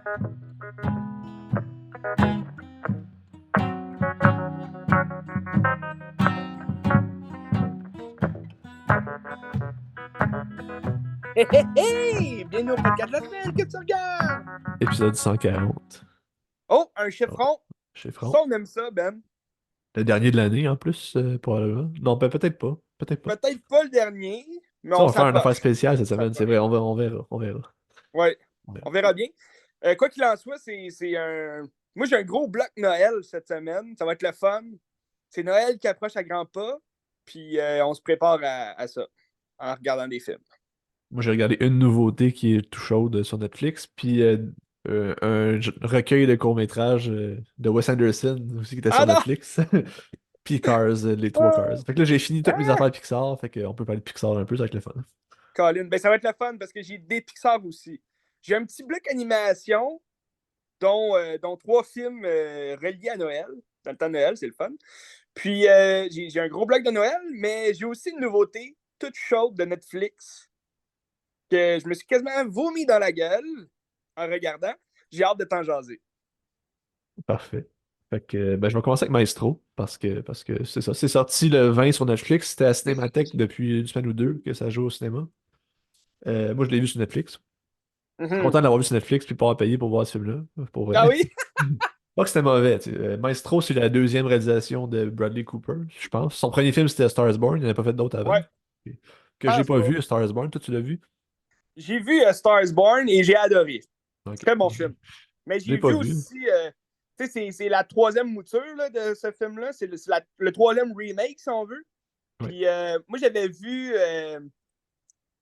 Hé, hé, hé! Bienvenue au podcast de la semaine que tu regardes! Épisode 140. Oh, un Oh, chiffron! chez Ça, Franck. on aime ça, Ben. Le dernier de l'année en plus, probablement. Non, peut-être pas. Peut-être pas. Peut-être pas le dernier, mais Ça, on on va faire une affaire s'approche. spéciale cette On semaine, c'est vrai. s'approche. On verra. On verra. Ouais, On verra. on verra bien. Quoi qu'il en soit, c'est un. Moi, j'ai un gros bloc Noël cette semaine. Ça va être le fun. C'est Noël qui approche à grands pas. Puis on se prépare à ça en regardant des films. Moi, j'ai regardé une nouveauté qui est tout chaude sur Netflix, puis recueil de courts-métrages de Wes Anderson aussi qui était Ah sur non! Netflix. Puis Cars, les trois Cars. Fait que là, j'ai fini toutes mes Ah! affaires Pixar, fait qu'on peut parler de Pixar un peu, ça va être le fun. Colin, ben ça va être le fun parce que j'ai des Pixar aussi. J'ai un petit bloc animation dont 3 films reliés à Noël. Dans le temps de Noël, c'est le fun. Puis j'ai un gros bloc de Noël, mais j'ai aussi une nouveauté toute chaude de Netflix que je me suis quasiment vomi dans la gueule en regardant. J'ai hâte de t'en jaser. Parfait. Fait que ben, je vais commencer avec Maestro parce que c'est ça. C'est sorti le 20 sur Netflix. C'était à Cinémathèque depuis une semaine ou deux que ça joue au cinéma. Moi, je l'ai vu sur Netflix. Je suis Mhm. content de l'avoir vu sur Netflix puis pas avoir payé pour voir ce film-là, pour Ah vrai. oui? Pas que c'était mauvais. Tu sais. Maestro, c'est la deuxième réalisation de Bradley Cooper, je pense. Son premier film, c'était A Star is Born. Il n'en a pas fait d'autres avant. Ouais, Que j'ai pense pas pas. vu, A Star is Born. Toi, tu l'as vu? J'ai vu Star is Born et j'ai adoré. Ok. Très bon film. Mais Je l'ai j'ai pas vu vu. aussi, tu sais, c'est la troisième mouture là, de ce film-là. C'est le troisième remake, si on veut. Ouais. Puis moi, j'avais vu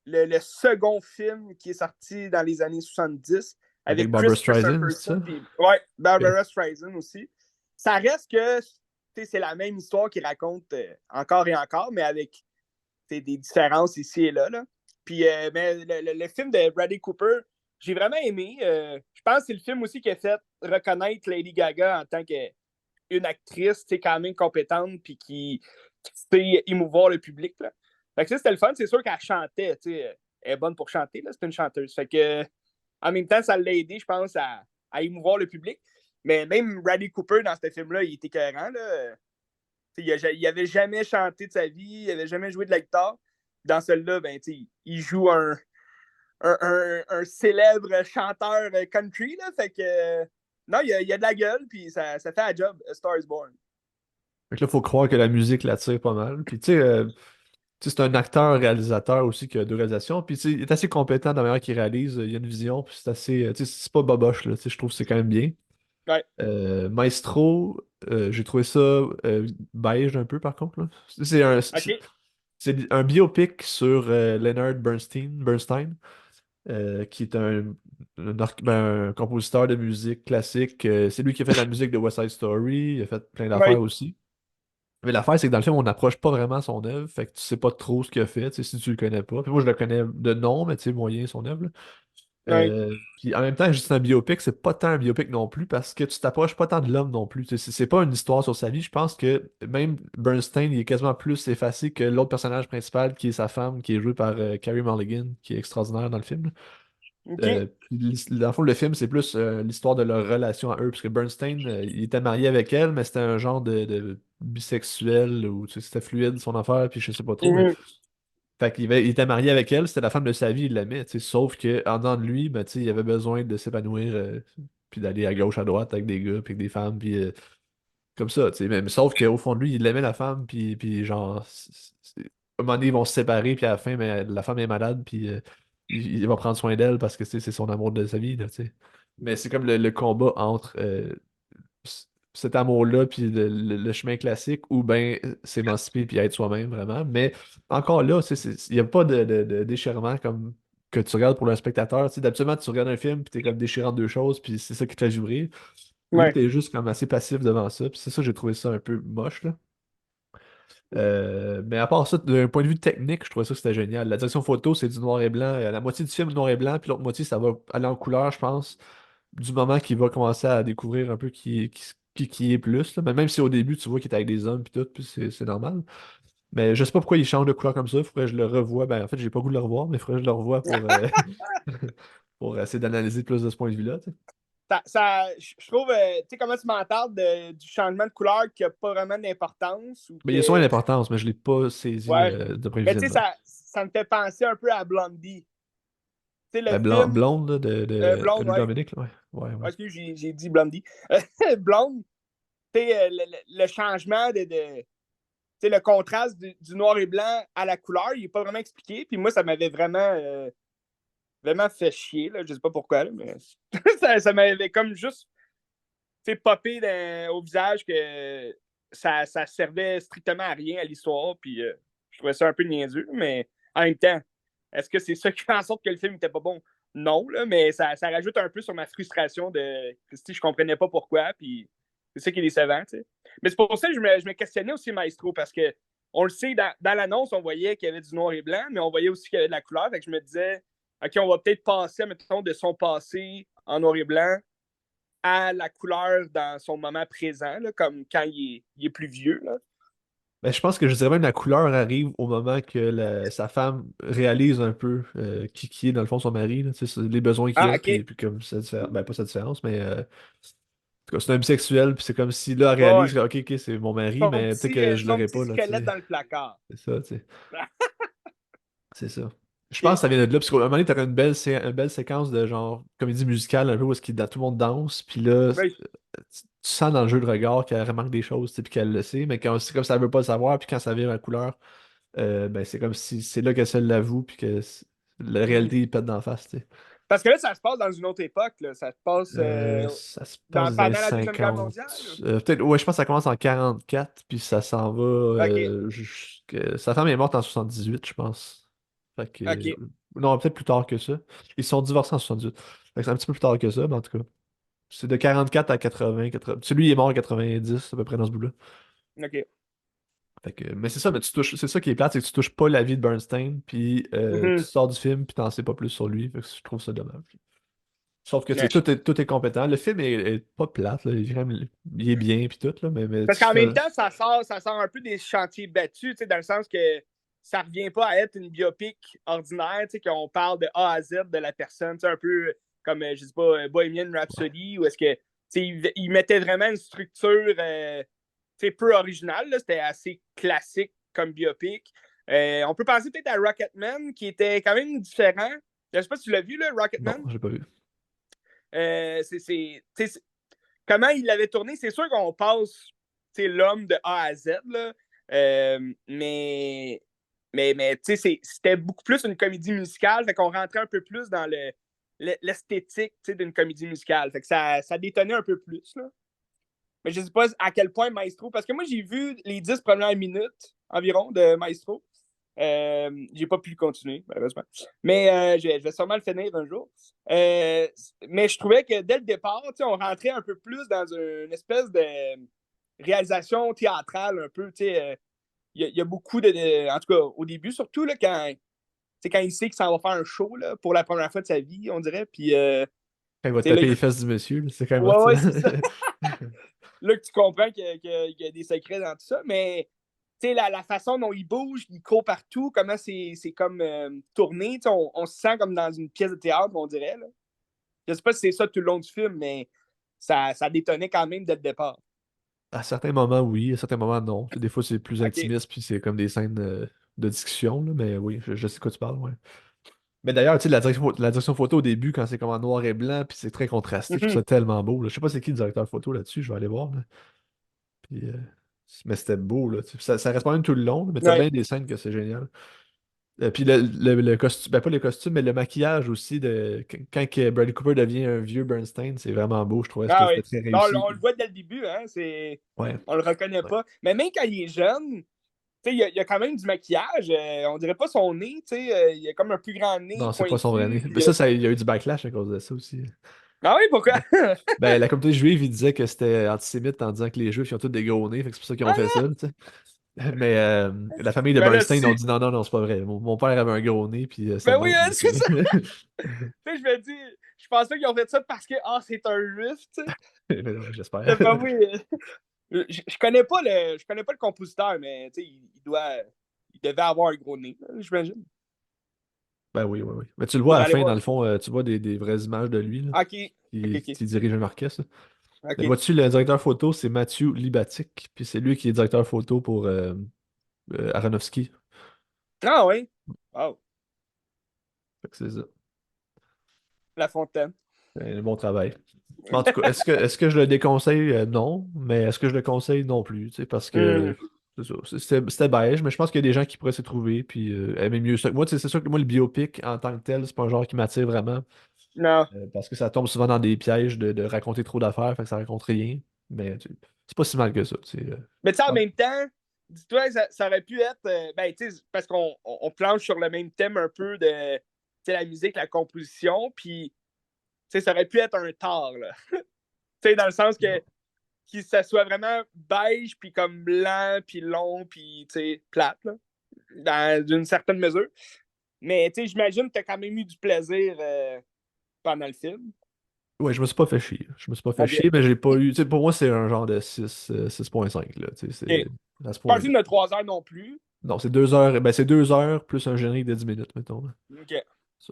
le second film qui est sorti dans les années 70 Avec avec Barbara Chris Streisand, c'est Christopherson. ça? Puis, ouais, Ok. Barbara Streisand aussi. Ça reste que c'est la même histoire qu'il raconte encore et encore, mais avec des différences ici et là. Puis, mais le film de Bradley Cooper, j'ai vraiment aimé. Je pense que c'est le film aussi qui a fait reconnaître Lady Gaga en tant qu'une actrice quand même compétente puis qui sait émouvoir le public. Là. Fait que ça, c'était le fun. C'est sûr qu'elle chantait. Elle est bonne pour chanter. C'est une chanteuse. Fait que, en même temps, ça l'a aidé, je pense, à émouvoir le public. Mais même Bradley Cooper, dans ce film-là, il était cohérent. Là. Il avait jamais chanté de sa vie, il avait jamais joué de la guitare. Dans celui-là, ben, il joue un célèbre chanteur country. Là, fait que, non, il a de la gueule, puis ça fait un job, A Star is Born. Fait que là, il faut croire que la musique l'attire pas mal. Puis, tu sais, c'est un acteur-réalisateur aussi qui a deux réalisations. Puis, tu sais, il est assez compétent dans la manière qu'il réalise. Il y a une vision. Puis, c'est assez. Tu sais, c'est pas boboche, là. Tu sais, je trouve que c'est quand même bien. Ouais. Maestro, j'ai trouvé ça beige un peu, par contre, là. OK. C'est un biopic sur Leonard Bernstein, qui est un compositeur de musique classique. C'est lui qui a fait la musique de West Side Story. Il a fait plein d'affaires Ouais. aussi. Mais l'affaire, c'est que dans le film, on n'approche pas vraiment son œuvre. Fait que tu sais pas trop ce qu'il a fait, tu sais, si tu le connais pas. Puis moi, je le connais de nom, mais tu sais, moyen son œuvre, là. Ouais. Puis en même temps, juste un biopic, c'est pas tant un biopic non plus parce que tu t'approches pas tant de l'homme non plus. Tu sais, c'est pas une histoire sur sa vie. Je pense que même Bernstein, il est quasiment plus effacé que l'autre personnage principal qui est sa femme, qui est jouée par Carey Mulligan, qui est extraordinaire dans le film. OK. Dans le fond, le film, c'est plus l'histoire de leur relation à eux, parce que Bernstein, il était marié avec elle, mais c'était un genre de bisexuel, ou tu sais, c'était fluide son affaire, puis je sais pas trop, mais Mhm. fait il était marié avec elle, c'était la femme de sa vie, il l'aimait, tu sais, sauf que en dedans de lui, ben, tu sais, il avait besoin de s'épanouir, puis d'aller à gauche, à droite avec des gars, puis avec des femmes, puis comme ça, tu sais, mais sauf qu'au fond de lui, il aimait la femme, puis genre, à un moment donné, ils vont se séparer, puis à la fin, mais la femme est malade, puis il va prendre soin d'elle parce que tu sais, c'est son amour de sa vie, là, tu sais. Mais c'est comme le combat entre cet amour-là, puis le chemin classique, ou bien s'émanciper, puis être soi-même, vraiment. Mais encore là, tu sais, il n'y a pas de déchirement comme que tu regardes pour le spectateur. Tu sais, d'habitude, tu regardes un film, puis t'es comme déchirant de deux choses, puis c'est ça qui te fait jurer. Lui, Ouais. t'es juste comme assez passif devant ça. Puis c'est ça, j'ai trouvé ça un peu moche, là. Mais à part ça, d'un point de vue technique, je trouvais ça que c'était génial. La direction photo, c'est du noir et blanc. La moitié du film est noir et blanc, puis l'autre moitié, ça va aller en couleur, je pense, du moment qu'il va commencer à découvrir un peu qui est plus, là. Mais même si au début, tu vois qu'il est avec des hommes, puis tout, puis c'est normal. Mais je sais pas pourquoi il change de couleur comme ça. Il faudrait que je le revoie. Ben, en fait, j'ai pas le goût de le revoir, mais il faudrait que je le revoie pour, pour essayer d'analyser plus de ce point de vue-là, tu sais. je trouve, tu sais, comment tu m'en parles du changement de couleur qui n'a pas vraiment d'importance ou Mais il y a souvent que, l'importance, mais je l'ai pas saisi ouais. de près Mais tu sais, visionnement. ça me fait penser un peu à Blondie. Tu sais, le Ben, film Blonde là, de Blonde, Lou ouais. Dominic, là, ouais. Ouais, ouais. Parce que j'ai dit Blondie. Blonde, tu sais, le changement tu sais, le contraste du noir et blanc à la couleur, il n'est pas vraiment expliqué. Puis moi, ça m'avait vraiment fait chier, là. Je sais pas pourquoi, là, mais ça m'avait comme juste fait popper au visage que ça servait strictement à rien à l'histoire. Puis je trouvais ça un peu niaiseux, mais en même temps, est-ce que c'est ça qui fait en sorte que le film était pas bon? Non, là, mais ça rajoute un peu sur ma frustration de si je comprenais pas pourquoi. Puis c'est ça qui est décevant, tu sais. Mais c'est pour ça que je me questionnais aussi Maestro, parce que on le sait, dans l'annonce, on voyait qu'il y avait du noir et blanc, mais on voyait aussi qu'il y avait de la couleur. Fait que je me disais, OK, on va peut-être passer, mettons, de son passé en noir et blanc à la couleur dans son moment présent, là, comme quand il est plus vieux. Là. Ben, je pense que je dirais même la couleur arrive au moment que sa femme réalise un peu qui est dans le fond son mari, là, tu sais, les besoins qu'il Ah, a, OK. puis comme cette différence, ben pas cette différence, mais en tout cas, c'est un bisexuel, puis c'est comme si là, elle Ouais, réalise ouais. que ok, c'est mon mari, mais peut-être que je Son l'aurais petit pas, là, tu squelette sais. dans le placard. C'est ça, tu sais. C'est ça. Je pense que OK. ça vient de là, parce qu'à un moment donné, t'aurais une belle séquence de genre comédie musicale, un peu où est-ce que tout le monde danse, puis là, Oui. tu sens dans le jeu de regard qu'elle remarque des choses, tu sais, puis qu'elle le sait, mais quand c'est comme ça, elle veut pas le savoir, puis quand ça vire la couleur, ben c'est comme si c'est là qu'elle se l'avoue, puis que la Mhm. réalité, il pète d'en face, tu sais. Parce que là, ça se passe dans une autre époque. Là. Ça se passe Ça se passe des années pendant la Deuxième Guerre 50. mondiale. Là. Peut-être, ouais, je pense que ça commence en 44, puis ça s'en va OK. sa femme est morte en 78, je pense. Fait que, OK. non, peut-être plus tard que ça. Ils se sont divorcés en 78. Fait que c'est un petit peu plus tard que ça, mais en tout cas. C'est de 44 à 80, 80. Celui, il est mort en 90, à peu près dans ce bout-là. OK. Fait que, mais c'est ça, mais tu touches, c'est ça qui est plate, c'est que tu touches pas la vie de Bernstein, puis tu Mhm. sors du film, puis t'en sais pas plus sur lui. Fait que je trouve ça dommage. Sauf que tu sais, Ouais. tout est compétent. Le film est pas plate, là. Il est bien, puis tout, là, mais Parce qu'en même temps, ça sort un peu des chantiers battus, dans le sens que ça revient pas à être une biopic ordinaire, qu'on parle de A à Z de la personne, un peu comme, je sais pas, Bohemian Rhapsody, où est-ce que il mettait vraiment une structure peu originale, là, c'était assez classique comme biopic. On peut penser peut-être à Rocketman, qui était quand même différent. Je sais pas si tu l'as vu, là, non, Rocketman. j'ai pas vu. Comment il l'avait tourné, c'est sûr qu'on passe l'homme de A à Z, là, mais c'était beaucoup plus une comédie musicale, fait qu'on rentrait un peu plus dans l'esthétique d'une comédie musicale, fait que ça détonnait un peu plus. Là. Mais je sais pas à quel point Maestro, parce que moi j'ai vu les 10 premières minutes environ de Maestro. J'ai pas pu le continuer, malheureusement. Mais je vais sûrement le finir un jour. Mais je trouvais que dès le départ, on rentrait un peu plus dans une espèce de réalisation théâtrale, un peu. Il y a beaucoup en tout cas, au début, surtout là, quand il sait qu'il s'en va faire un show là, pour la première fois de sa vie, on dirait. Puis Quand il va là, taper les fesses du monsieur, là, c'est quand même hot, ouais, ça. ouais, c'est ça. Là que tu comprends qu'il y a des secrets dans tout ça, mais la façon dont il bouge, il court partout, comment c'est comme tourné, on se sent comme dans une pièce de théâtre, on dirait. Là. Je sais pas si c'est ça tout le long du film, mais ça détonnait quand même dès le départ. À certains moments, oui, à certains moments, non. Des fois, c'est plus OK. intimiste, puis c'est comme des scènes de discussion, là, mais oui, je sais de quoi tu parles, ouais. Mais d'ailleurs, tu sais, la direction photo au début, quand c'est comme en noir et blanc, puis c'est très contrasté, je trouve Mhm. ça tellement beau, là. Je sais pas c'est qui le directeur photo là-dessus, je vais aller voir, là. Puis, mais c'était beau, là. Tu sais, ça reste pas même tout le long, là, mais t'as Ouais. bien des scènes que c'est génial. Puis le costume, ben pas le costume, mais le maquillage aussi, quand que Bradley Cooper devient un vieux Bernstein, c'est vraiment beau, je trouvais que Ah c'était oui. très Non, réussi. on le voit dès le début, hein. Ouais. On le reconnaît Ouais. pas. Mais même quand il est jeune, il y a quand même du maquillage. On dirait pas son nez, il a comme un plus grand nez Non, c'est pas son vrai nez. pointu. Mais il y a eu du backlash à cause de ça aussi. Ah oui, pourquoi? Ben, la communauté juive, ils disaient que c'était antisémite en disant que les juifs, ils ont tous des gros nez, fait que c'est pour ça qu'ils ont fait ça, Ah! tu sais. Mais la famille de Ben là, Bernstein ont si. dit non, non, non, c'est pas vrai. Mon père avait un gros nez, puis c'est Ben le oui, même. hein, c'est ça. Je me dis, je pense pas qu'ils ont fait ça parce que c'est un riff, tu sais. Mais non, j'espère. C'est pas oui. Je connais pas le compositeur, mais tu sais, il devait avoir un gros nez, j'imagine. Ben oui, oui, oui. Mais tu le vois Pour à la aller fin, dans voir. le fond, tu vois des vraies images de lui, là, Ok, ok, ok. qui dirige un orchestre. Mais Ok. vois-tu, le directeur photo, c'est Mathieu Libatic, puis c'est lui qui est directeur photo pour Aronofsky. Ah oui. Wow. Fait que c'est ça. La Fontaine. Un bon travail. Mais en tout cas, est-ce que je le déconseille? Non. Mais est-ce que je le conseille? Non plus. Tu sais, parce Hmm. que c'est ça, c'était beige, mais je pense qu'il y a des gens qui pourraient s'y trouver puis aimer mieux ça. Moi, tu sais, c'est sûr que moi, le biopic en tant que tel, c'est pas un genre qui m'attire vraiment. Non. Parce que ça tombe souvent dans des pièges de raconter trop d'affaires, fait que ça raconte rien. Mais tu sais, c'est pas si mal que ça. Tu sais, Mais tu sais, en Ah, même temps, dis-toi, ça aurait pu être. Ben, tu sais, parce qu'on planche sur le même thème un peu de la musique, la composition, puis tu sais, ça aurait pu être un tard, là. Tu sais, dans le sens que ça soit vraiment beige, puis comme blanc, puis long, puis tu sais, plate, là, d'une certaine mesure. Mais tu sais, j'imagine que tu as quand même eu du plaisir pendant le film. ouais, je me suis pas fait chier. Je me suis pas fait Ok. chier, mais j'ai pas eu. Tu sais, pour moi, c'est un genre de 6.5 là. Tu sais, Ok. c'est à ce Pas un point-là. film de 3 heures non plus. Non, c'est 2 heures. Ben, c'est 2 heures plus un générique de 10 minutes, mettons. Là. Ok. Fait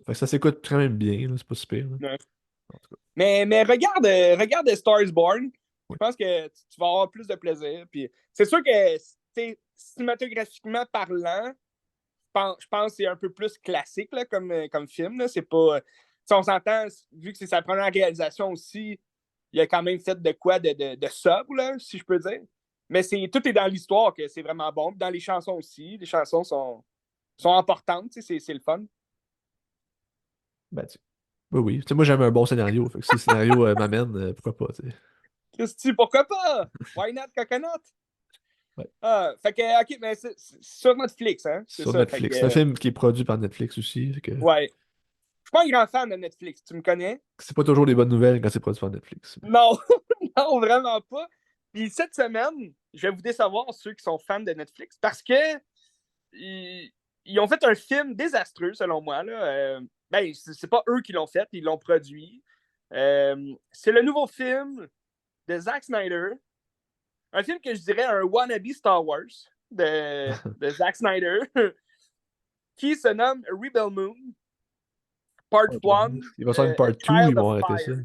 que ça s'écoute quand même bien, là, c'est pas super. Ouais. En tout cas, Mais regarde A Star is Born. Je oui. pense que tu vas avoir plus de plaisir. Puis c'est sûr que cinématographiquement parlant, je pense que c'est un peu plus classique là, comme film. Là. C'est pas. Si on s'entend, vu que c'est sa première réalisation aussi, il a quand même fait de quoi de sobre, là, si je peux dire. Mais tout est dans l'histoire que c'est vraiment bon. Puis dans les chansons aussi. Les chansons sont importantes, c'est le fun. Ben, oui, oui. Tu sais, moi, j'aime un bon scénario. Fait que si le scénario m'amène, pourquoi pas, tu sais. Christy, pourquoi pas? Why not coconut? Ouais. Ah, fait que, ok, mais c'est sur Netflix, hein? C'est Sur ça. Fait que, Netflix. C'est un film qui est produit par Netflix aussi. Fait que ouais. Je suis pas un grand fan de Netflix, tu me connais? c'est pas toujours des bonnes nouvelles quand c'est produit par Netflix. Non, non, vraiment pas. Puis cette semaine, je vais vous décevoir ceux qui sont fans de Netflix parce que ils, ils ont fait un film désastreux, selon moi. Là. Ben, c'est pas eux qui l'ont fait, ils l'ont produit. C'est le nouveau film de Zack Snyder. Un film que je dirais un wannabe Star Wars de Zack Snyder, qui se nomme Rebel Moon, Part Ok. 1, Il va sortir une part A 2, ils Child of vont arrêter ça. Fire.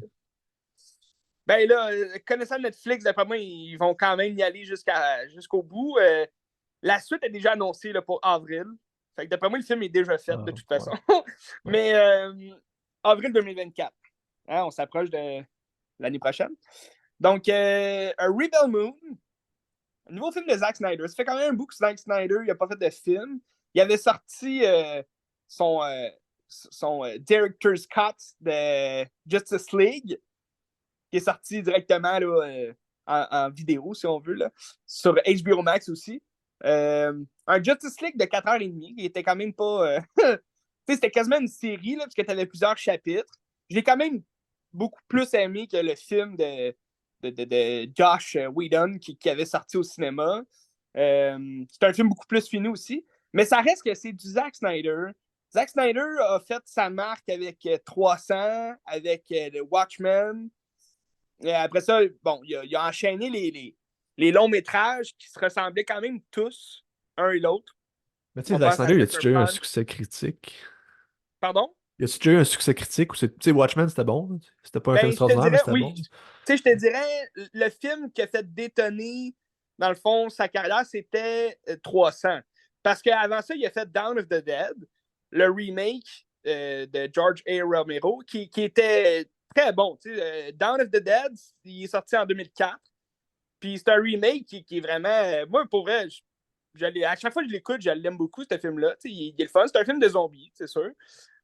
Ben là, connaissant Netflix, d'après moi, ils vont quand même y aller jusqu'au bout. La suite est déjà annoncée là, pour avril. Fait que d'après moi, le film est déjà fait de Ah, toute ouais. façon. Ouais. Mais avril 2024. Hein, on s'approche de l'année prochaine. Donc, un Rebel Moon, un nouveau film de Zack Snyder. Ça fait quand même un bout que Zack Snyder n'a pas fait de film. Il avait sorti son, Director's Cut de Justice League, qui est sorti directement là, en vidéo, si on veut, là, sur HBO Max aussi. Un Justice League de 4h30, qui était quand même pas. C'était quasiment une série, là, parce que tu avais plusieurs chapitres. Je l'ai quand même beaucoup plus aimé que le film de Josh Whedon qui avait sorti au cinéma. C'est un film beaucoup plus fini aussi. Mais ça reste que c'est du Zack Snyder. Zack Snyder a fait sa marque avec 300, avec le Watchmen. Et après ça, bon, il a enchaîné les longs métrages qui se ressemblaient quand même tous, un et l'autre. Mais tu sais, On Zack pense à Snyder, y a-tu Sucker déjà eu un Punch. succès critique? Pardon? Y a-tu déjà eu un succès critique? Ou tu sais, Watchmen, c'était bon. C'était pas un film Ben, je te extraordinaire, mais dirais, c'était oui. bon. Tu sais, je te dirais, le film qui a fait détonner, dans le fond, sa carrière, c'était 300. Parce qu'avant ça, il a fait Dawn of the Dead, le remake de George A. Romero, qui était très bon. Tu sais, Dawn of the Dead, il est sorti en 2004. Puis c'est un remake qui est vraiment. Moi, pour vrai, à chaque fois que je l'écoute, je l'aime beaucoup, ce film-là. Il est le fun. C'est un film de zombies, c'est sûr.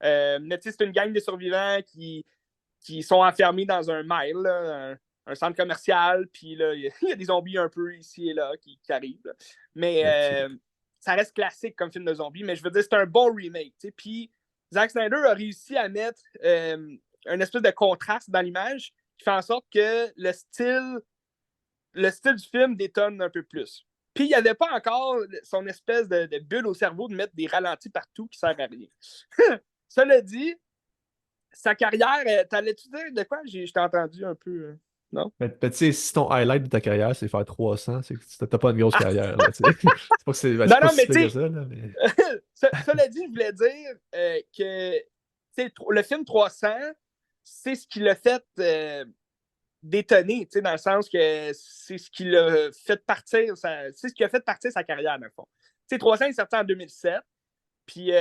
Mais c'est une gang de survivants qui sont enfermés dans un mile, là, un centre commercial. Puis là, il y a des zombies un peu ici et là qui arrivent. Là. Mais Ok. ça reste classique comme film de zombies. Mais je veux dire, c'est un bon remake. Puis Zack Snyder a réussi à mettre un espèce de contraste dans l'image qui fait en sorte que le style du film détonne un peu plus. Puis il n'y avait pas encore son espèce de bulle au cerveau de mettre des ralentis partout qui sert à rien. Cela dit, sa carrière, t'allais-tu dire de quoi? Je t'ai entendu un peu. non? Mais tu sais, si ton highlight de ta carrière, c'est faire 300, c'est que t'as pas une grosse carrière, là, tu sais. C'est pas que Non, c'est pas non, si mais pire que tu ça, là, mais... sais, cela dit, je voulais dire que le film 300, c'est ce qui l'a fait détonner, dans le sens que c'est ce qui l'a fait partir, c'est ce qui a fait partir sa carrière, dans le fond. 300 est sorti en 2007, puis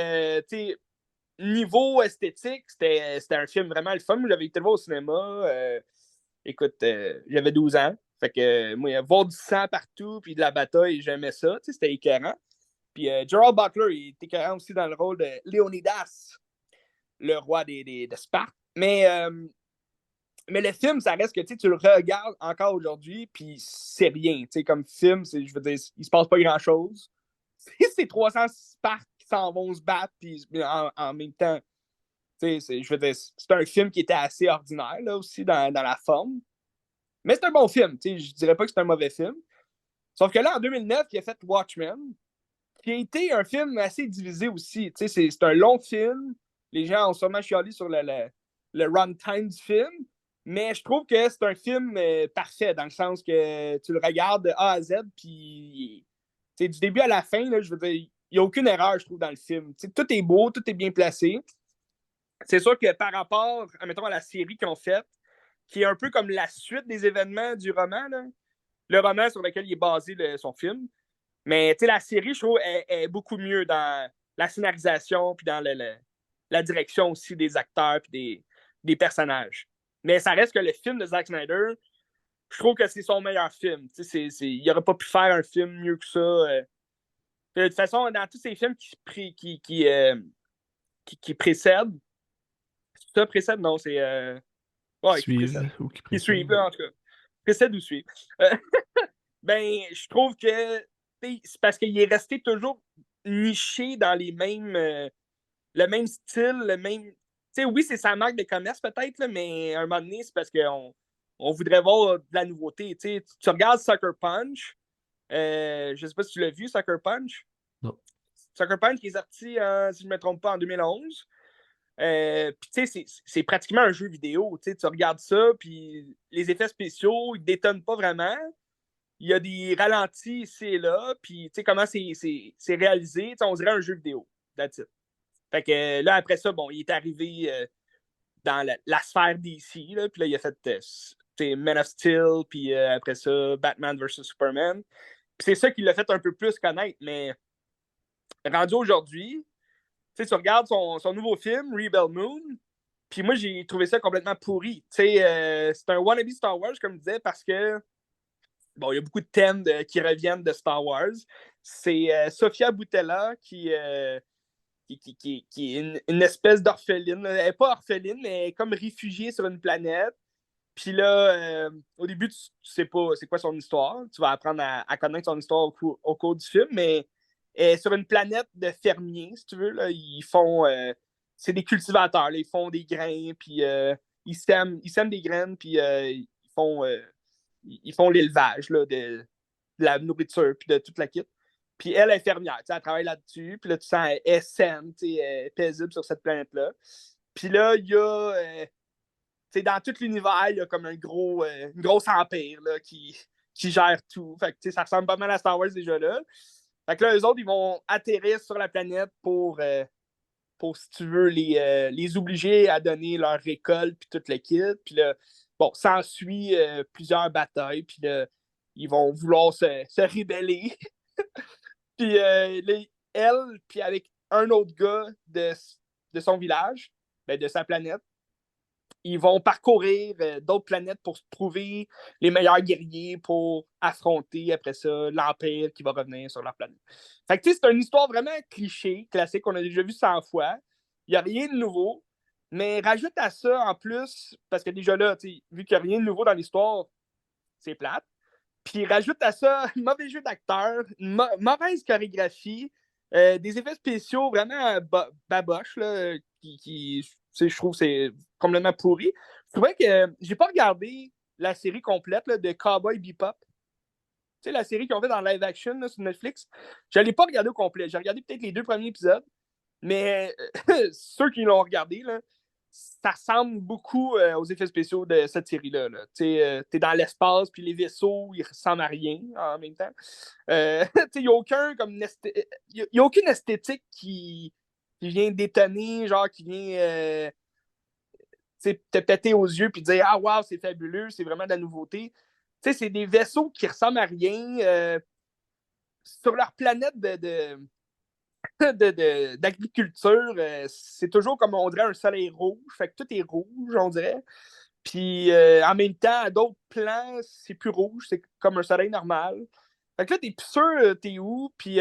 niveau esthétique, c'était un film vraiment le fun. J'avais été le voir au cinéma. Écoute, j'avais 12 ans. Fait que moi, voir du sang partout puis de la bataille, j'aimais ça. C'était écœurant. Puis Gerald Butler, il était écœurant aussi dans le rôle de Léonidas, le roi de Sparte. Mais le film, ça reste que tu le regardes encore aujourd'hui, puis c'est rien. Comme film, je veux dire, il se passe pas grand-chose. C'est 300 Spartes qui s'en vont se battre, puis en même temps, je veux dire, c'est un film qui était assez ordinaire là, aussi dans la forme. Mais c'est un bon film. Je dirais pas que c'est un mauvais film. Sauf que là, en 2009, il a fait Watchmen, qui a été un film assez divisé aussi. C'est un long film. Les gens ont sûrement chialé sur le runtime du film. Mais je trouve que c'est un film parfait, dans le sens que tu le regardes de A à Z, puis du début à la fin, là, je veux dire, il n'y a aucune erreur, je trouve, dans le film. Tout est beau, tout est bien placé. C'est sûr que par rapport, mettons, à la série qu'ils ont faite, qui est un peu comme la suite des événements du roman, là, le roman sur lequel il est basé son film. Mais la série, je trouve, est beaucoup mieux dans la scénarisation, puis dans la direction aussi des acteurs, puis des personnages. Mais ça reste que le film de Zack Snyder, je trouve que c'est son meilleur film. Il n'aurait pas pu faire un film mieux que ça. De toute façon, dans tous ces films qui précèdent, ça précède, non, c'est. Qui Ouais, qui précède. suivent ou qui Qui précèdent. suivent, là, en tout cas. Précède ou suivent. Euh, ben, je trouve que c'est parce qu'il est resté toujours niché dans le même style, le même. Oui, c'est sa marque de commerce peut-être, là, mais à un moment donné, c'est parce qu'on voudrait voir de la nouveauté. Tu regardes Sucker Punch, je sais pas si tu l'as vu, Sucker Punch. Non. Sucker Punch qui est sorti, si je ne me trompe pas, en 2011. Puis tu sais, c'est pratiquement un jeu vidéo. Tu regardes ça, puis les effets spéciaux, ils détonnent pas vraiment. Il y a des ralentis ici et là, puis tu sais comment c'est réalisé, on dirait un jeu vidéo. That's it. Fait que là, après ça, bon, il est arrivé dans la sphère DC, là, puis là, il a fait Man of Steel, puis après ça, Batman vs Superman. Puis c'est ça qui l'a fait un peu plus connaître, mais rendu aujourd'hui, tu regardes son nouveau film, Rebel Moon, puis moi, j'ai trouvé ça complètement pourri. C'est un wannabe Star Wars, comme je disais, parce que bon, il y a beaucoup de thèmes qui reviennent de Star Wars. C'est Sofia Boutella qui est une espèce d'orpheline. Elle n'est pas orpheline, mais elle est comme réfugiée sur une planète. Puis là, au début, tu sais pas c'est quoi son histoire. Tu vas apprendre à connaître son histoire au cours du film, mais elle est sur une planète de fermiers, si tu veux. Là, ils font. C'est des cultivateurs. Là, ils font des grains, puis ils sèment des graines, puis ils font l'élevage de la nourriture, puis de toute la kit. Puis elle est infirmière, elle travaille là-dessus, puis là, tu sens, elle est saine, elle est paisible sur cette planète-là. Puis là, il y a, dans tout l'univers, il y a comme un gros empire là, qui gère tout. Fait que, ça ressemble pas mal à Star Wars déjà là. Fait que là, eux autres, ils vont atterrir sur la planète pour si tu veux, les obliger à donner leur récolte, puis toute le kit. Puis là, bon, s'ensuit plusieurs batailles, puis là, ils vont vouloir se rébeller. Puis elle, puis avec un autre gars de son village, ben, de sa planète, ils vont parcourir d'autres planètes pour se trouver les meilleurs guerriers pour affronter après ça l'Empire qui va revenir sur leur planète. Fait que tu sais, c'est une histoire vraiment cliché, classique, qu'on a déjà vu 100 fois. Il n'y a rien de nouveau. Mais rajoute à ça en plus, parce que déjà là, vu qu'il n'y a rien de nouveau dans l'histoire, c'est plate. Puis rajoute à ça un mauvais jeu d'acteur, une mauvaise chorégraphie, des effets spéciaux vraiment baboches, là, je trouve c'est complètement pourri. Je trouvais que j'ai pas regardé la série complète là, de Cowboy Bebop. Tu sais, la série qu'ils ont fait dans live action là, sur Netflix. Je l'ai pas regardé au complet. J'ai regardé peut-être les 2 premiers épisodes. Mais ceux qui l'ont regardé, là, ça ressemble beaucoup aux effets spéciaux de cette série-là. Là. T'es dans l'espace, puis les vaisseaux, ils ressemblent à rien en même temps. Il n'y a aucun y a aucune esthétique qui vient détonner, genre qui vient te péter aux yeux puis dire ah wow, c'est fabuleux, c'est vraiment de la nouveauté. C'est des vaisseaux qui ressemblent à rien sur leur planète d'agriculture. C'est toujours comme on dirait un soleil rouge, fait que tout est rouge, on dirait. Puis en même temps, à d'autres plans, c'est plus rouge, c'est comme un soleil normal. Fait que là, t'es plus sûr, t'es où. Puis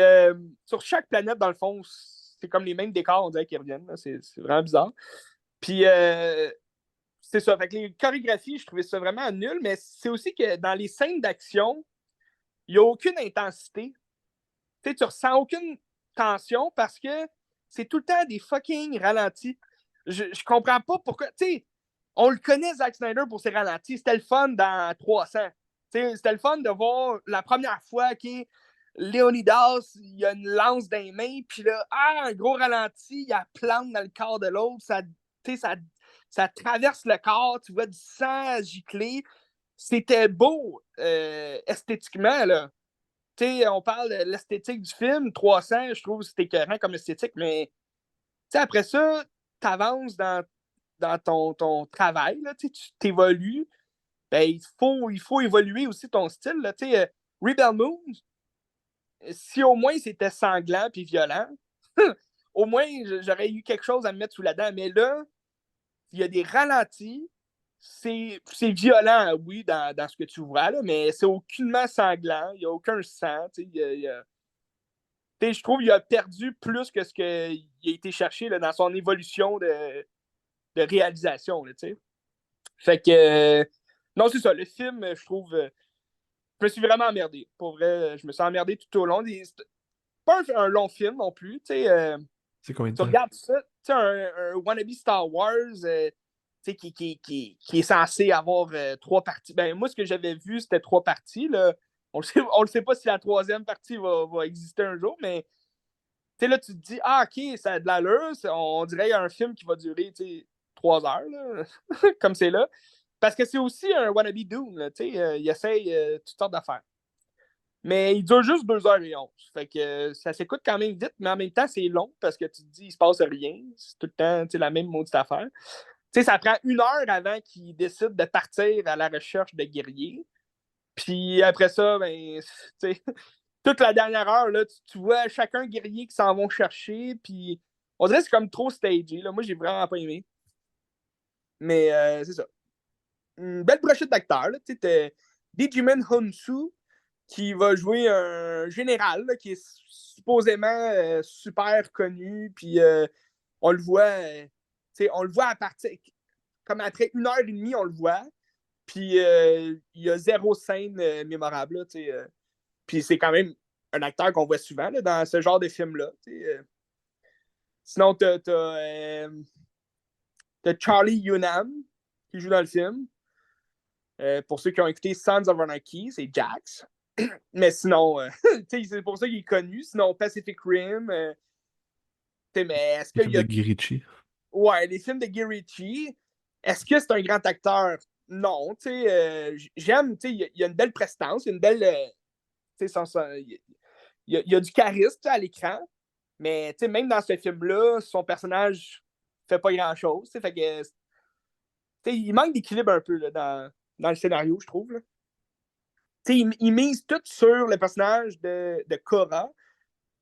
sur chaque planète, dans le fond, c'est comme les mêmes décors, on dirait, qui reviennent. C'est vraiment bizarre. Puis c'est ça. Fait que les chorégraphies, je trouvais ça vraiment nul, mais c'est aussi que dans les scènes d'action, il n'y a aucune intensité. Tu ressens aucune tension parce que c'est tout le temps des fucking ralentis. Je comprends pas pourquoi. Tu sais, on le connaît, Zack Snyder, pour ses ralentis. C'était le fun dans 300. C'était le fun de voir la première fois que Léonidas, il a une lance dans les mains, puis là, un gros ralenti, il la plante dans le corps de l'autre, ça traverse le corps, tu vois du sang gicler. C'était beau esthétiquement, là. On parle de l'esthétique du film, 300, je trouve que c'était écœurant comme esthétique, mais après ça, tu avances dans ton travail, là, tu t'évolues, ben, il faut évoluer aussi ton style. Là, Rebel Moon, si au moins c'était sanglant puis violent, au moins j'aurais eu quelque chose à me mettre sous la dent. Mais là, il y a des ralentis, c'est violent, oui, dans ce que tu vois, là, mais c'est aucunement sanglant, il n'y a aucun sang. Je trouve qu'il a perdu plus que ce qu'il a été cherché là, dans son évolution de réalisation. Là, fait que, non, c'est ça. Le film, je trouve, je me suis vraiment emmerdé. Pour vrai, je me suis emmerdé tout au long. C'est pas un long film non plus. C'est combien de Tu temps? regardes ça, un wannabe Star Wars qui est censé avoir 3 parties. Ben, moi, ce que j'avais vu, c'était 3 parties. Là. On le sait pas si la troisième partie va exister un jour, mais là, tu te dis, ok, ça a de l'allure. On dirait qu'il y a un film qui va durer 3 heures, là, comme c'est là. Parce que c'est aussi un wannabe Dune. Là, il essaye toutes sortes d'affaires. Mais il dure juste 2h11. Fait que ça s'écoute quand même vite, mais en même temps, c'est long parce que tu te dis, il se passe rien. C'est tout le temps la même maudite affaire. Ça prend 1 heure avant qu'il décide de partir à la recherche de guerriers. Puis après ça, ben, toute la dernière heure, là, tu vois chacun guerrier qui s'en vont chercher. Puis on dirait que c'est comme trop stagé. Là. Moi, j'ai vraiment pas aimé. Mais c'est ça. Une belle brochette d'acteurs. Tu sais, Digimon Honsu qui va jouer un général là, qui est supposément super connu. Puis on le voit, on le voit à partir, comme après 1h30, on le voit. Puis il y a zéro scène mémorable. Là, puis c'est quand même un acteur qu'on voit souvent là, dans ce genre de film-là. Sinon, t'as Charlie Hunnam qui joue dans le film. Pour ceux qui ont écouté Sons of Anarchy, c'est Jax. Mais sinon, c'est pour ça qu'il est connu. Sinon, Pacific Rim. Mais est-ce Les qu'il films y de a. Guy Ritchie. Ouais, les films de Guy Ritchie. Est-ce que c'est un grand acteur? Non. J'aime. Il y a une belle prestance. Une belle. Il y a du charisme à l'écran. Mais même dans ce film-là, son personnage fait pas grand-chose. Fait que. Il manque d'équilibre un peu là, dans le scénario, je trouve. Là. Il mise tout sur le personnage de Cora,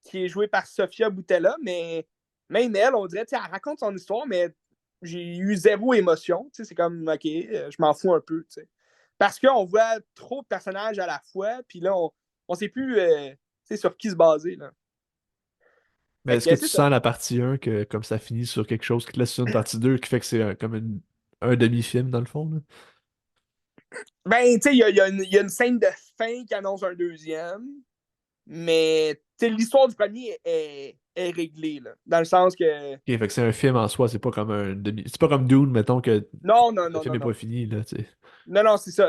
qui est joué par Sofia Boutella, mais même elle, on dirait, elle raconte son histoire, mais j'ai eu zéro émotion. C'est comme, OK, je m'en fous un peu. T'sais. Parce qu'on voit trop de personnages à la fois, puis là, on ne sait plus sur qui se baser. Là. Mais Fait est-ce que que tu c'est ça. sens la partie 1 que comme ça finit sur quelque chose qui te laisse sur une partie 2 qui fait que c'est comme un demi-film dans le fond, là? Ben, tu sais, il y a une scène de fin qui annonce un deuxième, mais l'histoire du premier est réglée, là, dans le sens que. Ok, fait que c'est un film en soi, c'est pas comme un demi. C'est pas comme Dune, mettons que Non, non, le non, film non, est non. pas fini, là, tu sais. Non, non, c'est ça.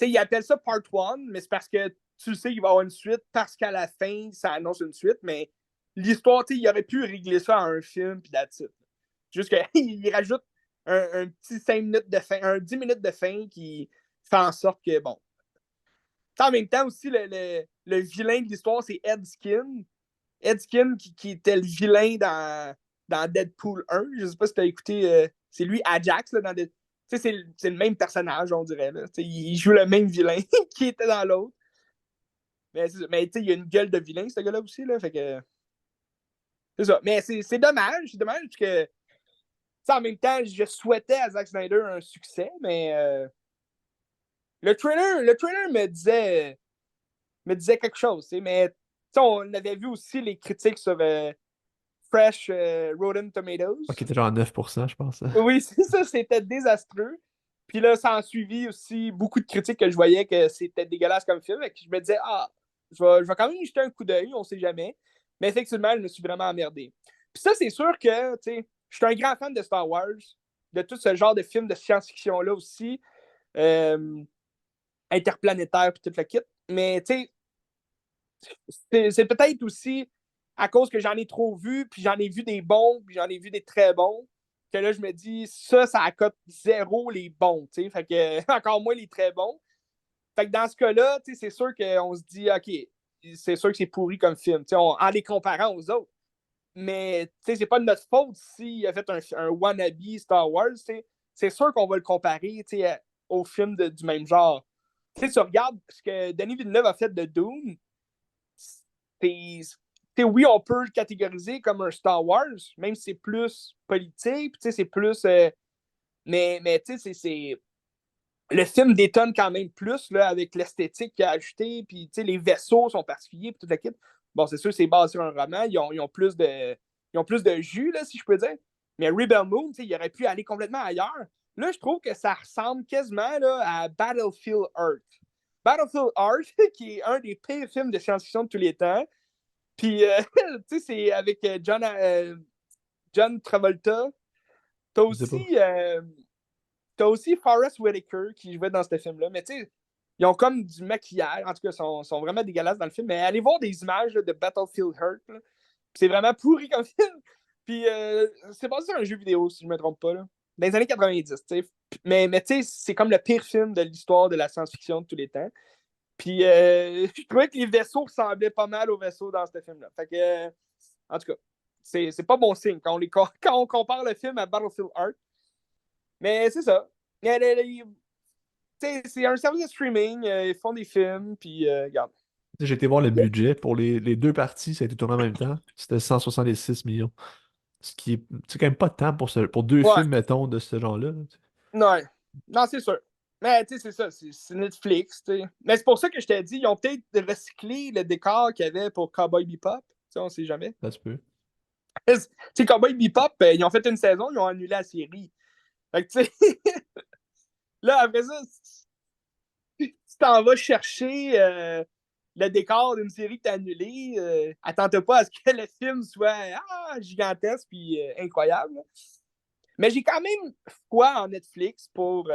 Ils appellent ça Part 1, mais c'est parce que tu sais qu'il va y avoir une suite parce qu'à la fin, ça annonce une suite, mais l'histoire, il aurait pu régler ça à un film, puis that's it. Juste qu'il rajoute un petit 5 minutes de fin, un 10 minutes de fin qui fait en sorte que, bon. En même temps aussi, le vilain de l'histoire, c'est Ed Skin. Ed Skin qui était le vilain dans Deadpool 1. Je sais pas si tu as écouté. C'est lui, Ajax, là, dans Deadpool. C'est le même personnage, on dirait. Là. Il joue le même vilain qui était dans l'autre. Mais il y a une gueule de vilain, ce gars-là aussi. Là, fait que, c'est ça. Mais c'est dommage. C'est dommage que. En même temps, je souhaitais à Zack Snyder un succès, mais le trailer me disait quelque chose. Mais on avait vu aussi les critiques sur Fresh Rotten Ok, Tomatoes. était genre à 9%, je pense. Oui, c'est ça, c'était désastreux. Puis là, ça a suivi aussi beaucoup de critiques que je voyais que c'était dégueulasse comme film. Et que je me disais, je vais quand même y jeter un coup d'œil, on sait jamais. Mais effectivement, je me suis vraiment emmerdé. Puis ça, c'est sûr que, je suis un grand fan de Star Wars, de tout ce genre de films de science-fiction-là aussi, euh, interplanétaire, puis toute la kit. Mais, c'est peut-être aussi à cause que j'en ai trop vu, puis j'en ai vu des bons, puis j'en ai vu des très bons, que là, je me dis, ça accote zéro les bons, tu sais. Fait que, encore moins les très bons. Fait que dans ce cas-là, tu sais, c'est sûr qu'on se dit, OK, c'est sûr que c'est pourri comme film, tu sais, en les comparant aux autres. Mais, tu sais, c'est pas de notre faute s'il a fait un wannabe Star Wars, tu sais. C'est sûr qu'on va le comparer, tu sais, aux films du même genre. Tu sais, tu regardes ce que Denis Villeneuve a fait de Dune, oui, on peut le catégoriser comme un Star Wars, même si c'est plus politique, c'est plus. Mais le film détonne quand même plus là, avec l'esthétique qu'il a ajouté, puis les vaisseaux sont particuliers, puis toute l'équipe. Bon, c'est sûr, c'est basé sur un roman, ils ont plus de jus, là, si je peux dire. Mais Rebel Moon, il aurait pu aller complètement ailleurs. Là, je trouve que ça ressemble quasiment là, à Battlefield Earth. Battlefield Earth, qui est un des pires films de science-fiction de tous les temps. Puis, c'est avec John Travolta. T'as Je sais pas. aussi, euh, t'as aussi Forest Whitaker qui jouait dans ce film-là. Mais tu sais, ils ont comme du maquillage. En tout cas, ils sont vraiment dégueulasses dans le film. Mais allez voir des images là, de Battlefield Earth. Là. C'est vraiment pourri comme film. Puis, c'est basé sur un jeu vidéo, si je ne me trompe pas. Là. Dans les années 90. T'sais. Mais tu sais, c'est comme le pire film de l'histoire de la science-fiction de tous les temps. Puis, je trouvais que les vaisseaux ressemblaient pas mal aux vaisseaux dans ce film-là. Fait que, en tout cas, c'est pas bon signe quand on compare le film à Battlefield Earth. Mais c'est ça. C'est un service de streaming. Ils font des films, puis regarde. J'ai été voir le budget pour les deux parties, ça a été tourné en même temps. C'était 166 millions. Ce qui est, c'est quand même pas de temps pour deux Ouais, films, mettons, de ce genre-là. non, non, c'est sûr. Mais tu sais, c'est ça, c'est Netflix, tu sais. Mais c'est pour ça que je t'ai dit, ils ont peut-être recyclé le décor qu'il y avait pour Cowboy Bebop. Tu sais, on sait jamais. Ça se peut. Tu sais, Cowboy Bebop, ils ont fait une saison, ils ont annulé la série. Fait que, tu sais, là, après ça, tu t'en vas chercher le décor d'une série que t'as annulée. Attends-toi pas à ce que le film soit gigantesque puis incroyable. Mais j'ai quand même foi en Netflix pour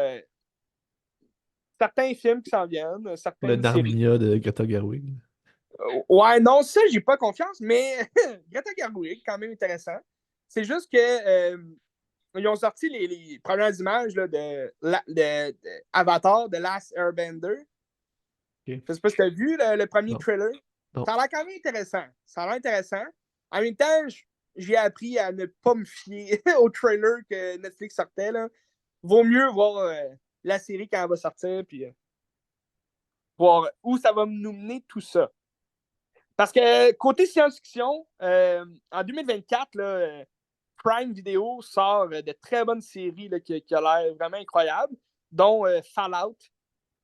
certains films qui s'en viennent, Pour le certaines séries. Narnia de Greta Gerwig. Ouais, non, ça, j'ai pas confiance, mais Greta Gerwig, quand même intéressant. C'est juste que ils ont sorti les premières images là, de Avatar, de Last Airbender. Ok. Je sais pas si tu as vu le premier Non. trailer. Non. Ça a l'air quand même intéressant. Ça a l'air intéressant. En même temps, j'ai appris à ne pas me fier au trailer que Netflix sortait. Là. Vaut mieux voir la série quand elle va sortir, puis voir où ça va nous mener tout ça. Parce que côté science-fiction, en 2024, là, Prime Video sort de très bonnes séries là, qui a l'air vraiment incroyables, dont Fallout,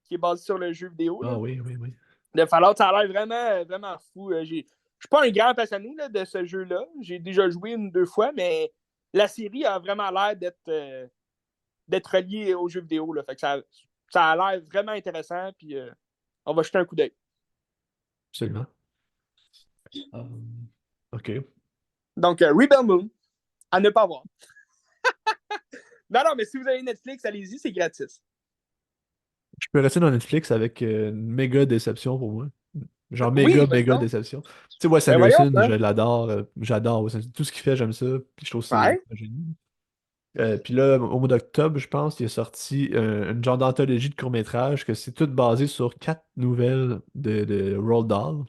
qui est basé sur le jeu vidéo. Là. Ah oui, oui, oui. De Fallout, ça a l'air vraiment, vraiment fou. Je suis pas un grand passionné là, de ce jeu-là. J'ai déjà joué une, deux fois, mais la série a vraiment l'air d'être reliée au jeu vidéo. Là. Fait que ça a l'air vraiment intéressant, puis on va jeter un coup d'œil. Absolument. OK. Donc, Rebel Moon, à ne pas voir. Non, non, mais si vous avez Netflix, allez-y, c'est gratis. Je peux rester dans Netflix avec une méga déception pour moi. Genre Oui, méga, vas-y méga donc. déception. Tu sais, Wes Ben voyons, Anderson, hein. je l'adore. J'adore Wes Anderson. Tout ce qu'il fait, j'aime ça. Puis je trouve que c'est Ouais. un génie. Puis là, au mois d'octobre, je pense, il est sorti une genre d'anthologie de court-métrage que c'est tout basé sur 4 nouvelles de Roald Dahl.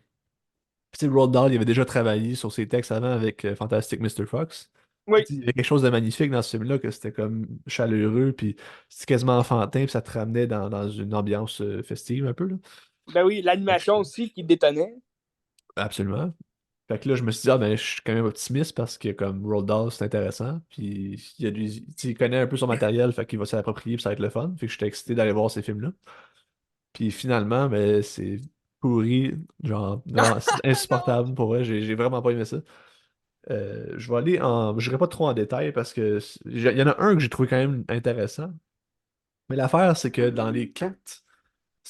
Puis tu sais, Roald Dahl, il avait déjà travaillé sur ses textes avant avec Fantastic Mr. Fox. Puis Oui, tu sais, il y avait quelque chose de magnifique dans ce film-là, que c'était comme chaleureux, puis c'était quasiment enfantin, puis ça te ramenait dans une ambiance festive un peu, là. ben oui, Fait l'animation que- aussi qui détonnait. Absolument. Fait que là, je me suis dit, ah ben, je suis quand même optimiste parce que comme Roald Dahl, c'est intéressant. Puis tu sais, il connaît un peu son matériel, fait qu'il va s'approprier, puis ça va être le fun. Fait que j'étais excité d'aller voir ces films-là. Puis finalement, ben, c'est pourri, genre, vraiment, c'est Non! insupportable pour vrai. J'ai vraiment pas aimé ça. Je vais aller en. Je n'irai pas trop en détail parce que il y en a un que j'ai trouvé quand même intéressant. Mais l'affaire, c'est que dans les quatre,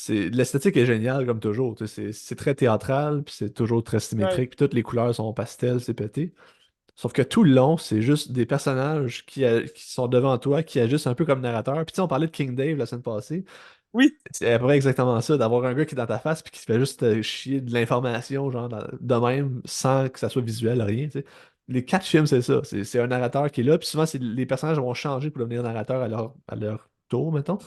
l'esthétique est géniale comme toujours. Tu sais, c'est très théâtral, puis c'est toujours très Ouais. symétrique, puis toutes les couleurs sont pastel, c'est pété. Sauf que tout le long, c'est juste des personnages qui sont devant toi, qui agissent un peu comme narrateurs. Puis tu sais, on parlait de King Dave la semaine passée. Oui. C'est à peu près exactement ça, d'avoir un gars qui est dans ta face puis qui te fait juste chier de l'information, genre de même, sans que ça soit visuel, rien, tu sais. Les quatre films, c'est ça. C'est un narrateur qui est là, puis souvent, les personnages vont changer pour devenir narrateurs à leur tour, mettons.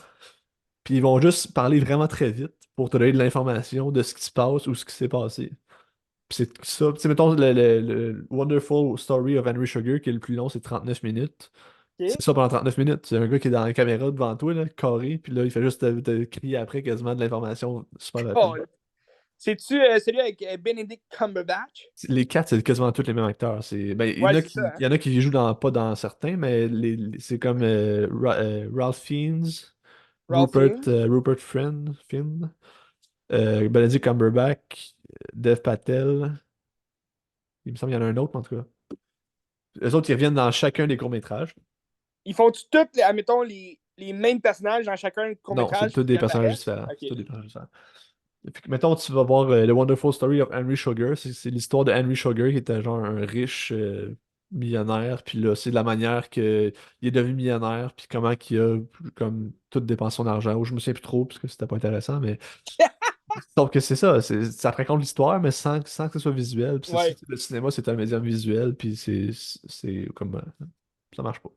Puis ils vont juste parler vraiment très vite pour te donner de l'information de ce qui se passe ou ce qui s'est passé. Puis c'est ça. Tu sais, mettons, le Wonderful Story of Henry Sugar, qui est le plus long, c'est 39 minutes. OK. C'est ça pendant 39 minutes. C'est un gars qui est dans la caméra devant toi, là, carré, puis là, il fait juste te crier après quasiment de l'information super Oh, rapide. c'est-tu celui avec Benedict Cumberbatch? Les quatre, c'est quasiment tous les mêmes acteurs. Ben, Ouais, c'est ça, il hein? y en a qui jouent pas dans certains, mais c'est comme Ralph Fiennes, Ralph Fiennes. Rupert Friend, Benedict Cumberbatch, Dev Patel. Il me semble qu'il y en a un autre, en tout cas. Les autres, ils reviennent dans chacun des courts-métrages. Ils font-tu tous, admettons, les mêmes personnages dans chacun Non, c'est court-métrage tous des qui personnages apparaissent? différents. OK. C'est tous des personnages différents. Fait que, mettons, tu vas voir The Wonderful Story of Henry Sugar. C'est l'histoire de Henry Sugar qui était genre un riche millionnaire. Puis là, c'est de la manière qu'il est devenu millionnaire. Puis comment qu'il a comme tout dépensé son argent. Ou je me souviens plus trop parce que c'était pas intéressant. Mais sauf que c'est ça. Ça te raconte l'histoire, mais sans que ce soit visuel. Puis Ouais. le cinéma, c'est un médium visuel. Puis c'est comme. Ça marche pas.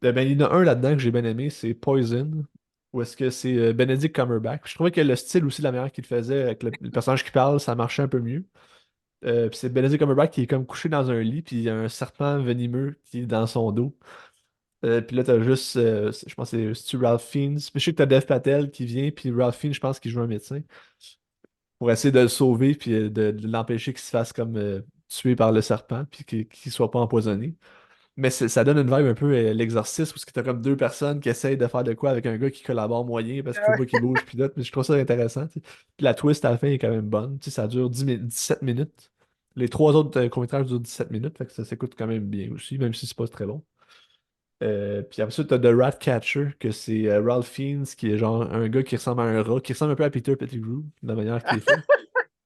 Ben, il y en a un là-dedans que j'ai bien aimé, c'est Poison. Ou est-ce que c'est Benedict Cumberbatch? Je trouvais que le style aussi, la manière qu'il le faisait avec le personnage qui parle, ça marchait un peu mieux. Puis c'est Benedict Cumberbatch qui est comme couché dans un lit, puis il y a un serpent venimeux qui est dans son dos. Puis là, t'as juste, je pense que c'est Ralph Fiennes. Puis je sais que t'as Dev Patel qui vient, puis Ralph Fiennes, je pense qu'il joue un médecin, pour essayer de le sauver, puis de l'empêcher qu'il se fasse comme tuer par le serpent, puis qu'il soit pas empoisonné. Mais ça donne une vibe un peu l'exorcisme, parce que t'as comme deux personnes qui essayent de faire de quoi avec un gars qui collabore moyen parce qu'il faut pas qu'il bouge pilote. Mais je trouve ça intéressant, tu sais. Puis la twist à la fin est quand même bonne. Tu sais, ça dure 17 minutes. Les trois autres courts-métrages durent 17 minutes, fait que ça s'écoute quand même bien aussi, même si c'est pas très long. Puis après ça, t'as The Ratcatcher, que c'est Ralph Fiennes, qui est genre un gars qui ressemble à un rat, qui ressemble un peu à Peter Pettigrew, de la manière qu'il est fait.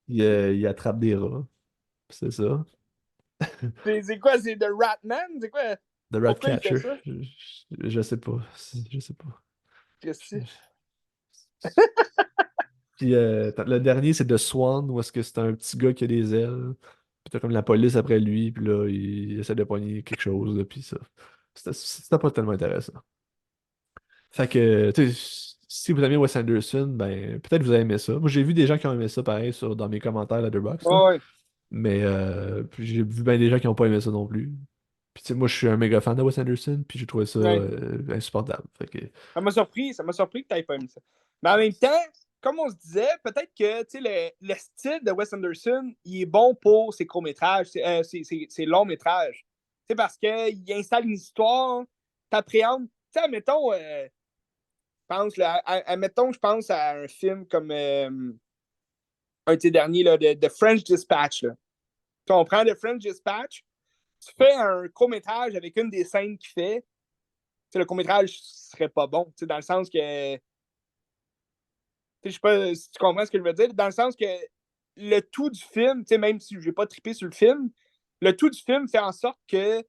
Il attrape des rats. C'est ça. C'est quoi? C'est The Ratman? C'est quoi? The Pourquoi il fait Ratcatcher. ça? Je sais pas. Je sais pas. Qu'est-ce que Puis le dernier, c'est The Swan, où est-ce que c'est un petit gars qui a des ailes. Puis t'as comme la police après lui, puis là, il essaie de pogner quelque chose, là, puis ça. C'était pas tellement intéressant. Fait que, tu sais, si vous aimez Wes Anderson, ben, peut-être vous avez aimé ça. Moi, j'ai vu des gens qui ont aimé ça, pareil, dans mes commentaires Letterboxd, là. Ouais, Mais puis j'ai vu bien des gens qui n'ont pas aimé ça non plus. Puis, tu sais, moi, je suis un méga fan de Wes Anderson, puis j'ai trouvé ça ouais. insupportable. Fait que, Ça m'a surpris que tu n'aies pas aimé ça. Mais en même temps, comme on se disait, peut-être que le style de Wes Anderson, il est bon pour ses courts-métrages, ses longs-métrages. C'est parce qu'il installe une histoire, t'appréhendes. Tu sais, admettons, je pense à un film comme un de tes derniers, là, de French Dispatch. Là. Tu comprends, de French Dispatch, tu fais un court-métrage avec une des scènes qu'il fait, le court-métrage serait pas bon. Dans le sens que je sais pas si tu comprends ce que je veux dire, dans le sens que le tout du film, même si je vais pas triper sur le film, le tout du film fait en sorte que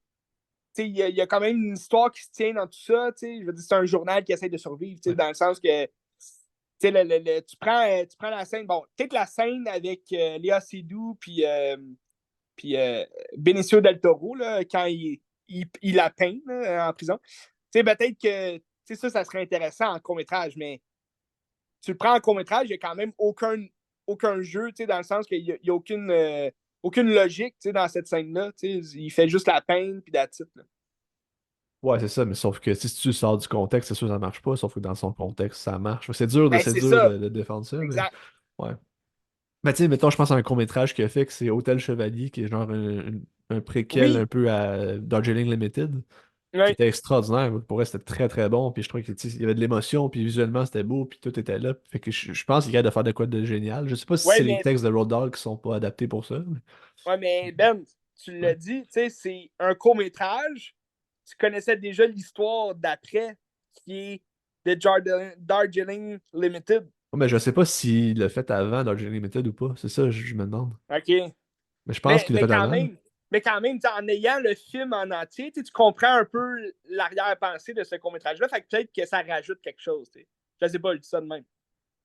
il y a quand même une histoire qui se tient dans tout ça. Je veux dire, c'est un journal qui essaie de survivre, ouais. dans le sens que tu prends la scène, bon, peut-être la scène avec Léa Seydoux puis Benicio del Toro, là, quand il la peint là, en prison. sais, peut-être que ça serait intéressant en court-métrage, mais tu le prends en court-métrage, il n'y a quand même aucun jeu, dans le sens qu'il n'y a aucune logique dans cette scène-là. Il fait juste la peine puis that's it, là. Ouais, c'est ça, mais sauf que si tu sors du contexte, c'est sûr que ça marche pas, sauf que dans son contexte, ça marche. C'est dur de, Ben, c'est c'est dur ça. de défendre ça, mais Exact. ouais. Mais tu sais, mettons, je pense à un court-métrage qu'il a fait que c'est Hôtel Chevalier, qui est genre un préquel un Oui. peu à Darjeeling Limited, qui Oui. était extraordinaire. Pour vrai, c'était très très bon. Puis je trouvais qu'il y avait de l'émotion, puis visuellement c'était beau, puis tout était là. Fait que je pense qu'il y a de faire de quoi de génial. Je sais pas si Ouais, c'est les mais, textes de Roald Dahl qui sont pas adaptés pour ça. ouais, mais Ben, tu Ouais. l'as dit, c'est un court-métrage. Tu connaissais déjà l'histoire d'après, qui est de Darjeeling Limited. Mais je sais pas s'il l'a fait avant Darjeeling Limited ou pas. C'est ça, je me demande. OK? Mais je pense Mais, qu'il l'a mais fait quand avant. même, mais quand même, en ayant le film en entier, tu comprends un peu l'arrière-pensée de ce court-métrage-là. Fait que peut-être que ça rajoute quelque chose. T'sais. Je sais pas, je dis ça de même.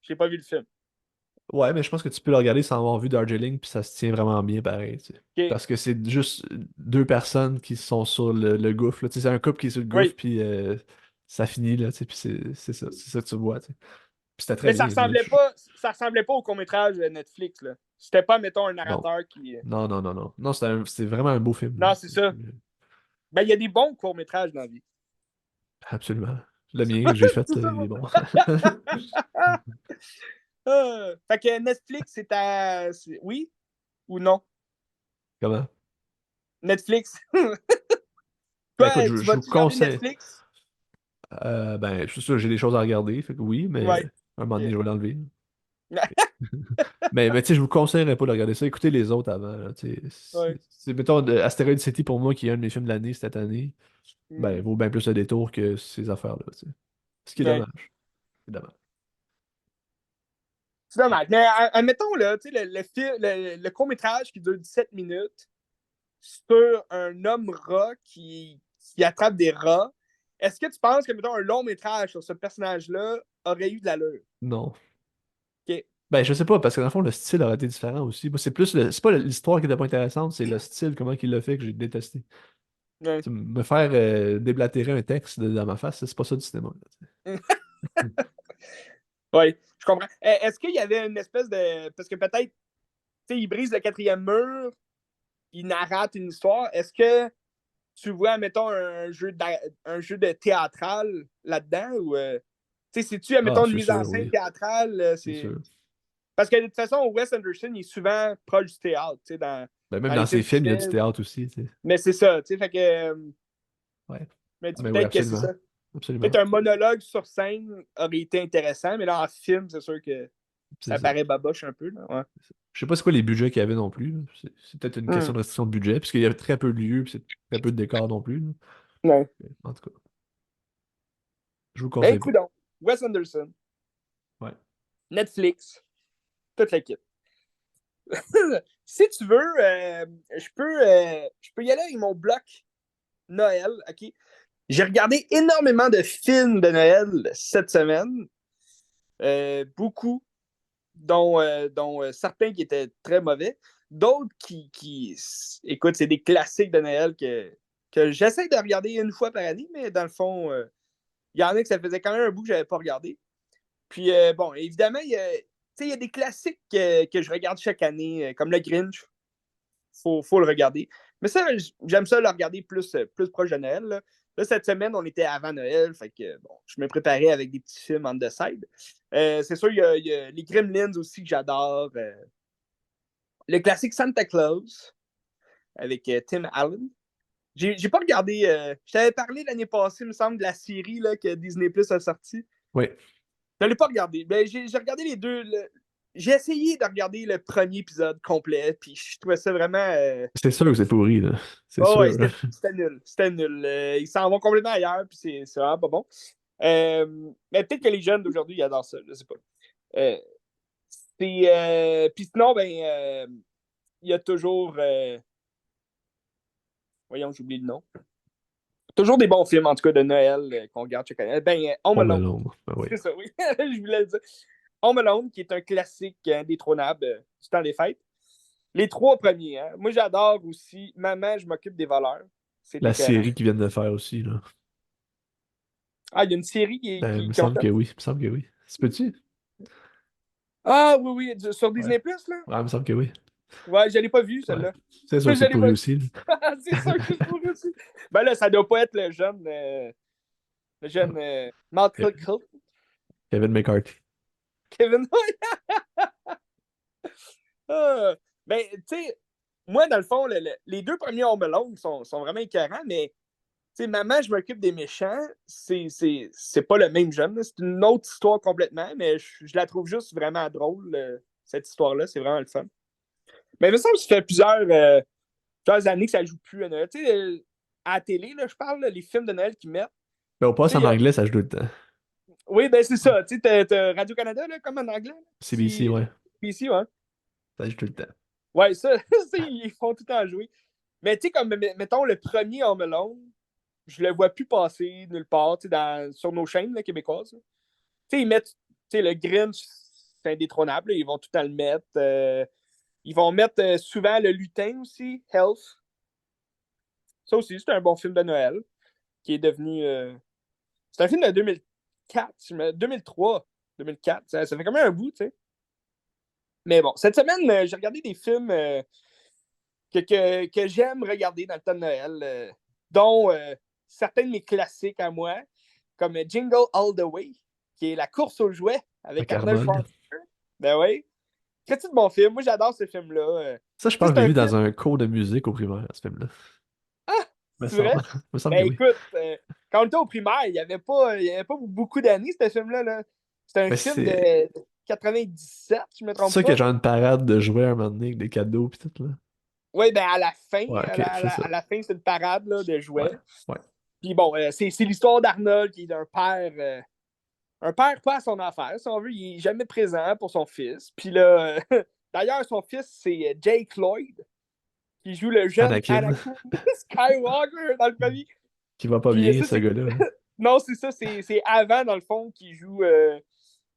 J'ai pas vu le film. Ouais, mais je pense que tu peux le regarder sans avoir vu Darjeeling, puis ça se tient vraiment bien pareil, tu sais. OK. Parce que c'est juste deux personnes qui sont sur le gouffre, là. Tu sais, c'est un couple qui est sur le gouffre, Oui. puis ça finit, là, tu sais, puis c'est ça que tu vois, tu sais. Puis c'était très Mais bien, là. ça ressemblait pas au court-métrage de Netflix, là. C'était pas, mettons, un Non, narrateur qui. non, non, non, non. Non, c'est vraiment un beau film, là. Non, c'est ça. Ben, il y a des bons courts-métrages dans la vie. Absolument. Le mien que j'ai fait, C'est ça, il est bon. Fait que Netflix, oui ou non? Comment? Netflix. Ben écoute, Toi, tu je vous vas-tu regarder conseille. Netflix? Ben, je suis sûr que j'ai des choses à regarder, fait que oui, mais Ouais. un moment donné, OK. je vais l'enlever. Mais tu sais, je vous conseillerais pas de regarder ça. Écoutez les autres avant, là, tu sais. Ouais. Mettons, Asteroid City, pour moi, qui est un de mes films de l'année cette année, ben, Hmm. vaut bien plus le détour que ces affaires-là, tu sais. Ce qui est Ouais. dommage. C'est dommage. C'est dommage. Mais admettons, là, tu sais, le court-métrage qui dure 17 minutes sur un homme rat qui attrape des rats, est-ce que tu penses que, mettons, un long métrage sur ce personnage-là aurait eu de l'allure? Non. OK. Ben, je sais pas, parce que dans le fond, le style aurait été différent aussi. Moi, c'est plus c'est pas l'histoire qui était pas intéressante, c'est le style, comment il l'a fait que j'ai détesté. Ouais. Tu sais, me faire déblatérer un texte dans ma face, c'est pas ça du cinéma, là, tu sais. Oui, je comprends. Est-ce qu'il y avait une espèce de. Parce que peut-être, tu sais, il brise le quatrième mur, il narrate une histoire. Est-ce que tu vois, mettons, un jeu de théâtral là-dedans? Ou, tu sais, c'est-tu, Ah, mettons, une c'est mise en sûr, scène oui. théâtrale? C'est sûr. Parce que de toute façon, Wes Anderson, il est souvent proche du théâtre, tu sais, Ben, même dans les dans ses films films, il y a qu'il du fait. théâtre aussi, tu sais. Mais c'est ça, tu sais, fait que. Ouais. Mais Ah, ben oui, peut-être que c'est absolument. ça. Peut-être Absolument. un monologue sur scène aurait été intéressant, mais là, en film, c'est sûr que C'est ça ça. paraît baboche un peu, là. Ouais. Je sais pas c'est quoi les budgets qu'il y avait non plus, là. C'est peut-être une question Hmm. de restriction de budget, puisqu'il y avait très peu de lieux, puis c'est très peu de décors non plus, là. Ouais. En tout cas, je vous Ben, conseille pas. écoute donc. Wes Anderson, Ouais. Netflix, toute l'équipe. Si tu veux, je peux y aller avec mon bloc Noël, OK? J'ai regardé énormément de films de Noël cette semaine. Beaucoup, dont certains qui étaient très mauvais. D'autres écoute, c'est des classiques de Noël que j'essaie de regarder une fois par année, mais dans le fond, il y en a que ça faisait quand même un bout que je n'avais pas regardé. Puis, bon, évidemment, il y a des classiques que je regarde chaque année, comme le Grinch. Faut le regarder. Mais ça, j'aime ça le regarder plus proche de Noël. Là. Là, cette semaine, on était avant Noël. Fait que, bon, je me préparais avec des petits films on the side. C'est sûr, il y a les Gremlins aussi que j'adore. Le classique Santa Claus avec Tim Allen. J'ai pas regardé. Je t'avais parlé l'année passée, il me semble, de la série là, que Disney Plus a sortie. Oui. Je l'ai pas regardé. Ben, j'ai regardé les deux. J'ai essayé de regarder le premier épisode complet, puis je trouvais ça vraiment. C'est sûr que c'est pourri, là. C'est Oh, ouais, sûr, là. c'était nul. C'était nul. Ils s'en vont complètement ailleurs, puis c'est vraiment pas bon. Mais peut-être que les jeunes d'aujourd'hui, ils adorent ça, je sais pas. Euh, puis sinon, ben, il y a toujours. Voyons, j'oublie le nom. Toujours des bons films, en tout cas, de Noël qu'on regarde chaque année. Ben, Home Home Alone. Alone. Ben oui. C'est ça, oui. Je voulais le dire. Home Alone, qui est un classique indétrônable du temps des fêtes. Les trois premiers, hein. Moi, j'adore aussi Maman, je m'occupe des voleurs. C'est La écœurant. série qu'ils viennent de faire aussi, là. Ah, il y a une série Il me qui ont semble fait. que oui. Il me semble que oui. C'est peux-tu? Ah, oui, oui, sur Ouais. Disney Plus, là? Ouais, il me semble que oui. Ouais, je l'ai pas vu, Ouais. celle-là. C'est sûr Je que c'est l'ai pourri pas vu. aussi, là. C'est sûr que c'est pour aussi. Ben là, ça doit pas être le jeune Michael Ke- Kevin McCarthy. Kevin. Ah, ben, tu sais, moi, dans le fond, les deux premiers Home Alone sont vraiment écœurants, mais tu sais, Maman, je m'occupe des méchants, c'est pas le même jeune. C'est une autre histoire complètement, mais je la trouve juste vraiment drôle, cette histoire-là. C'est vraiment le fun. Mais il me semble que ça fait plusieurs années que ça joue plus à Noël. Tu sais, à la télé, là, je parle, là, les films de Noël qu'ils mettent. Mais au poste Tu en sais, anglais, ça joue tout le temps. oui, ben c'est ça. Tu sais, t'as Radio-Canada, là, comme en anglais. Là. CBC, ouais. Puis ici, ouais. Ça joue tout le temps. Ouais, ça, ils font tout le temps jouer. Mais tu sais, comme, mettons, le premier Home Alone, je le vois plus passer nulle part, tu sais, sur nos chaînes là, québécoises. Tu sais, ils mettent, tu sais, le Grinch, c'est indétrônable, là, ils vont tout le temps le mettre. Ils vont mettre souvent le lutin aussi, Health. Ça aussi, c'est un bon film de Noël, qui est devenu... c'est un film de 2004, 2003, 2004. Ça fait quand même un bout, tu sais. Mais bon, cette semaine, j'ai regardé des films que j'aime regarder dans le temps de Noël, dont certains de mes classiques à moi, comme Jingle All the Way, qui est la course aux jouets avec Avec Arnold Arnold. Schwarzenegger. Ben oui. Très de bon film. Moi, j'adore ce film-là. Ça, je Tu pense sais, que c'est je l'ai un vu dans film. un cours de musique au primaire, ce film-là. Ah, Me c'est semble. vrai? Me semble que Ben oui. écoute, quand on était au primaire, il y avait pas beaucoup d'années, ce film-là. Là. C'était un Mais film c'est de 97, si je ne me c'est trompe ça qu'il y a pas. genre une parade de jouets un moment donné avec des cadeaux pis tout, là. Oui, ben à la fin, Ouais, à ok, la, à c'est la- ça. à la fin, c'est une parade là, de Ouais, jouets. ouais. Puis bon, c'est l'histoire d'Arnold qui est un père pas à son affaire, si on veut, il est jamais présent pour son fils. Puis là, d'ailleurs, son fils, c'est Jake Lloyd, qui joue le jeune Anakin, Anakin Skywalker dans le premier. qui va pas Puis bien, ça, ce c'est. gars-là. Non, c'est ça, c'est avant, dans le fond, qu'il joue.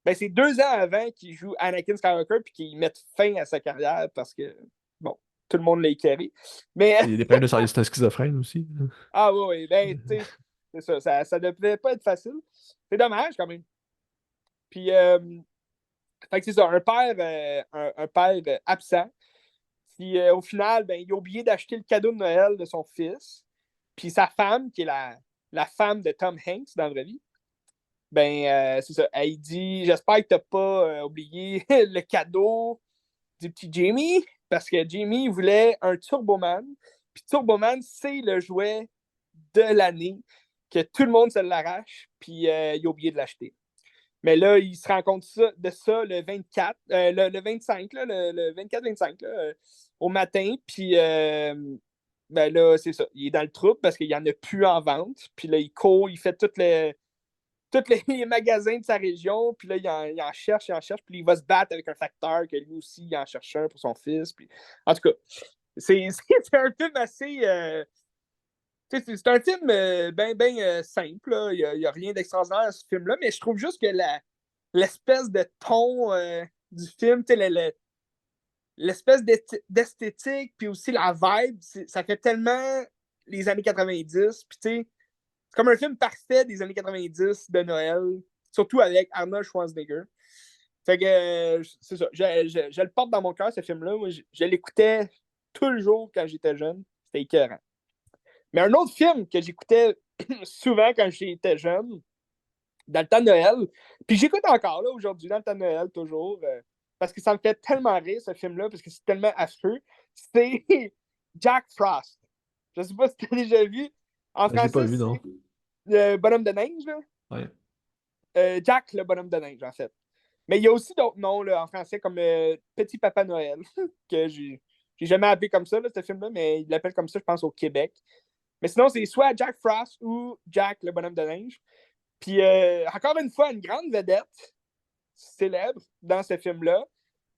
Ben, c'est 2 ans avant qu'il joue Anakin Skywalker, puis qu'il mette fin à sa carrière parce que, bon, tout le monde l'a éclairé. Mais, Il y a des problèmes de santé, c'est un schizophrène aussi. ah oui, oui, ben, tu sais, c'est ça devait pas être facile. C'est dommage quand même. Puis, fait que c'est ça, un père absent, qui au final, ben, il a oublié d'acheter le cadeau de Noël de son fils. Puis sa femme, qui est la femme de Tom Hanks dans la vraie vie, ben, c'est ça, elle dit j'espère que t'as pas oublié le cadeau du petit Jamie, parce que Jamie voulait un Turboman. Puis Turboman, c'est le jouet de l'année, que tout le monde se l'arrache, puis il a oublié de l'acheter. Mais là, il se rend compte de ça le 24, le 25, là, le 24-25, au matin. Puis, ben là, c'est ça. Il est dans le trouble parce qu'il n'y en a plus en vente. Puis là, il court, il fait tous les magasins de sa région. Puis là, il en cherche. Puis il va se battre avec un facteur que lui aussi, il en cherche un pour son fils. Puis, en tout cas, c'est un film assez. C'est un film bien simple. Là. Il n'y a rien d'extraordinaire dans ce film-là, mais je trouve juste que l'espèce de ton du film, l'espèce d'esthétique, puis aussi la vibe, ça fait tellement les années 90. Puis c'est comme un film parfait des années 90 de Noël, surtout avec Arnold Schwarzenegger. Fait que c'est ça, je le porte dans mon cœur, ce film-là. Moi, je l'écoutais tout le jour quand j'étais jeune. C'était écœurant. Mais un autre film que j'écoutais souvent quand j'étais jeune, dans le temps de Noël, puis j'écoute encore là aujourd'hui, dans le temps de Noël, toujours, parce que ça me fait tellement rire ce film-là, parce que c'est tellement affreux, c'est Jack Frost. Je sais pas si tu as déjà vu. En Je l'ai pas français, vu, c'est non. le bonhomme de neige, là. Ouais. Jack, le bonhomme de neige, en fait. Mais il y a aussi d'autres noms là, en français, comme Petit Papa Noël, que j'ai jamais appelé comme ça, là, ce film-là, mais il l'appelle comme ça, je pense, au Québec. Mais sinon, c'est soit Jack Frost ou Jack, le bonhomme de neige. Puis, encore une fois, une grande vedette célèbre dans ce film-là,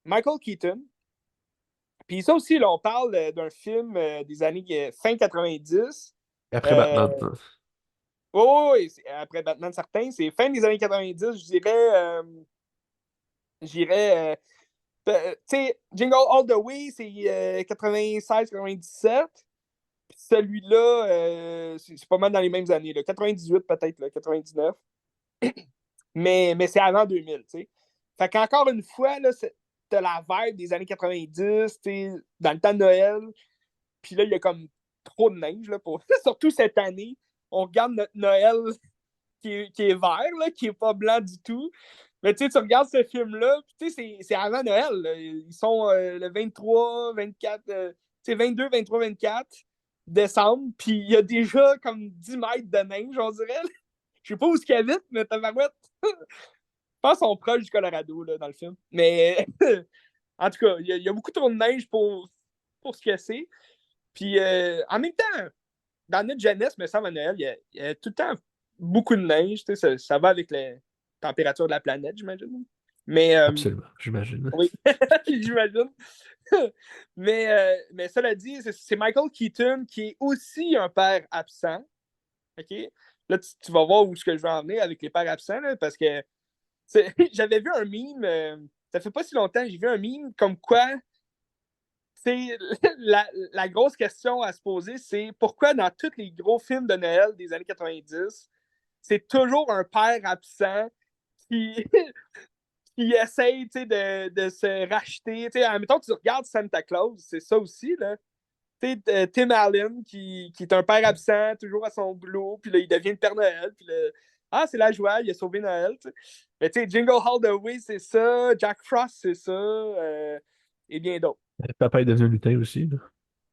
Michael Keaton. Puis ça aussi, là, on parle d'un film des années fin 90. Après Euh, Batman. oh, oui, après Batman certain, c'est fin des années 90, je dirais, tu sais, Jingle All the Way, c'est 96-97. celui-là, c'est pas mal dans les mêmes années, là. 98 peut-être, là, 99. Mais c'est avant 2000, tu sais. Fait qu'encore une fois, là, t'as la vibe des années 90, tu sais, dans le temps de Noël. Puis là, il y a comme trop de neige, là, surtout cette année. On regarde notre Noël qui est vert, là, qui est pas blanc du tout. Mais tu sais, tu regardes ce film-là, puis tu sais, c'est avant Noël, là. Ils sont le 23, 24, tu sais, 22, 23, 24 décembre, puis il y a déjà comme 10 mètres de neige, on dirait. Je sais pas où ce qu'il habite, mais tabarouette. Je pense qu'ils sont proches du Colorado, là, dans le film. Mais en tout cas, il y a beaucoup trop de neige pour ce que c'est. Puis en même temps, dans notre jeunesse, me semble, à Noël, il y a tout le temps beaucoup de neige. Ça va avec la température de la planète, j'imagine. Mais Absolument, j'imagine. oui, j'imagine. Mais cela dit, c'est Michael Keaton qui est aussi un père absent. OK? Là, tu vas voir où ce que je vais en venir avec les pères absents, là, parce que j'avais vu un meme, ça fait pas si longtemps, j'ai vu un meme comme quoi c'est la grosse question à se poser, c'est pourquoi dans tous les gros films de Noël des années 90, c'est toujours un père absent qui, qui essaye de se racheter. Admettons, tu regardes Santa Claus, c'est ça aussi, là. Tim Allen, qui est un père absent, toujours à son boulot, puis là, il devient le Père Noël, puis là, ah, c'est la joie, il a sauvé Noël. T'sais. Mais tu sais, Jingle All the Way, c'est ça, Jack Frost, c'est ça, et bien d'autres. Papa est devenu un lutin aussi, là.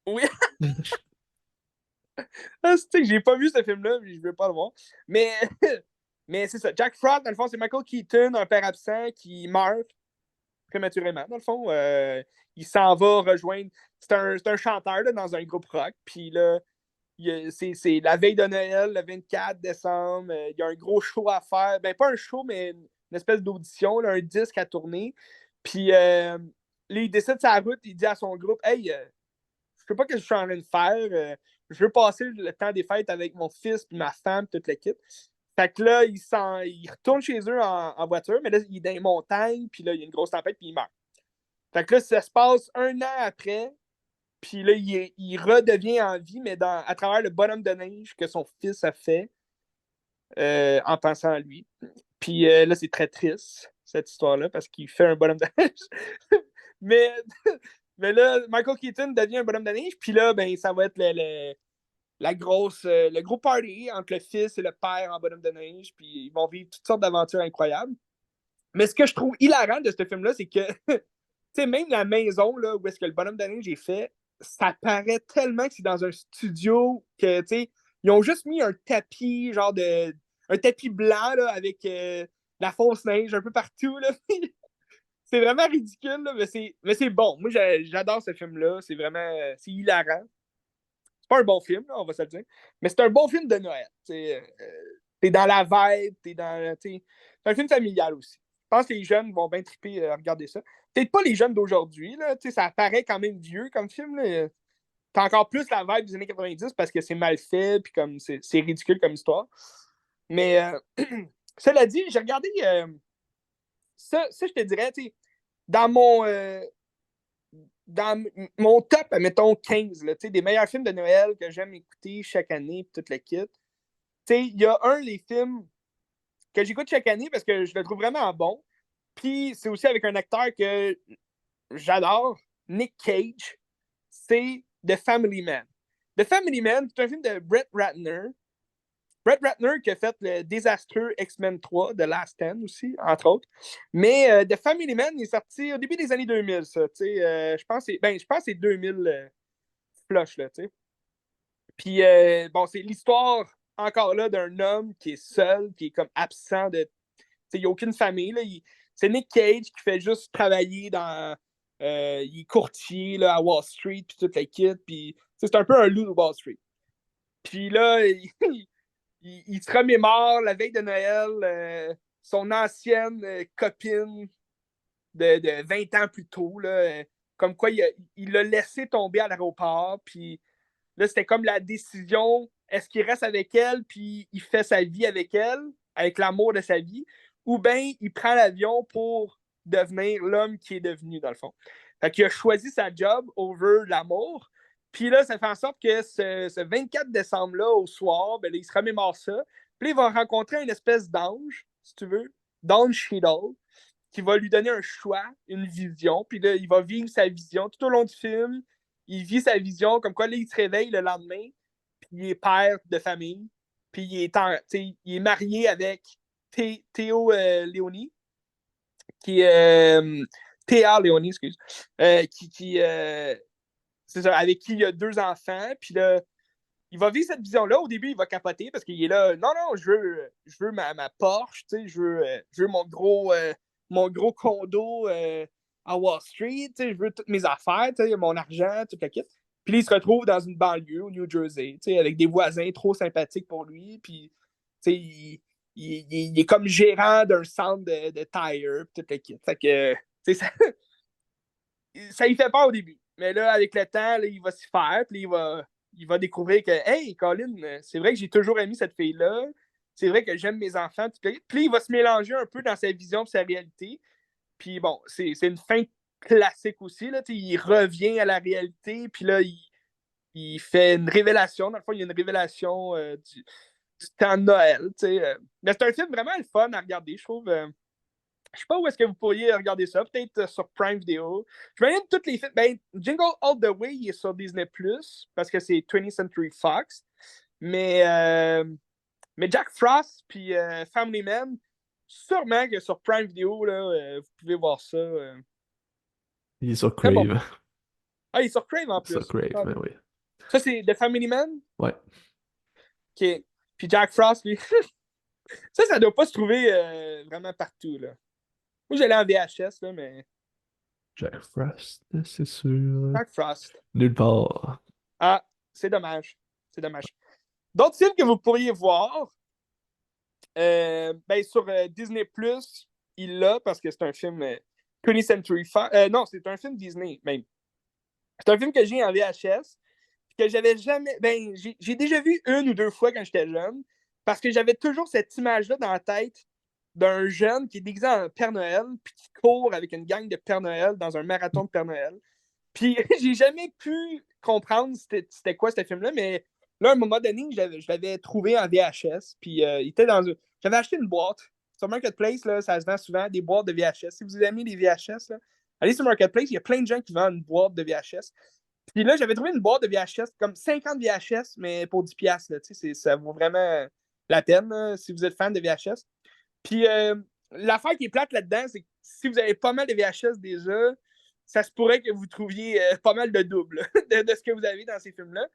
Oui, ah, c'est que j'ai pas vu ce film-là, mais je veux pas le voir. Mais, mais c'est ça, Jack Frost, dans le fond, c'est Michael Keaton, un père absent qui meurt prématurément, dans le fond. Il s'en va rejoindre. C'est un chanteur là, dans un groupe rock. Puis là, c'est la veille de Noël, le 24 décembre. Il y a un gros show à faire. Ben, pas un show, mais une espèce d'audition, là, un disque à tourner. Puis là, il décide sa route. Il dit à son groupe, hey, je sais pas ce que je suis en train de faire. Je veux passer le temps des fêtes avec mon fils, puis ma femme, toute l'équipe. Fait que là, il retourne chez eux en voiture, mais là, il est dans les montagnes, puis là, il y a une grosse tempête, puis il meurt. Fait que là, ça se passe un an après, puis là, il redevient en vie, mais à travers le bonhomme de neige que son fils a fait en pensant à lui. Puis là, c'est très triste, cette histoire-là, parce qu'il fait un bonhomme de neige. mais, mais là, Michael Keaton devient un bonhomme de neige, puis là, ben, ça va être le gros party entre le fils et le père en bonhomme de neige, puis ils vont vivre toutes sortes d'aventures incroyables. Mais ce que je trouve hilarant de ce film-là, c'est que, tu sais, même la maison là, où est-ce que le bonhomme de neige est fait, ça paraît tellement que c'est dans un studio que, tu sais, ils ont juste mis un tapis, un tapis blanc, là, avec la fausse neige un peu partout, là. C'est vraiment ridicule, là, mais c'est bon. Moi, j'adore ce film-là. C'est vraiment, c'est hilarant. C'est pas un bon film, là, on va se le dire. Mais c'est un bon film de Noël. T'es dans la vibe, c'est un film familial aussi. Je pense que les jeunes vont bien triper à regarder ça. Peut-être pas les jeunes d'aujourd'hui, là, ça paraît quand même vieux comme film. Là. T'as encore plus la vibe des années 90 parce que c'est mal fait, puis comme c'est ridicule comme histoire. Mais cela dit, j'ai regardé ça, je te dirais, dans mon top, mettons 15, là, des meilleurs films de Noël que j'aime écouter chaque année, puis toute la kit. Il y a un des films que j'écoute chaque année parce que je le trouve vraiment bon. Puis c'est aussi avec un acteur que j'adore, Nick Cage. C'est The Family Man. The Family Man, c'est un film de Brett Ratner. Brett Ratner qui a fait le désastreux X-Men 3, The Last Stand aussi, entre autres. Mais The Family Man est sorti au début des années 2000, ça. Je pense que c'est 2000 flush, là, tu sais. Puis, bon, c'est l'histoire, encore là, d'un homme qui est seul, qui est comme absent de. Il n'y a aucune famille. Là. C'est Nick Cage qui fait juste travailler dans. Il est courtier là, à Wall Street, puis toute la kit. Puis, c'est un peu un loup de Wall Street. Puis là, il se remémore la veille de Noël, son ancienne copine de 20 ans plus tôt, là, comme quoi il l'a laissé tomber à l'aéroport. Puis là, c'était comme la décision, est-ce qu'il reste avec elle, puis il fait sa vie avec elle, avec l'amour de sa vie, ou bien il prend l'avion pour devenir l'homme qui est devenu, dans le fond. Fait qu'il a choisi sa job over l'amour, Puis là, ça fait en sorte que ce 24 décembre-là, au soir, ben, là, il se remémore ça. Puis là, il va rencontrer une espèce d'ange, si tu veux, d'ange Cheadle, qui va lui donner un choix, une vision. Puis là, il va vivre sa vision tout au long du film. Il vit sa vision, comme quoi là, il se réveille le lendemain, puis il est père de famille. Puis il est marié avec Théo Léonie, qui est Théa Léonie, excuse, c'est ça, avec qui il a 2 enfants. Puis là, il va vivre cette vision-là. Au début, il va capoter parce qu'il est là. Non, non, je veux ma Porsche, je veux mon gros condo à Wall Street, je veux toutes mes affaires, mon argent, tout le kit. Puis là, il se retrouve dans une banlieue au New Jersey, avec des voisins trop sympathiques pour lui. Puis, il est comme gérant d'un centre de tire, tout le kit. Fait que, ça y fait peur au début. Mais là, avec le temps, là, il va s'y faire, puis il va découvrir que, hey, Colin, c'est vrai que j'ai toujours aimé cette fille-là. C'est vrai que j'aime mes enfants. Puis il va se mélanger un peu dans sa vision et sa réalité. Puis bon, c'est une fin classique aussi. Là, il revient à la réalité, puis là, il fait une révélation. Dans le fond, il y a une révélation du temps de Noël. Mais c'est un film vraiment le fun à regarder, je trouve. Je sais pas où est-ce que vous pourriez regarder ça. Peut-être sur Prime Video. Je vais toutes les films. Ben, Jingle All the Way, il est sur Disney Plus parce que c'est 20th Century Fox. Mais, Jack Frost puis Family Man, sûrement que sur Prime Video, là, vous pouvez voir ça. Il est sur Très bon. Crave. Ah, il est sur Crave en Sur plus. Crave, Ah, mais oui. ça, c'est The Family Man. Ouais. OK. Puis Jack Frost, lui. Ça doit pas se trouver vraiment partout, là. Moi, j'allais en VHS, là, mais. Jack Frost, c'est sûr. Jack Frost. Nulle part. Ah, c'est dommage. C'est dommage. D'autres films que vous pourriez voir, ben, sur Disney Plus, il l'a parce que c'est un film 20th Century Fox. Non, c'est un film Disney, même. C'est un film que j'ai en VHS, que j'avais jamais. Ben, j'ai déjà vu 1 ou 2 fois quand j'étais jeune, parce que j'avais toujours cette image-là dans la tête d'un jeune qui est déguisé en Père Noël, puis qui court avec une gang de Père Noël dans un marathon de Père Noël. Puis j'ai jamais pu comprendre c'était quoi ce film-là, mais là, à un moment donné, je l'avais trouvé en VHS, puis il était dans un. J'avais acheté une boîte. Sur Marketplace, là, ça se vend souvent, des boîtes de VHS. Si vous aimez les VHS, là, allez sur Marketplace, il y a plein de gens qui vendent une boîte de VHS. Puis là, j'avais trouvé une boîte de VHS, comme 50 VHS, mais pour 10$. Là, ça vaut vraiment la peine là, si vous êtes fan de VHS. Puis l'affaire qui est plate là-dedans, c'est que si vous avez pas mal de VHS déjà, ça se pourrait que vous trouviez pas mal de doubles de ce que vous avez dans ces films-là.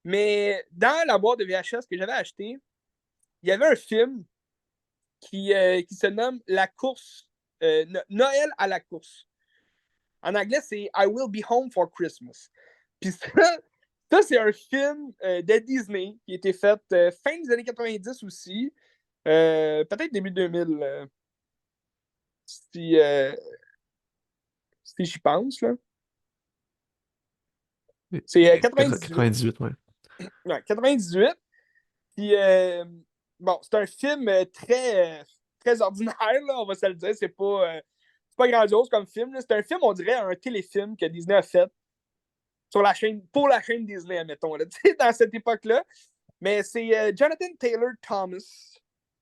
Mais dans la boîte de VHS que j'avais acheté, il y avait un film qui se nomme La course, Noël à la course. En anglais, c'est I Will Be Home for Christmas. Puis ça c'est un film de Disney qui a été fait fin des années 90 aussi. Peut-être début 2000, si, si j'y pense. Là. C'est 98. 98, ouais. Ouais, 98. Puis, bon, c'est un film très ordinaire, là, on va se le dire. C'est pas grandiose comme film. C'est un film, on dirait, un téléfilm que Disney a fait sur la chaîne, pour la chaîne Disney, admettons, là, dans cette époque-là. Mais c'est Jonathan Taylor Thomas,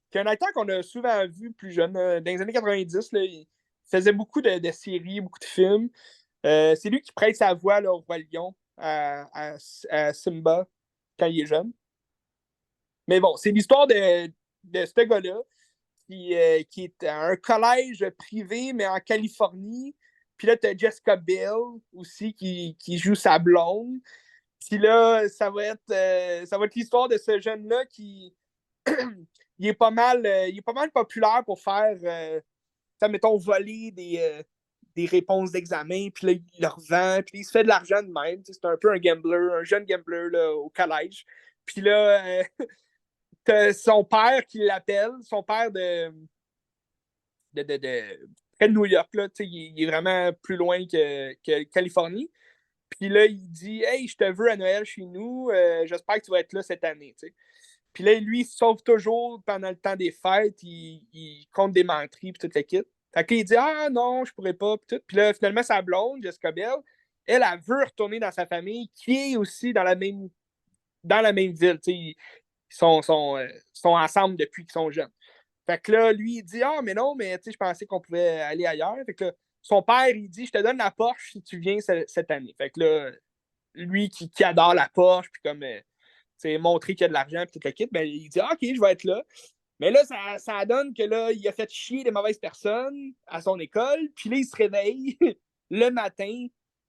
qui est un acteur qu'on a souvent vu plus jeune. Dans les années 90, là, il faisait beaucoup de séries, beaucoup de films. C'est lui qui prête sa voix là, au Roi Lion à Simba quand il est jeune. Mais bon, c'est l'histoire de ce gars-là qui est à un collège privé, mais en Californie. Puis là, tu as Jessica Biel aussi qui joue sa blonde. Puis là, ça va être l'histoire de ce jeune-là qui il est pas mal populaire pour faire, mettons, voler des réponses d'examen, puis là, il le revend, puis il se fait de l'argent de même. C'est un peu un jeune gambler là, au collège. Puis là, t'as son père qui l'appelle, son père près de New York, là, il est vraiment plus loin que Californie. Puis là, il dit Hey, je te veux à Noël chez nous, j'espère que tu vas être là cette année. T'sais. Puis là, lui, il se sauve toujours pendant le temps des fêtes, il compte des menteries, puis toute la kit. Fait que là, il dit Ah non, je pourrais pas, puis tout. Puis là, finalement, sa blonde, Jessica Biel, elle veut retourner dans sa famille, qui est aussi dans la même ville. Ils sont ensemble depuis qu'ils sont jeunes. Fait que là, lui, il dit ah, mais non, mais je pensais qu'on pouvait aller ailleurs. Fait que là, son père, il dit je te donne la Porsche si tu viens cette année. Fait que là, lui qui adore la Porsche, puis comme montrer qu'il y a de l'argent, puis tout le kit, ben, il dit ah, ok, je vais être là. Mais là, ça donne que là, il a fait chier des mauvaises personnes à son école, puis là, il se réveille le matin.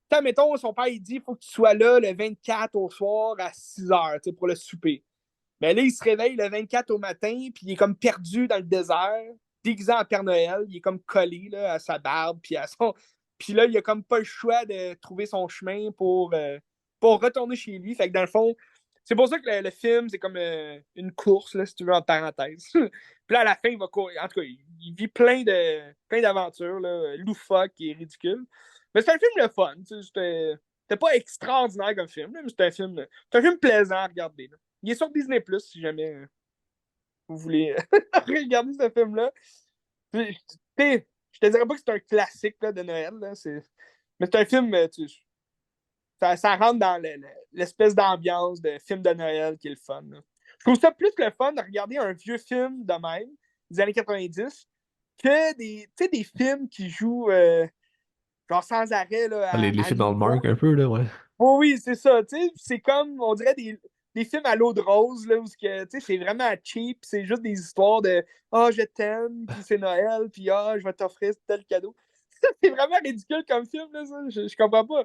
Tant, mettons, son père, il dit il faut que tu sois là le 24 au soir à 6 heures pour le souper. Mais là, il se réveille le 24 au matin, puis il est comme perdu dans le désert, déguisé en Père Noël. Il est comme collé là, à sa barbe, puis à son. Puis là, il a comme pas le choix de trouver son chemin pour retourner chez lui. Fait que dans le fond, c'est pour ça que le film, c'est comme une course, là, si tu veux, en parenthèse. Puis là, à la fin, il va courir. En tout cas, il vit plein d'aventures, là, loufoques et ridicules. Mais c'est un film le fun. C'était pas extraordinaire comme film, là, mais c'est un film plaisant à regarder. Là. Il est sur Disney+, si jamais vous voulez regarder ce film-là. Je te dirais pas que c'est un classique là, de Noël, là, mais c'est un film, ça rentre dans l'espèce d'ambiance de film de Noël qui est le fun. Là. Je trouve ça plus que le fun de regarder un vieux film de même, des années 90, que des films qui jouent genre sans arrêt là, Les à films l'hiver. Hallmark, un peu, là, ouais. Oh oui, c'est ça. C'est comme, on dirait des films à l'eau de rose, là, où c'est vraiment cheap, c'est juste des histoires de ah, je t'aime, puis c'est Noël, puis ah, je vais t'offrir tel cadeau. C'est vraiment ridicule comme film, là, ça. Je comprends pas.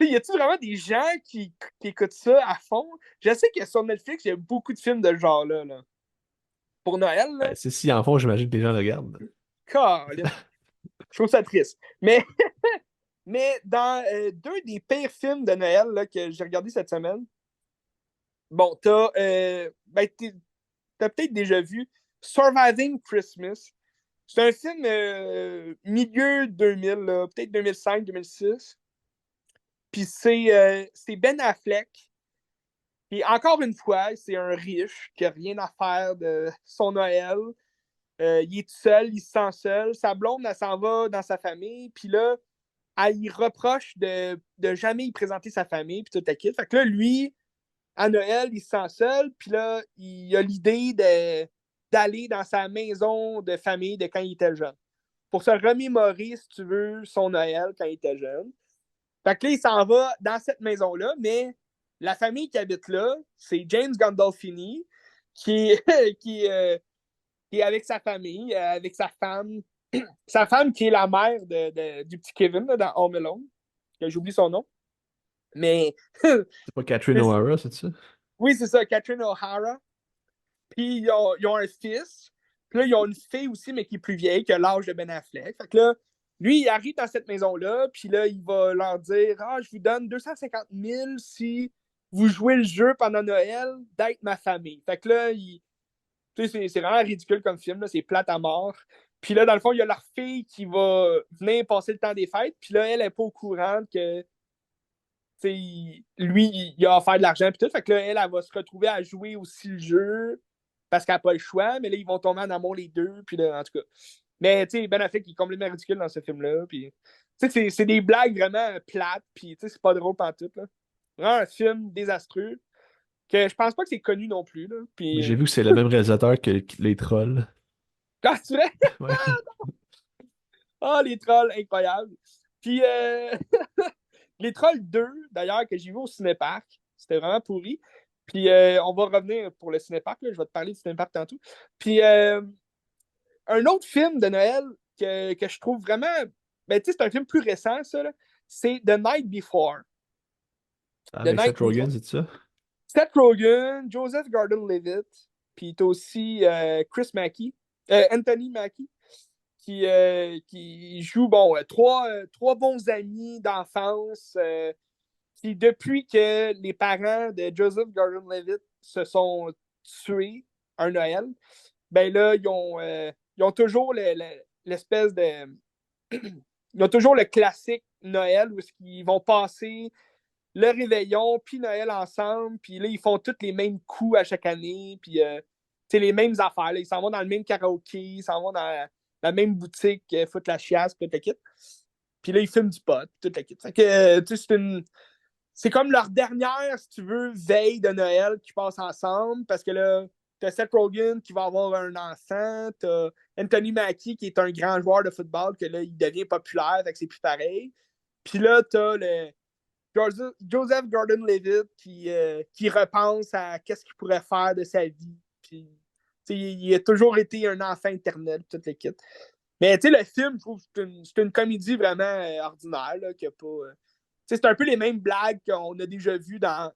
Y a-tu vraiment des gens qui écoutent ça à fond? Je sais que sur Netflix, il y a beaucoup de films de ce genre-là. Là. Pour Noël, là, Si en font, j'imagine que les gens le regardent. Colin, je trouve ça triste. Mais dans deux des pires films de Noël là, que j'ai regardé cette semaine, bon, t'as peut-être déjà vu Surviving Christmas. C'est un film milieu 2000, peut-être 2005-2006. Puis c'est Ben Affleck. Puis encore une fois, c'est un riche qui n'a rien à faire de son Noël. Il est tout seul, il se sent seul. Sa blonde, elle s'en va dans sa famille. Puis là, elle y reproche de jamais y présenter sa famille. Puis tout à quitte. Fait que là, lui, à Noël, il se sent seul, puis là, il a l'idée d'aller dans sa maison de famille de quand il était jeune. Pour se remémorer, si tu veux, son Noël quand il était jeune. Fait que là, il s'en va dans cette maison-là, mais la famille qui habite là, c'est James Gandolfini, qui, qui est avec sa famille, avec sa femme. Sa femme qui est la mère du petit Kevin là, dans Home Alone, que j'oublie son nom. Mais C'est pas Catherine O'Hara, c'est ça? oui, c'est ça, Catherine O'Hara. Puis ils ont un fils. Puis là, ils ont une fille aussi, mais qui est plus vieille, qui a l'âge de Ben Affleck. Fait que là, lui, il arrive dans cette maison-là, puis là, il va leur dire ah, je vous donne 250 000 si vous jouez le jeu pendant Noël d'être ma famille. Fait que là, c'est vraiment ridicule comme film, là, c'est plate à mort. Puis là, dans le fond, il y a leur fille qui va venir passer le temps des fêtes, puis là, elle n'est pas au courant que lui, il a offert de l'argent puis tout. Fait que là, elle va se retrouver à jouer aussi le jeu parce qu'elle n'a pas le choix, mais là, ils vont tomber en amour les deux. Puis là, en tout cas. Mais tu sais, Ben Affleck il est complètement ridicule dans ce film-là. Puis, c'est des blagues vraiment plates. Puis c'est pas drôle pantoute. Là. Vraiment un film désastreux que je pense pas que c'est connu non plus. Là. Mais Puis, j'ai vu que c'est le même réalisateur que les Trolls. ah, tu vrai? Ouais. Ah, les trolls, incroyables. Puis, les Trolls 2, d'ailleurs, que j'ai vu au Cinéparc, c'était vraiment pourri. Puis on va revenir pour le Cinéparc, là, je vais te parler du Cinéparc tantôt. Puis un autre film de Noël que je trouve vraiment. Ben, tu sais, c'est un film plus récent, ça, là, c'est The Night Before. The Avec Night Seth Before. Rogen, c'est ça? Seth Rogen, Joseph Gordon-Levitt, puis t'as aussi Chris Mackie, Anthony Mackie, qui joue, bon, trois bons amis d'enfance. Puis depuis que les parents de Joseph Gordon-Levitt se sont tués un Noël, ben là, ils ont toujours l'espèce de. Ils ont toujours le classique Noël où ils vont passer le réveillon puis Noël ensemble, puis là, ils font tous les mêmes coups à chaque année, puis les mêmes affaires. Là. Ils s'en vont dans le même karaoké, ils s'en vont dans la même boutique, foutent la chiasse, puis le kit. Puis là, ils fument du pot, toute la kit. Fait que, c'est comme leur dernière, si tu veux, veille de Noël qui passe ensemble, parce que là, t'as Seth Rogen qui va avoir un enfant, t'as Anthony Mackie qui est un grand joueur de football, que là, il devient populaire, fait que c'est plus pareil. Puis là, t'as le Joseph Gordon-Levitt qui repense à qu'est-ce qu'il pourrait faire de sa vie. Puis, il a toujours été un enfant éternel, toute l'équipe. Mais le film, je trouve que c'est une comédie vraiment ordinaire, là, qui a pas. C'est un peu les mêmes blagues qu'on a déjà vues dans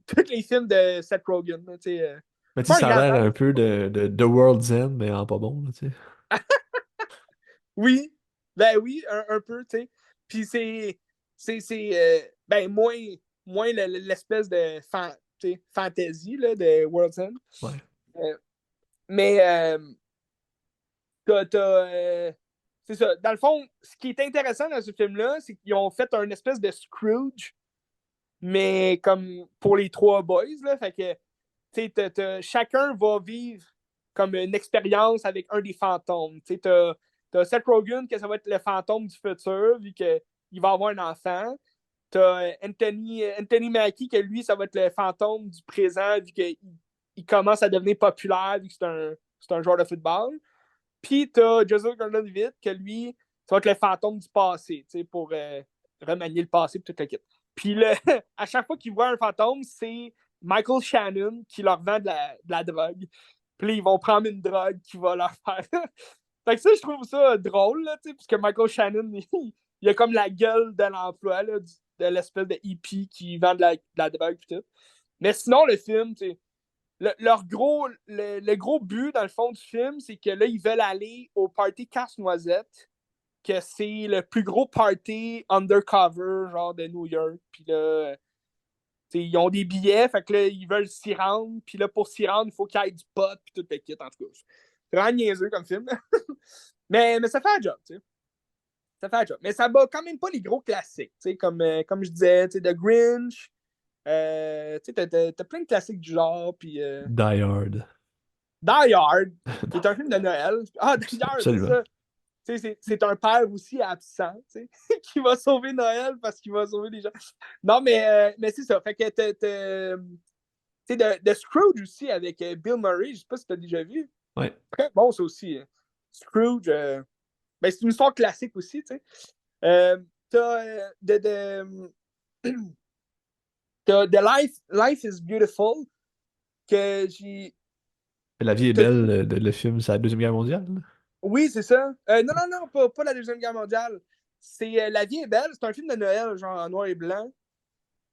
tous les films de Seth Rogen. Mais tu sais, Pas un ça a grand l'air fan. un peu de The World's End, mais en pas bon, là, tu sais. Oui, ben oui, un peu, tu sais. Puis ben, moins l'espèce de fantasy là, de World's End. Ouais. Mais c'est ça. Dans le fond, ce qui est intéressant dans ce film-là, c'est qu'ils ont fait un espèce de Scrooge, mais comme pour les trois boys, là. Fait que chacun va vivre comme une expérience avec un des fantômes. T'as Seth Rogen, que ça va être le fantôme du futur, vu qu'il va avoir un enfant. T'as Anthony Mackie, que lui, ça va être le fantôme du présent, vu qu'il commence à devenir populaire, vu que c'est un joueur de football. Puis t'as Joseph Gordon-Levitt, que lui, ça va être le fantôme du passé, pour remanier le passé et toute la kit. Puis à chaque fois qu'ils voient un fantôme, c'est Michael Shannon qui leur vend de la drogue. Puis là, ils vont prendre une drogue qui va leur faire. Fait que ça, je trouve ça drôle, là, parce que Michael Shannon, il a comme la gueule de l'emploi, là, de l'espèce de hippie qui vend de la drogue et tout. Mais sinon, le film, le gros but, dans le fond du film, c'est que là, ils veulent aller au party Casse-Noisette, que c'est le plus gros party undercover, genre de New York. Puis là, ils ont des billets, fait que là, ils veulent s'y rendre. Puis là, pour s'y rendre, il faut qu'il y ait du pot, puis tout le kit, en tout cas. C'est vraiment niaiseux comme film. mais ça fait un job, tu sais. Ça fait un job. Mais ça bat quand même pas les gros classiques, tu sais, comme je disais, tu sais, The Grinch. Tu sais, t'as plein de classiques du genre, puis Die Hard. Die Hard, qui est un film de Noël. Ah, d'ailleurs, c'est Absolument. ça. C'est un père aussi absent, qui va sauver Noël parce qu'il va sauver les gens. Non, mais c'est ça. Fait que de Scrooge aussi avec Bill Murray, je sais pas si tu as déjà vu. Ouais. Très bon, ça aussi. Scrooge, ben, c'est une histoire classique aussi, tu sais. T'as t'as Life is Beautiful, que j'ai. La vie est T'as belle, vu? le film, c'est la Deuxième Guerre mondiale, là. Oui, c'est ça. Non, non, non, pas la Deuxième Guerre mondiale. C'est La vie est belle. C'est un film de Noël, genre en noir et blanc.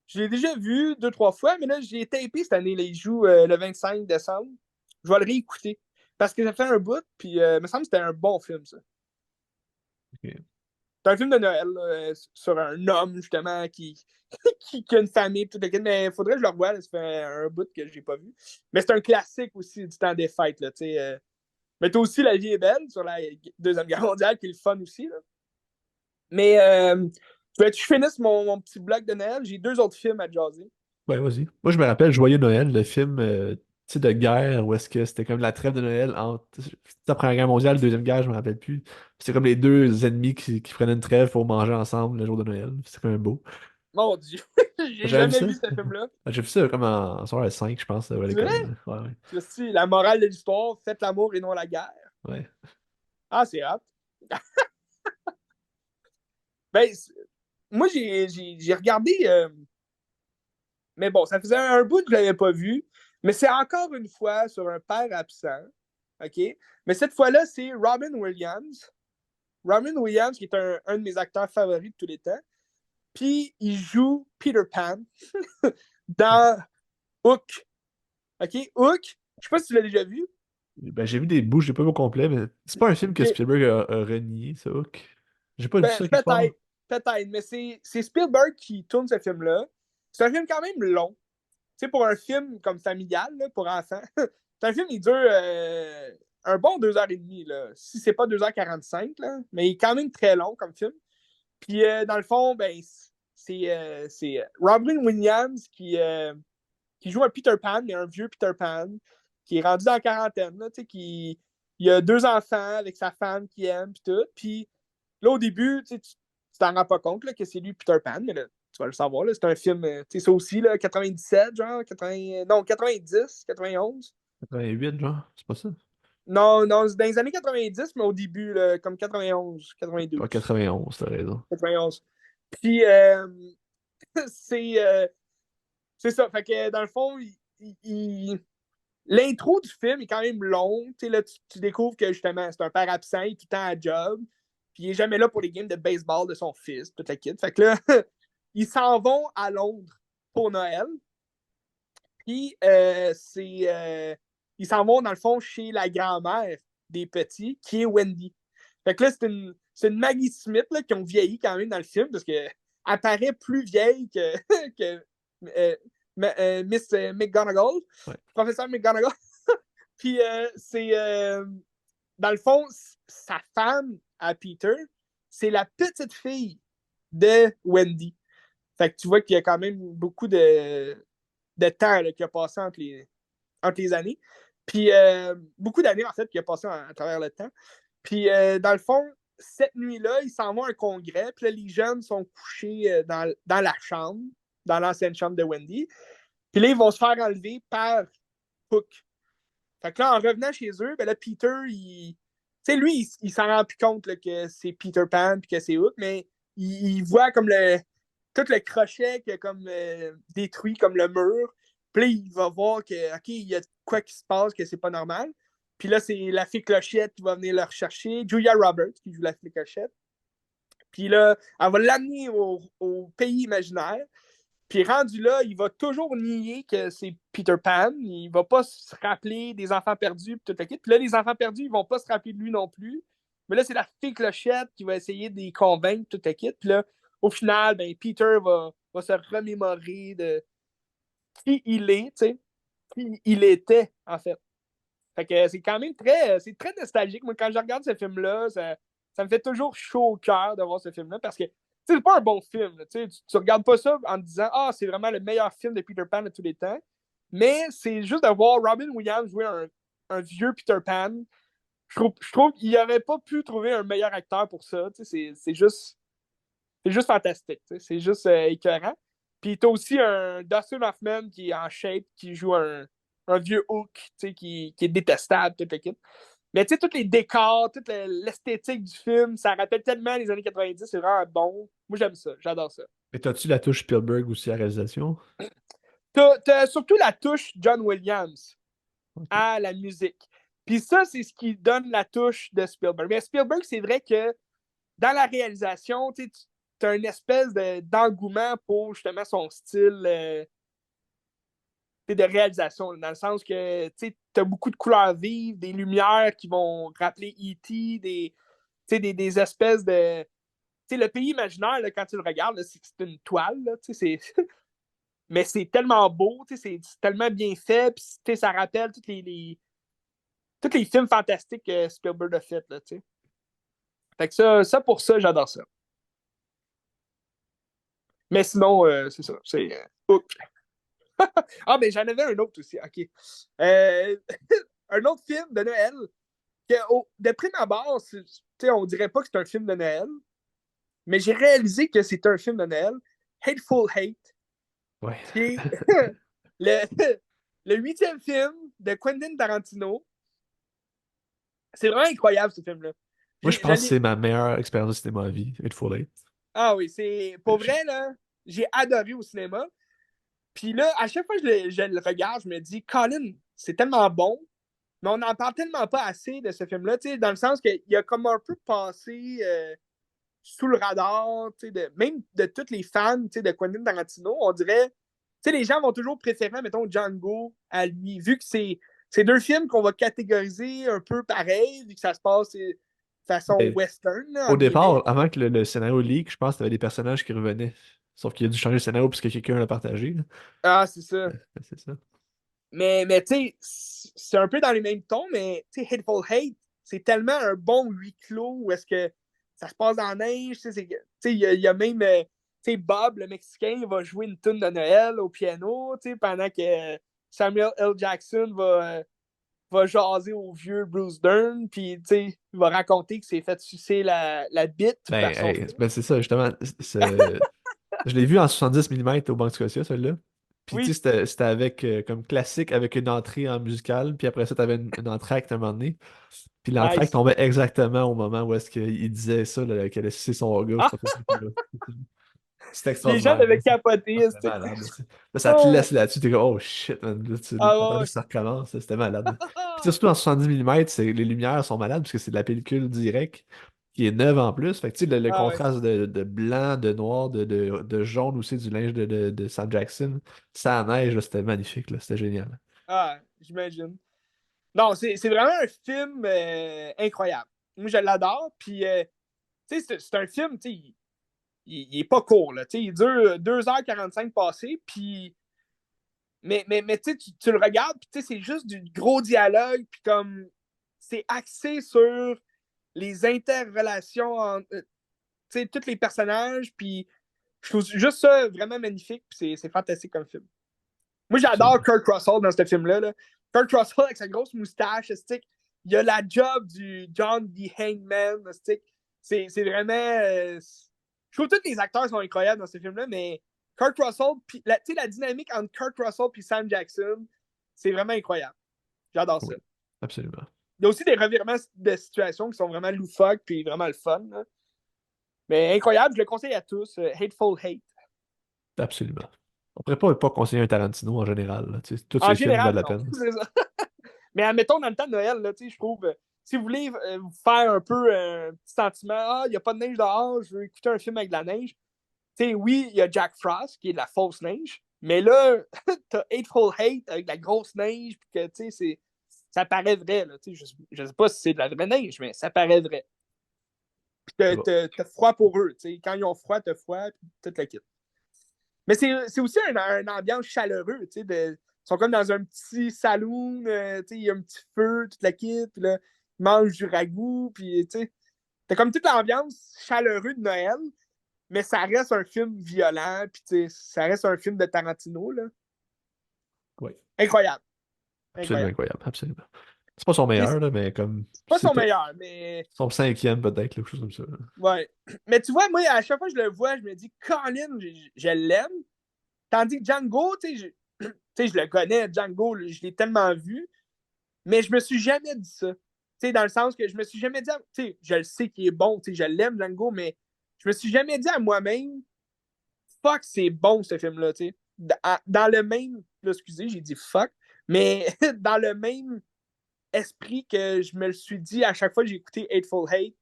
Je l'ai déjà vu deux, trois fois, mais là, j'ai tapé cette année. Là, il joue le 25 décembre. Je vais le réécouter. Parce que ça fait un bout, puis il me semble que c'était un bon film, ça. Ok. C'est un film de Noël, là, sur un homme, justement, qui a une famille, tout le mais il faudrait que je le revoie. Là, ça fait un bout que je l'ai pas vu. Mais c'est un classique aussi du temps des fêtes, là, tu sais. Mais t'as aussi La vie est belle sur la Deuxième Guerre mondiale, qui est le fun aussi, là. Mais tu veux que je finisse mon petit bloc de Noël? J'ai deux autres films à jaser. Ouais, vas-y. Moi, je me rappelle Joyeux Noël, le film tu sais, de guerre, où est-ce que c'était comme la trêve de Noël entre la Première Guerre mondiale, Deuxième Guerre, je me rappelle plus. C'était comme les deux ennemis qui prenaient une trêve pour manger ensemble le jour de Noël. C'était quand même beau. Mon Dieu, j'ai J'avais vu jamais ça. vu ce film-là. J'ai vu ça comme en soirée 5, je pense, à C'est vrai? l'école. Ouais, ouais. C'est la morale de l'histoire, faites l'amour et non la guerre. Ouais. Ah, c'est hot. Ben, moi, j'ai regardé, mais bon, ça faisait un bout que je l'avais pas vu, mais c'est encore une fois sur un père absent, OK? Mais cette fois-là, c'est Robin Williams. Robin Williams, qui est un de mes acteurs favoris de tous les temps. Puis, il joue Peter Pan dans Hook. OK? Hook, je sais pas si tu l'as déjà vu. Ben, j'ai vu des bouts, j'ai pas vu au complet, mais c'est pas un film que OK. Spielberg a renié, ça, Hook. J'ai pas vu Ben, ça quelque part. peut-être, mais c'est Spielberg qui tourne ce film-là. C'est un film quand même long. Tu sais, pour un film comme familial, là, pour enfants, c'est un film, il dure un bon 2h30, là. Si c'est pas 2h45, là, mais il est quand même très long comme film. Puis, dans le fond, ben, c'est Robin Williams qui joue un Peter Pan, mais un vieux Peter Pan, qui est rendu dans la quarantaine, là, tu sais, il a deux enfants avec sa femme qui aime, puis tout. Puis là, au début, tu t'en rends pas compte là, que c'est lui Peter Pan, mais là, tu vas le savoir. Là, c'est un film, tu sais, ça aussi, là, 97, genre, 80, non, 90, 91. 88, genre, c'est pas ça? Non, non, c'est dans les années 90, mais au début, là, comme 91, Ah, 92, 91, t'as raison. 91. Puis, c'est c'est ça. Fait que, dans le fond, l'intro du film est quand même long. Tu sais, là, tu découvres que, justement, c'est un père absent, il est tout le temps à job, puis il est jamais là pour les games de baseball de son fils, toute la kid. Fait que là, ils s'en vont à Londres pour Noël. Puis, ils s'en vont, dans le fond, chez la grand-mère des petits, qui est Wendy. Fait que là, c'est une Maggie Smith là, qui ont vieilli quand même dans le film, parce qu'elle paraît plus vieille que, que euh, Miss McGonagall, Ouais. professeur McGonagall. Puis, dans le fond, sa femme à Peter, c'est la petite fille de Wendy. Fait que tu vois qu'il y a quand même beaucoup de temps là, qui a passé entre les années. Puis beaucoup d'années, en fait, qui a passé à travers le temps. Puis dans le fond, cette nuit-là, ils s'en vont à un congrès. Puis là, les jeunes sont couchés dans la chambre, dans l'ancienne chambre de Wendy. Puis là, ils vont se faire enlever par Hook. Fait que là, en revenant chez eux, ben là, Peter, tu sais, lui, il s'en rend plus compte là, que c'est Peter Pan puis que c'est Hook, mais il voit comme tout le crochet qui a comme détruit comme le mur. Puis là, il va voir que, OK, il y a quoi qui se passe, que c'est pas normal. Puis là, c'est la fée Clochette qui va venir le rechercher. Julia Roberts qui joue la fée Clochette. Puis là, elle va l'amener au pays imaginaire. Puis rendu là, il va toujours nier que c'est Peter Pan. Il va pas se rappeler des enfants perdus. Puis tout le kit. Puis là, les enfants perdus, ils vont pas se rappeler de lui non plus. Mais là, c'est la fée Clochette qui va essayer de les convaincre, tout le kit. Puis là, au final, ben, Peter va se remémorer de qui il est, tu sais, qui il était, en fait. Fait que c'est quand même c'est très nostalgique. Moi, quand je regarde ce film-là, ça me fait toujours chaud au cœur de voir ce film-là parce que c'est pas un bon film. Là, tu regardes pas ça en te disant ah, c'est vraiment le meilleur film de Peter Pan de tous les temps. Mais c'est juste de voir Robin Williams jouer un vieux Peter Pan. Je trouve qu'il n'aurait pas pu trouver un meilleur acteur pour ça. C'est juste fantastique. C'est juste écœurant. Puis t'as aussi un Dustin Hoffman qui est en shape, qui joue un vieux Hook qui est détestable, toute l'équipe. Mais tu sais, tous les décors, toute l'esthétique du film, ça rappelle tellement les années 90, c'est vraiment bon. Moi, j'aime ça, j'adore ça. Et t'as-tu la touche Spielberg aussi à la réalisation? T'as surtout la touche John Williams Ok. à la musique. Puis ça, c'est ce qui donne la touche de Spielberg. Mais Spielberg, c'est vrai que dans la réalisation, tu as une espèce d'engouement pour justement son style de réalisation, dans le sens que tu as beaucoup de couleurs vives, des lumières qui vont rappeler E.T., des espèces de. Le pays imaginaire, là, quand tu le regardes, là, c'est une toile, là, mais c'est tellement beau, c'est tellement bien fait, puis ça rappelle tous les films fantastiques que Spielberg a fait. Là, fait que ça, pour ça, j'adore ça. Mais sinon, c'est ça. C'est Hook. Ah, mais j'en avais un autre aussi. OK. Euh, un autre film de Noël que, de prime abord, on dirait pas que c'est un film de Noël, mais j'ai réalisé que c'est un film de Noël. Hateful Hate, Ouais. qui est le, le 8e film de Quentin Tarantino. C'est vraiment incroyable, ce film-là. Moi, je pense que J'allais. c'est ma meilleure expérience de cinéma à vie, Hateful Eight. Ah oui, c'est. Pour vrai, là, j'ai adoré au cinéma. Puis là, à chaque fois que je le regarde, je me dis, Colin, c'est tellement bon, mais on n'en parle tellement pas assez de ce film-là, dans le sens qu'il a comme un peu passé sous le radar, même de tous les fans de Quentin Tarantino. On dirait, les gens vont toujours préférer, mettons, Django à lui, vu que c'est deux films qu'on va catégoriser un peu pareil, vu que ça se passe de façon Mais western, là, au entre guillemets. départ, avant que le scénario leak, je pense que t'avais des personnages qui revenaient. Sauf qu'il a dû changer le scénario parce que quelqu'un l'a partagé, là. Ah, c'est ça. C'est ça. Mais tu sais, c'est un peu dans les mêmes tons, mais tu sais, Hateful Hate, c'est tellement un bon huis clos où est-ce que ça se passe dans la neige. Tu sais, il y a même tu sais, Bob, le Mexicain, il va jouer une tune de Noël au piano, tu sais, pendant que Samuel L. Jackson va jaser au vieux Bruce Dern, puis il va raconter qu'il s'est fait sucer la bite Ben, par son hey, fils. ben c'est ça, justement. Je l'ai vu en 70 mm au Banque Scotia, celui-là. Puis, tu sais, Oui, c'était avec, comme classique, avec une entrée en musical. Puis après ça, t'avais une entracte à un moment donné. Puis l'entracte nice. tombait exactement au moment où est-ce qu'il disait ça, là, qu'elle a sucé son gars. Je sais Ah, pas trop, là. C'était les gens extraordinaire, là. devaient capoter. C'était malade, là, tu sais. Là, ça te Ah, laisse là-dessus, t'es comme, oh shit, man. Là, tu ah, t'attendais ouais, que ça recommence, là. C'était malade. Puis, tu sais, ouais. surtout en 70 mm, les lumières sont malades parce que c'est de la pellicule directe qui est neuve en plus. Fait que, tu sais, le Ah, ouais. contraste de blanc, de noir, de jaune aussi du linge de Sam Jackson, ça neige, là, c'était magnifique, là. C'était génial. Ah, j'imagine. Non, c'est vraiment un film incroyable. Moi, je l'adore. Puis, tu sais, c'est un film, tu sais, il est pas court, là. Tu sais, il dure 2h45 passées. Puis, mais tu sais, tu le regardes, puis tu sais, c'est juste du gros dialogue. Puis, comme, c'est axé sur les interrelations entre, tu sais, tous les personnages. Puis, je trouve juste ça vraiment magnifique. Puis, c'est fantastique comme film. Moi, j'adore Absolument. Kurt Russell dans ce film-là. Là. Kurt Russell avec sa grosse moustache, stick. Il a la job du John D. Hangman. Stick. C'est vraiment. Je trouve que tous les acteurs sont incroyables dans ce film-là, mais Kurt Russell, pis, la dynamique entre Kurt Russell et Sam Jackson, c'est vraiment incroyable. J'adore ça. Oui, absolument. Il y a aussi des revirements de situation qui sont vraiment loufoques et vraiment le fun. Là. Mais incroyable, je le conseille à tous. Hateful Hate. Absolument. On pourrait pas conseiller un Tarantino en général, là. Tu sais, tous En ses films valent général, la non. peine. C'est ça. Mais admettons, dans le temps de Noël, là, je trouve, si vous voulez vous faire un peu un petit sentiment, ah, il n'y a pas de neige dehors, je veux écouter un film avec de la neige. Oui, il y a Jack Frost, qui est de la fausse neige, mais là, t'as Hateful Hate avec de la grosse neige, puis que, ça paraît vrai, là, je sais pas si c'est de la vraie neige, mais ça paraît vrai. Puis C'est bon. t'as froid pour eux, quand ils ont froid, t'as froid, puis toute la kit. Mais c'est aussi une ambiance chaleureuse, ils sont comme dans un petit saloon, il y a un petit feu, toute la kit, puis là, ils mangent du ragoût, puis t'as comme toute l'ambiance chaleureuse de Noël, mais ça reste un film violent, puis ça reste un film de Tarantino, là. Oui, Incroyable, absolument incroyable. incroyable, absolument. C'est pas son meilleur, là, mais comme C'est pas son meilleur, mais son cinquième peut-être, quelque chose comme ça, là. ouais. Mais tu vois, moi, à chaque fois que je le vois, je me dis, Colin, je l'aime. Tandis que Django, je le connais, Django, je l'ai tellement vu, mais je me suis jamais dit ça. Dans le sens que je me suis jamais dit, je le sais qu'il est bon, je l'aime, Django, mais je me suis jamais dit à moi-même, fuck, c'est bon ce film-là. Dans le même, là, excusez, j'ai dit fuck, mais dans le même esprit que je me le suis dit à chaque fois que j'ai écouté Hateful Hate,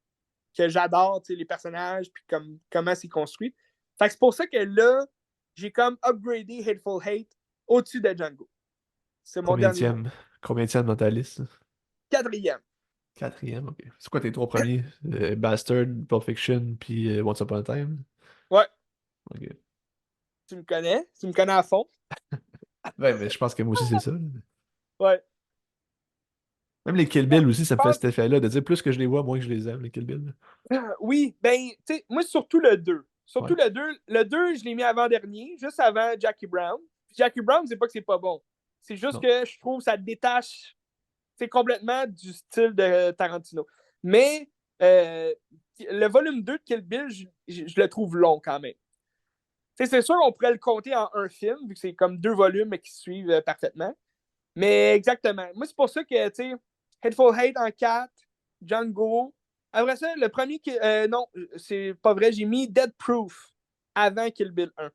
que j'adore les personnages, puis comment c'est construit. Fait que c'est pour ça que là, j'ai comme upgradé Hateful Hate au-dessus de Django. C'est mon dernier mot. Combienième? Combienième dans ta liste? Quatrième. Quatrième, ok. C'est quoi tes trois premiers? Bastard, Pulp Fiction, puis Once Upon a Time? Ouais, Ok. tu me connais à fond. Ouais, mais je pense que moi aussi c'est ça, là. Ouais. Même les Kill Ben, Bill aussi, ça je me fait pense, cet effet-là, de dire plus que je les vois, moins que je les aime, les Kill Bill. oui, ben, tu sais, moi, surtout le 2. Surtout Ouais. le 2. Le 2, je l'ai mis avant-dernier, juste avant Jackie Brown. Puis Jackie Brown, c'est pas que c'est pas bon. C'est juste Non. que je trouve que ça détache complètement du style de Tarantino. Mais le volume 2 de Kill Bill, je le trouve long quand même. C'est sûr, on pourrait le compter en un film, vu que c'est comme deux volumes qui se suivent parfaitement. Mais exactement. Moi, c'est pour ça que, tu sais, Hateful Hate en 4, Django. Après ça, le premier qui. Non, c'est pas vrai, j'ai mis Dead Proof avant Kill Bill 1.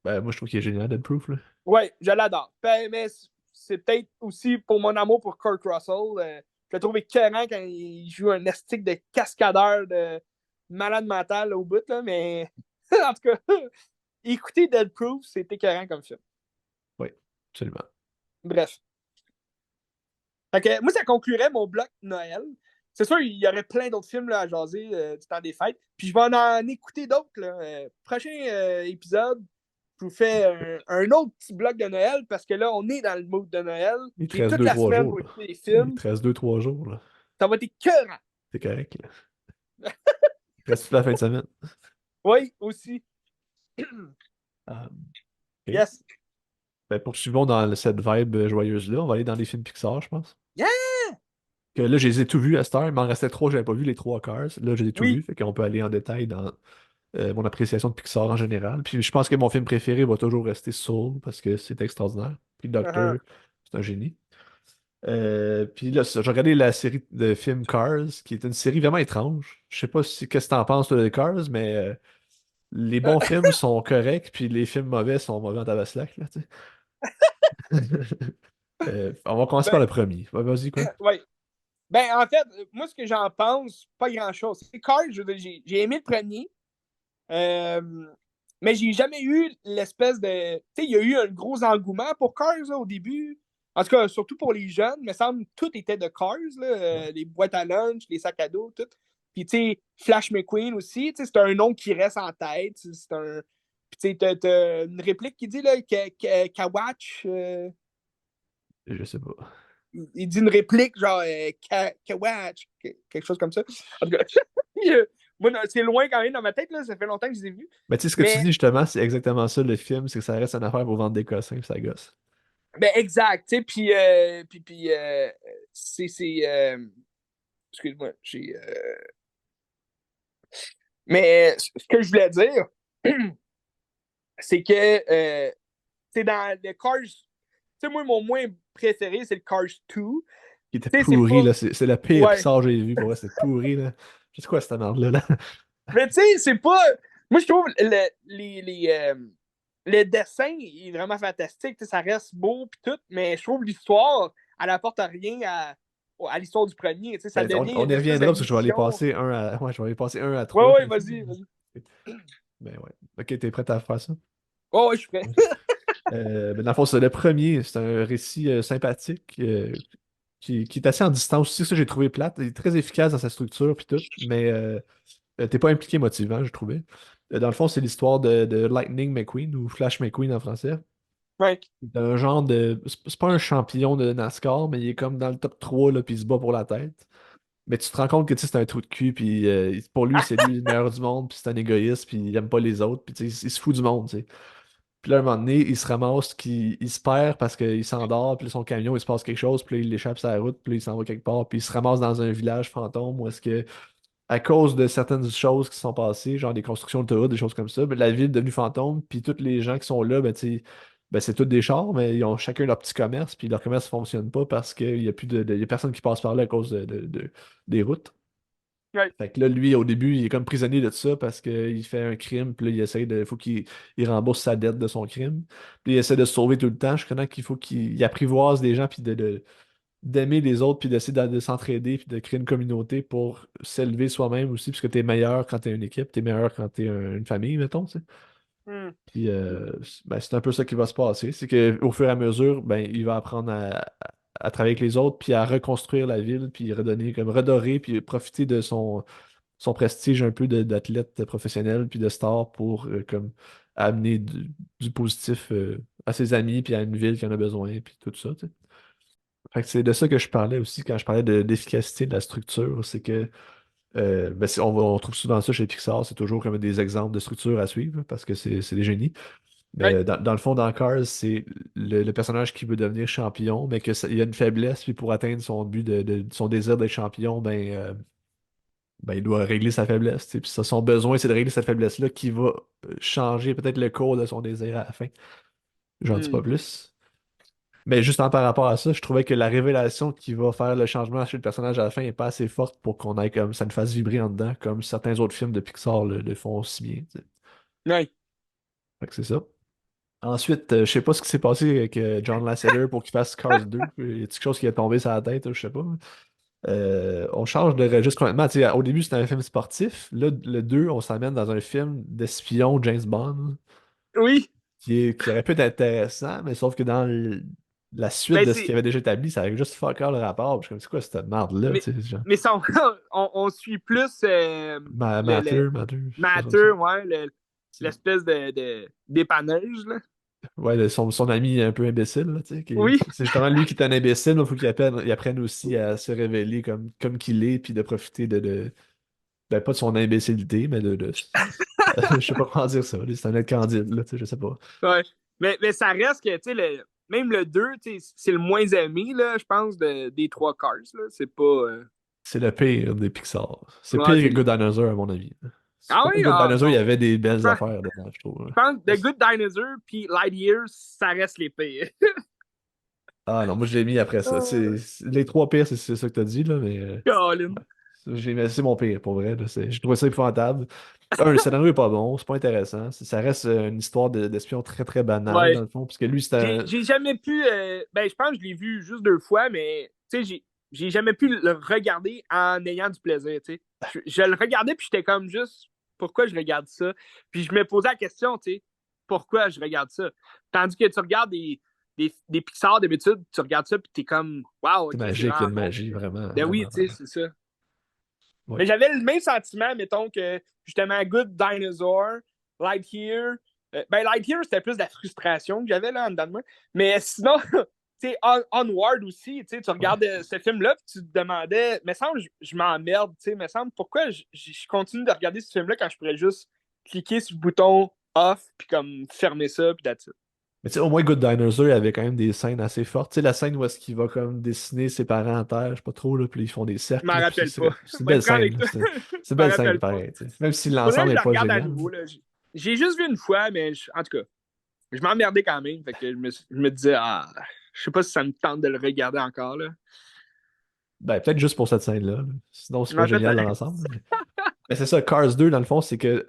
Ben, moi, je trouve qu'il est génial, Dead Proof, là. Ouais, je l'adore. Ben, mais c'est peut-être aussi pour mon amour pour Kurt Russell. Je le trouve écœurant quand il joue un estique de cascadeur de malade mental là, au bout, là, mais en tout cas, écoutez Dead Proof, c'est écœurant comme film. Oui, absolument. Bref. Fait que, moi, ça conclurait mon bloc Noël. C'est sûr, il y aurait plein d'autres films là, à jaser du temps des fêtes. Puis je vais en écouter d'autres. Prochain épisode, je vous fais un autre petit bloc de Noël parce que là, on est dans le mood de Noël. Il te J'ai reste toute deux, la trois semaine jours, pour là. écouter des Il films. te reste deux, trois jours, là. Ça va être écœurant. C'est correct, là. Il te reste toute la fin de semaine. Oui, aussi. Ah, ok. Yes. Ben, poursuivons dans cette vibe joyeuse-là. On va aller dans les films Pixar, je pense. Yeah! Que là, je les ai tous vus à cette heure. Il m'en restait trois, j'avais pas vu les trois Cars. Là, je les ai tous vus. Oui. Fait qu'on peut aller en détail dans mon appréciation de Pixar en général. Puis je pense que mon film préféré va toujours rester Soul parce que c'est extraordinaire. Puis Doctor, Uh-huh. c'est un génie. Puis là, j'ai regardé la série de films Cars, qui est une série vraiment étrange. Je sais pas si qu'est-ce que t'en penses toi, de Cars, mais les bons films sont corrects, puis les films mauvais sont mauvais en tabaslac, là, tu sais. On va commencer Ben, par le premier. Ouais, vas-y, quoi? ouais. Ben, en fait, moi, ce que j'en pense, pas grand-chose. C'est Cars, je veux dire, j'ai aimé le premier, euh, mais j'ai jamais eu l'espèce de. Tu sais, il y a eu un gros engouement pour Cars là, au début. En tout cas, surtout pour les jeunes, il me semble tout était de Cars, là, Ouais. les boîtes à lunch, les sacs à dos, tout. Puis, tu sais, Flash McQueen aussi, tu sais, c'est un nom qui reste en tête. C'est un. Puis, tu sais, t'as une réplique qui dit, là, Kawatch. Je sais pas. Il dit une réplique genre Kawatch, quelque chose comme ça. En tout cas, moi, c'est loin quand même dans ma tête, là, ça fait longtemps que je les ai vus. Mais tu sais, ce que tu dis Mais, justement, c'est exactement ça le film, c'est que ça reste une affaire pour vendre des cossins, puis ça gosse. ben, exact, tu sais, excuse-moi, mais ce que je voulais dire, c'est que, c'est dans le Cars, tu sais, moi, mon moins préféré, c'est le Cars 2. Qui était Tu sais, c'est pourri, pas. là. C'est le pire Ouais. Pixar que j'ai vu. Pour vrai, c'était pourri, là. Je sais quoi, cette merde-là, là. Mais tu sais, c'est pas. Moi, je trouve le dessin est vraiment fantastique. Ça reste beau pis tout, mais je trouve l'histoire, elle apporte rien à l'histoire du premier. Ça Ben, devient on une y espèce reviendra de parce que je vais aller mission. passer un à. Ouais, je vais aller passer un à Ouais, trois. ouais, vas-y, vas-y. Ben ouais. Ok, t'es prêt à faire ça? Ouais, ouais, je suis prêt. Ouais. Ben, dans le fond, c'est le premier. C'est un récit sympathique qui est assez en distance aussi. Ça, j'ai trouvé plate. Il est très efficace dans sa structure puis tout, mais t'es pas impliqué motivant, j'ai trouvé. Dans le fond, c'est l'histoire de Lightning McQueen ou Flash McQueen en français. Ouais. C'est un genre de. C'est pas un champion de NASCAR, mais il est comme dans le top 3 là, puis il se bat pour la tête. Mais tu te rends compte que tu sais, c'est un trou de cul, puis pour lui, c'est lui le meilleur du monde, puis c'est un égoïste, puis il aime pas les autres, puis tu sais, il se fout du monde, tu sais. Puis là, à un moment donné, il se ramasse, il se perd parce qu'il s'endort, puis là, son camion, il se passe quelque chose, puis là, il échappe sa route, puis là, il s'en va quelque part, puis il se ramasse dans un village fantôme où est-ce que, à cause de certaines choses qui se sont passées, genre des constructions d'autoroutes, des choses comme ça, ben, la ville est devenue fantôme, puis tous les gens qui sont là, ben, tu sais, ben, c'est tous des chars, mais ils ont chacun leur petit commerce, puis leur commerce ne fonctionne pas parce qu'il y a plus il y a personne qui passe par là à cause des routes. Ouais. Fait que là, lui, au début, il est comme prisonnier de ça parce qu'il fait un crime, puis là, il essaie de. Faut qu'il rembourse sa dette de son crime. Puis il essaie de se sauver tout le temps. Je connais qu'il faut qu'il apprivoise des gens, puis d'aimer les autres, puis d'essayer de s'entraider, puis de créer une communauté pour s'élever soi-même aussi, parce que t'es meilleur quand t'es une équipe, t'es meilleur quand t'es une famille, mettons, tu sais. Hmm. Puis ben, c'est un peu ça qui va se passer. C'est qu'au fur et à mesure, ben, il va apprendre à travailler avec les autres, puis à reconstruire la ville, puis redonner, comme redorer, puis profiter de son prestige un peu d'athlète professionnel puis de star pour comme amener du positif à ses amis puis à une ville qui en a besoin puis tout ça, tu sais. Fait que c'est de ça que je parlais aussi quand je parlais d'efficacité de la structure, c'est que ben, on trouve souvent ça chez Pixar, c'est toujours comme des exemples de structure à suivre parce que c'est des génies. Mais Ouais. dans le fond, dans Cars, c'est le personnage qui veut devenir champion, mais il a une faiblesse, puis pour atteindre son but son désir d'être champion, ben, il doit régler sa faiblesse. Tu sais. Puis ça, son besoin, c'est de régler cette faiblesse-là qui va changer peut-être le cours de son désir à la fin. J'en dis pas Hmm. plus. Mais justement par rapport à ça, je trouvais que la révélation qui va faire le changement chez le personnage à la fin n'est pas assez forte pour qu'on ait comme ça nous fasse vibrer en dedans, comme certains autres films de Pixar le font si bien. Tu sais. Ouais. Fait que c'est ça. Ensuite, je sais pas ce qui s'est passé avec John Lasseter pour qu'il fasse Cars 2. Il y a quelque chose qui est tombé sur la tête, je sais pas. On change de registre complètement. Tu sais, au début, c'était un film sportif. Là, le 2 on s'amène dans un film d'espion James Bond Oui. qui aurait pu être intéressant, mais sauf que dans la suite Ben, de ce qu'il c'est. avait déjà établi, ça avait juste fuck all le rapport. Puis je suis comme, c'est quoi cette merde-là? Mais, Tu sais, genre, mais ça, on suit plus le Mathieu, je sais pas comme ça. matter, ouais, l'espèce de dépanneuse, là. Ouais, son ami un peu imbécile, là, tu sais, Oui. c'est justement lui qui est un imbécile, mais il faut il apprenne aussi à se révéler comme qu'il est, puis de profiter ben, pas de son imbécilité, mais je sais pas comment dire ça, c'est un être candide, là, tu sais, je sais pas. Ouais. Mais ça reste que, tu sais, même le 2 tu sais, c'est le moins aimé, là, je pense, des trois Cars, là. C'est pas. C'est le pire des Pixar. C'est Ouais, pire c'est que Good Dinosaur, à mon avis. Ah Pourtant, oui, Good ah Dinosaur, il y bon. avait des Je belles pense, affaires dedans, je trouve. je pense The Good Dinosaur puis Lightyear, ça reste les pires. Ah non, moi je l'ai mis après ça. Les trois pires, c'est ça que t'as dit, là, mais Colin. c'est mon pire, pour vrai. Là. Je trouvais ça épouvantable. Le scénario est pas bon, c'est pas intéressant. Ça reste une histoire d'espion très très banale, dans Ouais. le fond, parce que lui, c'est J'ai un. j'ai jamais pu. Ben, je pense que je l'ai vu juste 2 fois, mais tu sais, j'ai jamais pu le regarder en ayant du plaisir. Tu sais. Je le regardais, puis j'étais comme juste, pourquoi je regarde ça? Puis je me posais la question, tu sais, pourquoi je regarde ça? Tandis que tu regardes des Pixar d'habitude, tu regardes ça, puis t'es comme, waouh, C'est ok, c'est magique, il y a vraiment une bon. magie, vraiment, Ben oui, vraiment, tu sais, vraiment. c'est ça. Ouais. Mais j'avais le même sentiment, mettons, que justement Good Dinosaur, Lightyear. Ben, Lightyear, c'était plus de la frustration que j'avais là en dedans de moi. Mais sinon, tu sais, Onward aussi, tu sais, tu Ouais. regardes ce film-là, puis tu te demandais, me semble, je m'emmerde, tu sais, me semble, pourquoi je continue de regarder ce film-là quand je pourrais juste cliquer sur le bouton off, puis comme fermer ça, puis that's it. Mais tu sais, au moins Good Dinosaur, il avait quand même des scènes assez fortes. Tu sais, la scène où est-ce qu'il va comme dessiner ses parents en terre, je sais pas trop, là, puis ils font des Je m'en cercles, là, puis rappelle pas. c'est une Je vais belle être franc scène, avec là. toi. C'est une Je m'en belle scène, rappelle pas. pareil, tu sais. Même si Faudrait l'ensemble que n'est je le pas regarde à génial. nouveau, là. J'ai juste vu une fois, mais en tout cas. Je m'emmerdais quand même. Fait que je me disais, ah, je sais pas si ça me tente de le regarder encore, là. Ben, peut-être juste pour cette scène-là. Là. Sinon, c'est pas Ouais, génial dans peut-être. l'ensemble. Mais c'est ça, Cars 2, dans le fond, c'est que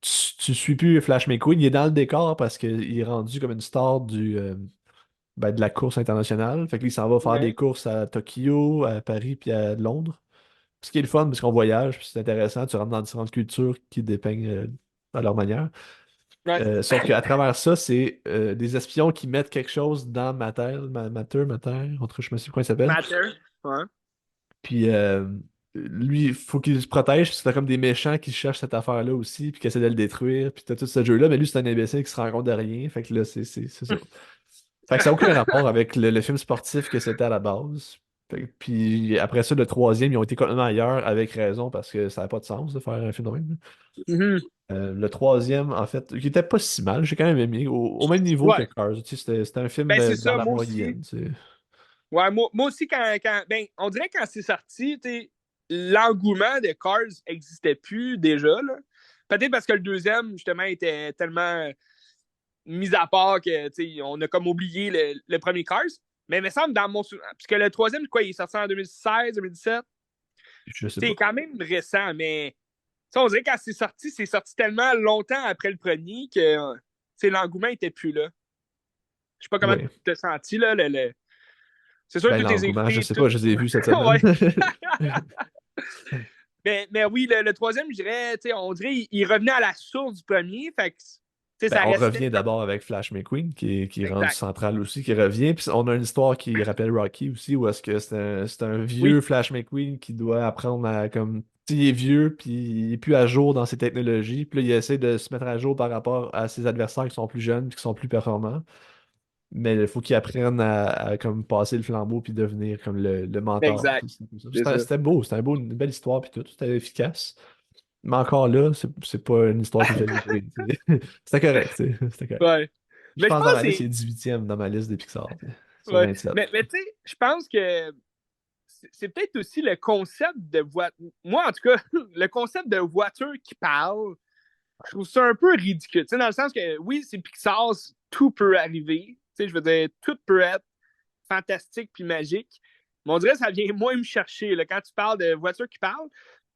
tu suis plus Flash McQueen. Il est dans le décor parce qu'il est rendu comme une star de la course internationale. Fait que lui, il s'en va faire des Ouais. courses à Tokyo, à Paris, puis à Londres. Ce qui est le fun, parce qu'on voyage, puis c'est intéressant. Tu rentres dans différentes cultures qui dépeignent à leur manière. Ouais. Sauf qu'à travers ça, c'est des espions qui mettent quelque chose dans Matter, entre je me sais plus comment il s'appelle. Matter. Ouais. Puis lui, il faut qu'il se protège, parce que t'as comme des méchants qui cherchent cette affaire-là aussi, puis qui essaient de le détruire, puis t'as tout ce jeu-là, mais lui, c'est un imbécile qui se rend compte de rien. Fait que là, c'est ça. Fait que ça n'a aucun rapport avec le film sportif que c'était à la base. Puis après ça, le troisième, ils ont été complètement ailleurs, avec raison, parce que ça n'a pas de sens de faire un film de même. Mhm. Le troisième, en fait, qui était pas si mal, j'ai quand même aimé, au même niveau que Ouais. Cars. Tu sais, c'était un film Ben, c'est dans ça, la moi aussi. moyenne. Tu sais. Ouais, moi aussi, ben, on dirait que quand c'est sorti, l'engouement de Cars n'existait plus déjà, là. Peut-être parce que le deuxième, justement, était tellement mis à part que, on a comme oublié le premier Cars. Mais il me semble, dans mon souvenir, puisque le troisième, quoi, il est sorti en 2016, 2017. Je sais C'est pas. quand même récent, mais on dirait que quand c'est sorti tellement longtemps après le premier que l'engouement était plus là. Je sais pas comment Ouais. tu te senti, là. C'est sûr que Ben, tu t'es l'engouement, je écouté sais tout. pas, je les ai vus cette semaine. Ouais. Mais oui, le troisième, je dirais, on dirait il revenait à la source du premier. Fait que, Ben, ça on restait revient comme. d'abord avec Flash McQueen, qui est rendu Exact. central aussi, qui revient. Puis on a une histoire qui rappelle Rocky aussi, où est-ce que c'est un vieux Oui, Flash McQueen qui doit apprendre à comme. Tu sais, il est vieux, puis il est plus à jour dans ses technologies. Puis là, il essaie de se mettre à jour par rapport à ses adversaires qui sont plus jeunes, puis qui sont plus performants. Mais il faut qu'il apprenne comme passer le flambeau puis devenir comme le mentor. exact. Tu sais, C'est ça. C'était beau, une belle histoire puis tout, c'était efficace. Mais encore là, c'est pas une histoire qui me fait vibrer. Tu sais. C'était correct, tu sais, c'était correct. Ouais. Je Mais je pense pense dans que ma liste, il est c'est. 18e dans ma liste des Pixar, tu sais, sur Ouais. 27. Mais tu sais, je pense que c'est peut-être aussi le concept de voiture. Moi, en tout cas, le concept de voiture qui parle, je trouve ça un peu ridicule. Tu sais, dans le sens que oui, c'est Pixar, tout peut arriver. Tu sais, je veux dire, tout peut être fantastique puis magique. Mais on dirait que ça vient moins me chercher là, quand tu parles de voiture qui parle.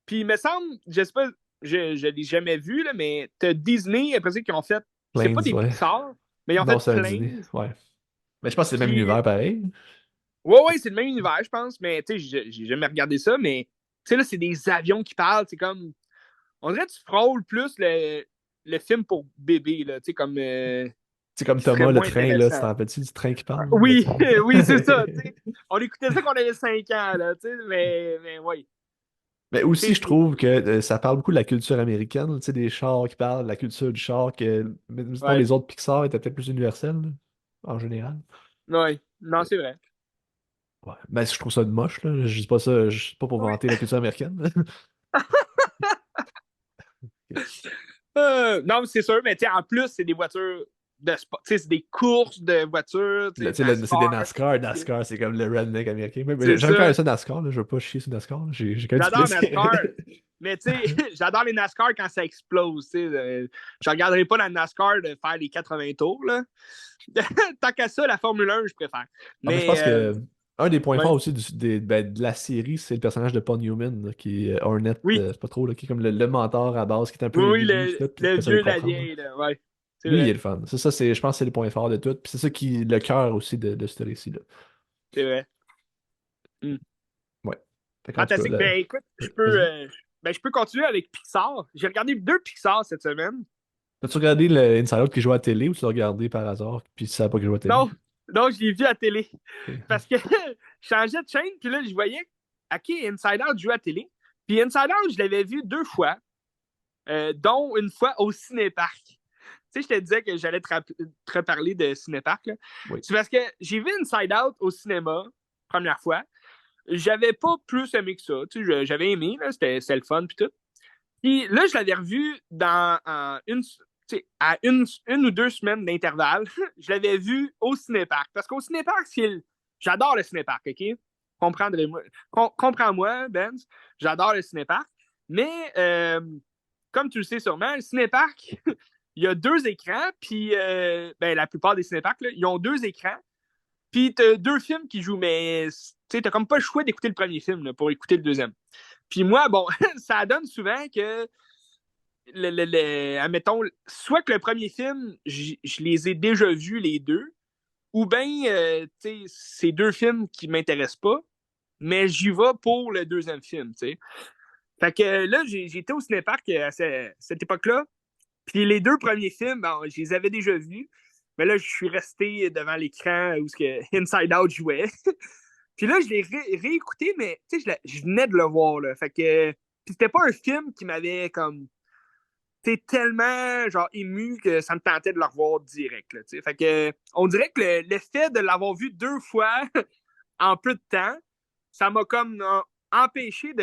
Puis il me semble, je sais pas, je l'ai jamais vu, là, mais t'as Disney, après ça, qui ont fait, c'est pas Planes, des ouais. Pixar, mais ils ont Non, fait c'est un dîner, Planes. ouais. Mais je pense que c'est le même Puis, univers pareil. ouais, ouais, c'est le même univers, je pense, mais tu sais, j'ai jamais regardé ça, mais tu sais, là, c'est des avions qui parlent, c'est comme, on dirait que tu frôles plus le film pour bébé, là, tu sais, comme, C'est comme qui serait Thomas, le moins train, là, tu intéressant. t'en rappelles-tu du train qui parle? Oui, oui, c'est ça, tu sais. On écoutait ça quand on avait 5 ans, là, tu sais, mais oui. Mais Tu aussi, sais, je trouve que ça parle beaucoup de la culture américaine, tu sais, des chars qui parlent, de la culture du char, que, mettons, ouais, les autres Pixar étaient peut-être plus universels, là, en général. ouais, non, c'est vrai. Ouais. Ben, je trouve ça de moche, là. Je dis pas ça, je suis pas pour Ouais. vanter la culture américaine. Non, mais c'est sûr, mais tu sais, en plus, c'est des voitures de sport. Tu sais, c'est des courses de voitures, tu sais, C'est des NASCAR. NASCAR. NASCAR, c'est comme le redneck américain. C'est J'aime quand même ça. ça, NASCAR. Là. Je veux pas chier sur NASCAR. J'ai quand même du J'adore plaisir. NASCAR. Mais tu sais, j'adore les NASCAR quand ça explose. Tu sais, je regarderai pas la NASCAR de faire les 80 tours. Là. Tant qu'à ça, la Formule 1, je préfère. Ah, mais je Mais pense que un des points ouais. forts aussi de la série, c'est le personnage de Paul Newman, là, qui est Hornet, Oui, c'est pas trop, là, qui est comme le mentor à base, qui est un peu oui, oui, aigri, tout, puis le t'essaies de vieux de la comprendre. Là. vieille. Là. Ouais, c'est Lui, il est vrai. le fun. C'est ça, je pense que c'est le point fort de tout. Puis c'est ça qui est le cœur aussi de ce récit-là. C'est vrai. Hmm. Ouais. Fait qu'en tout cas, Fantastique. Ben écoute, vas-y. je peux continuer avec Pixar. J'ai regardé 2 Pixar cette semaine. As-tu regardé le Inside Out qui joue à la télé ou tu l'as regardé par hasard, puis tu savais pas qu'il jouait à la télé? Non, non, je l'ai vu à la télé. Ok. Parce que je changeais de chaîne, puis là, je voyais, OK, Inside Out joue à la télé. Puis Inside Out, je l'avais vu 2 fois, dont une fois au cinéparc. Tu sais, je te disais que j'allais te reparler de cinéparc. Là. Oui. C'est parce que j'ai vu Inside Out au cinéma, première fois. J'avais pas plus aimé que ça. Tu sais, j'avais aimé, là, c'était le fun, puis tout. Puis là, je l'avais revu tu sais, à une ou 2 semaines d'intervalle. Je l'avais vu au cinéparc. Parce qu'au cinéparc, j'adore le cinéparc, OK? Comprends-moi, Benz. J'adore le cinéparc. Mais, comme tu le sais sûrement, le cinéparc, il y a 2 écrans. Puis, ben, la plupart des cinéparcs, là, ils ont 2 écrans. Puis, t'as 2 films qui jouent. Mais, tu sais, t'as comme pas le choix d'écouter le premier film là, pour écouter le deuxième. Puis moi, bon, ça donne souvent que, admettons, soit que le premier film, je les ai déjà vus les deux, ou bien, tu sais, c'est 2 films qui m'intéressent pas, mais j'y vais pour le deuxième film, tu sais. Fait que là, j'étais au cinéparc à cette époque-là, puis les 2 premiers films, bon, je les avais déjà vus, mais là, je suis resté devant l'écran où ce que Inside Out jouait. Puis là, je l'ai réécouté, mais tu sais, je venais de le voir, là. Fait que. Puis c'était pas un film qui m'avait comme. T'es tellement genre ému que ça me tentait de le revoir direct. Là, fait que on dirait que l'effet de l'avoir vu 2 fois en peu de temps, ça m'a comme empêché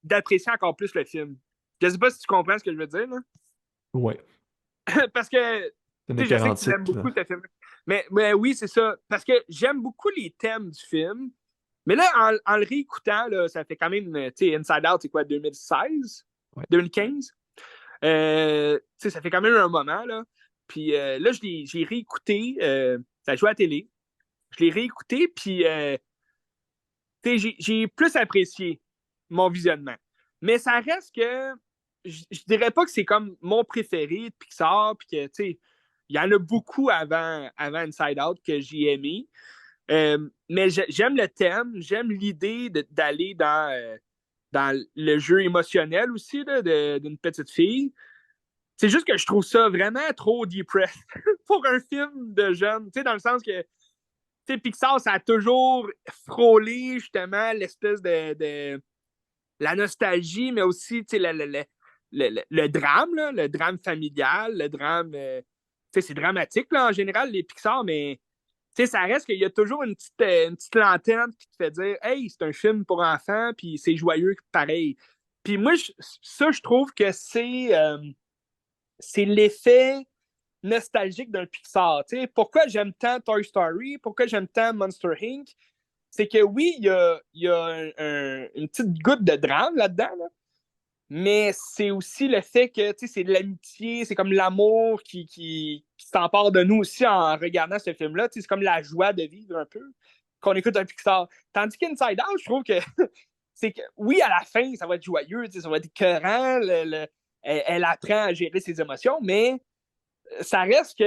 d'apprécier encore plus le film. Je sais pas si tu comprends ce que je veux dire. Là. Ouais. Parce que C'est tu sais, je sais que tu l'aimes 47, là. beaucoup ce film. Mais oui, c'est ça. Parce que j'aime beaucoup les thèmes du film. Mais là, en le réécoutant, là, ça fait quand même, tu sais, Inside Out, c'est quoi, 2016? Ouais. 2015? Tu sais, ça fait quand même un moment, là. Puis là, j'ai réécouté, ça jouait à la télé. Je l'ai réécouté, puis tu sais, j'ai plus apprécié mon visionnement. Mais ça reste que, je dirais pas que c'est comme mon préféré de Pixar, puis que, tu sais, il y en a beaucoup avant Inside Out que j'ai aimé. Mais j'aime le thème, j'aime l'idée d'aller dans le jeu émotionnel aussi d'une petite fille. C'est juste que je trouve ça vraiment trop depressed pour un film de jeunes. Tu sais, dans le sens que Pixar, ça a toujours frôlé justement l'espèce de la nostalgie, mais aussi le drame, là, le drame familial, le drame. C'est dramatique là, en général, les Pixar, mais ça reste qu'il y a toujours une petite lanterne qui te fait dire Hey, c'est un film pour enfants, puis c'est joyeux pareil. Puis moi, ça, je trouve que c'est l'effet nostalgique d'un Pixar. T'sais. Pourquoi j'aime tant Toy Story? Pourquoi j'aime tant Monster Inc? C'est que oui, il y a une petite goutte de drame là-dedans, là, mais c'est aussi le fait que c'est de l'amitié, c'est comme l'amour qui s'empare de nous aussi en regardant ce film-là. C'est comme la joie de vivre un peu qu'on écoute un Pixar. Tandis qu'Inside Out, je trouve que c'est que oui, à la fin, ça va être joyeux, ça va être écœurant, elle apprend à gérer ses émotions, mais ça reste que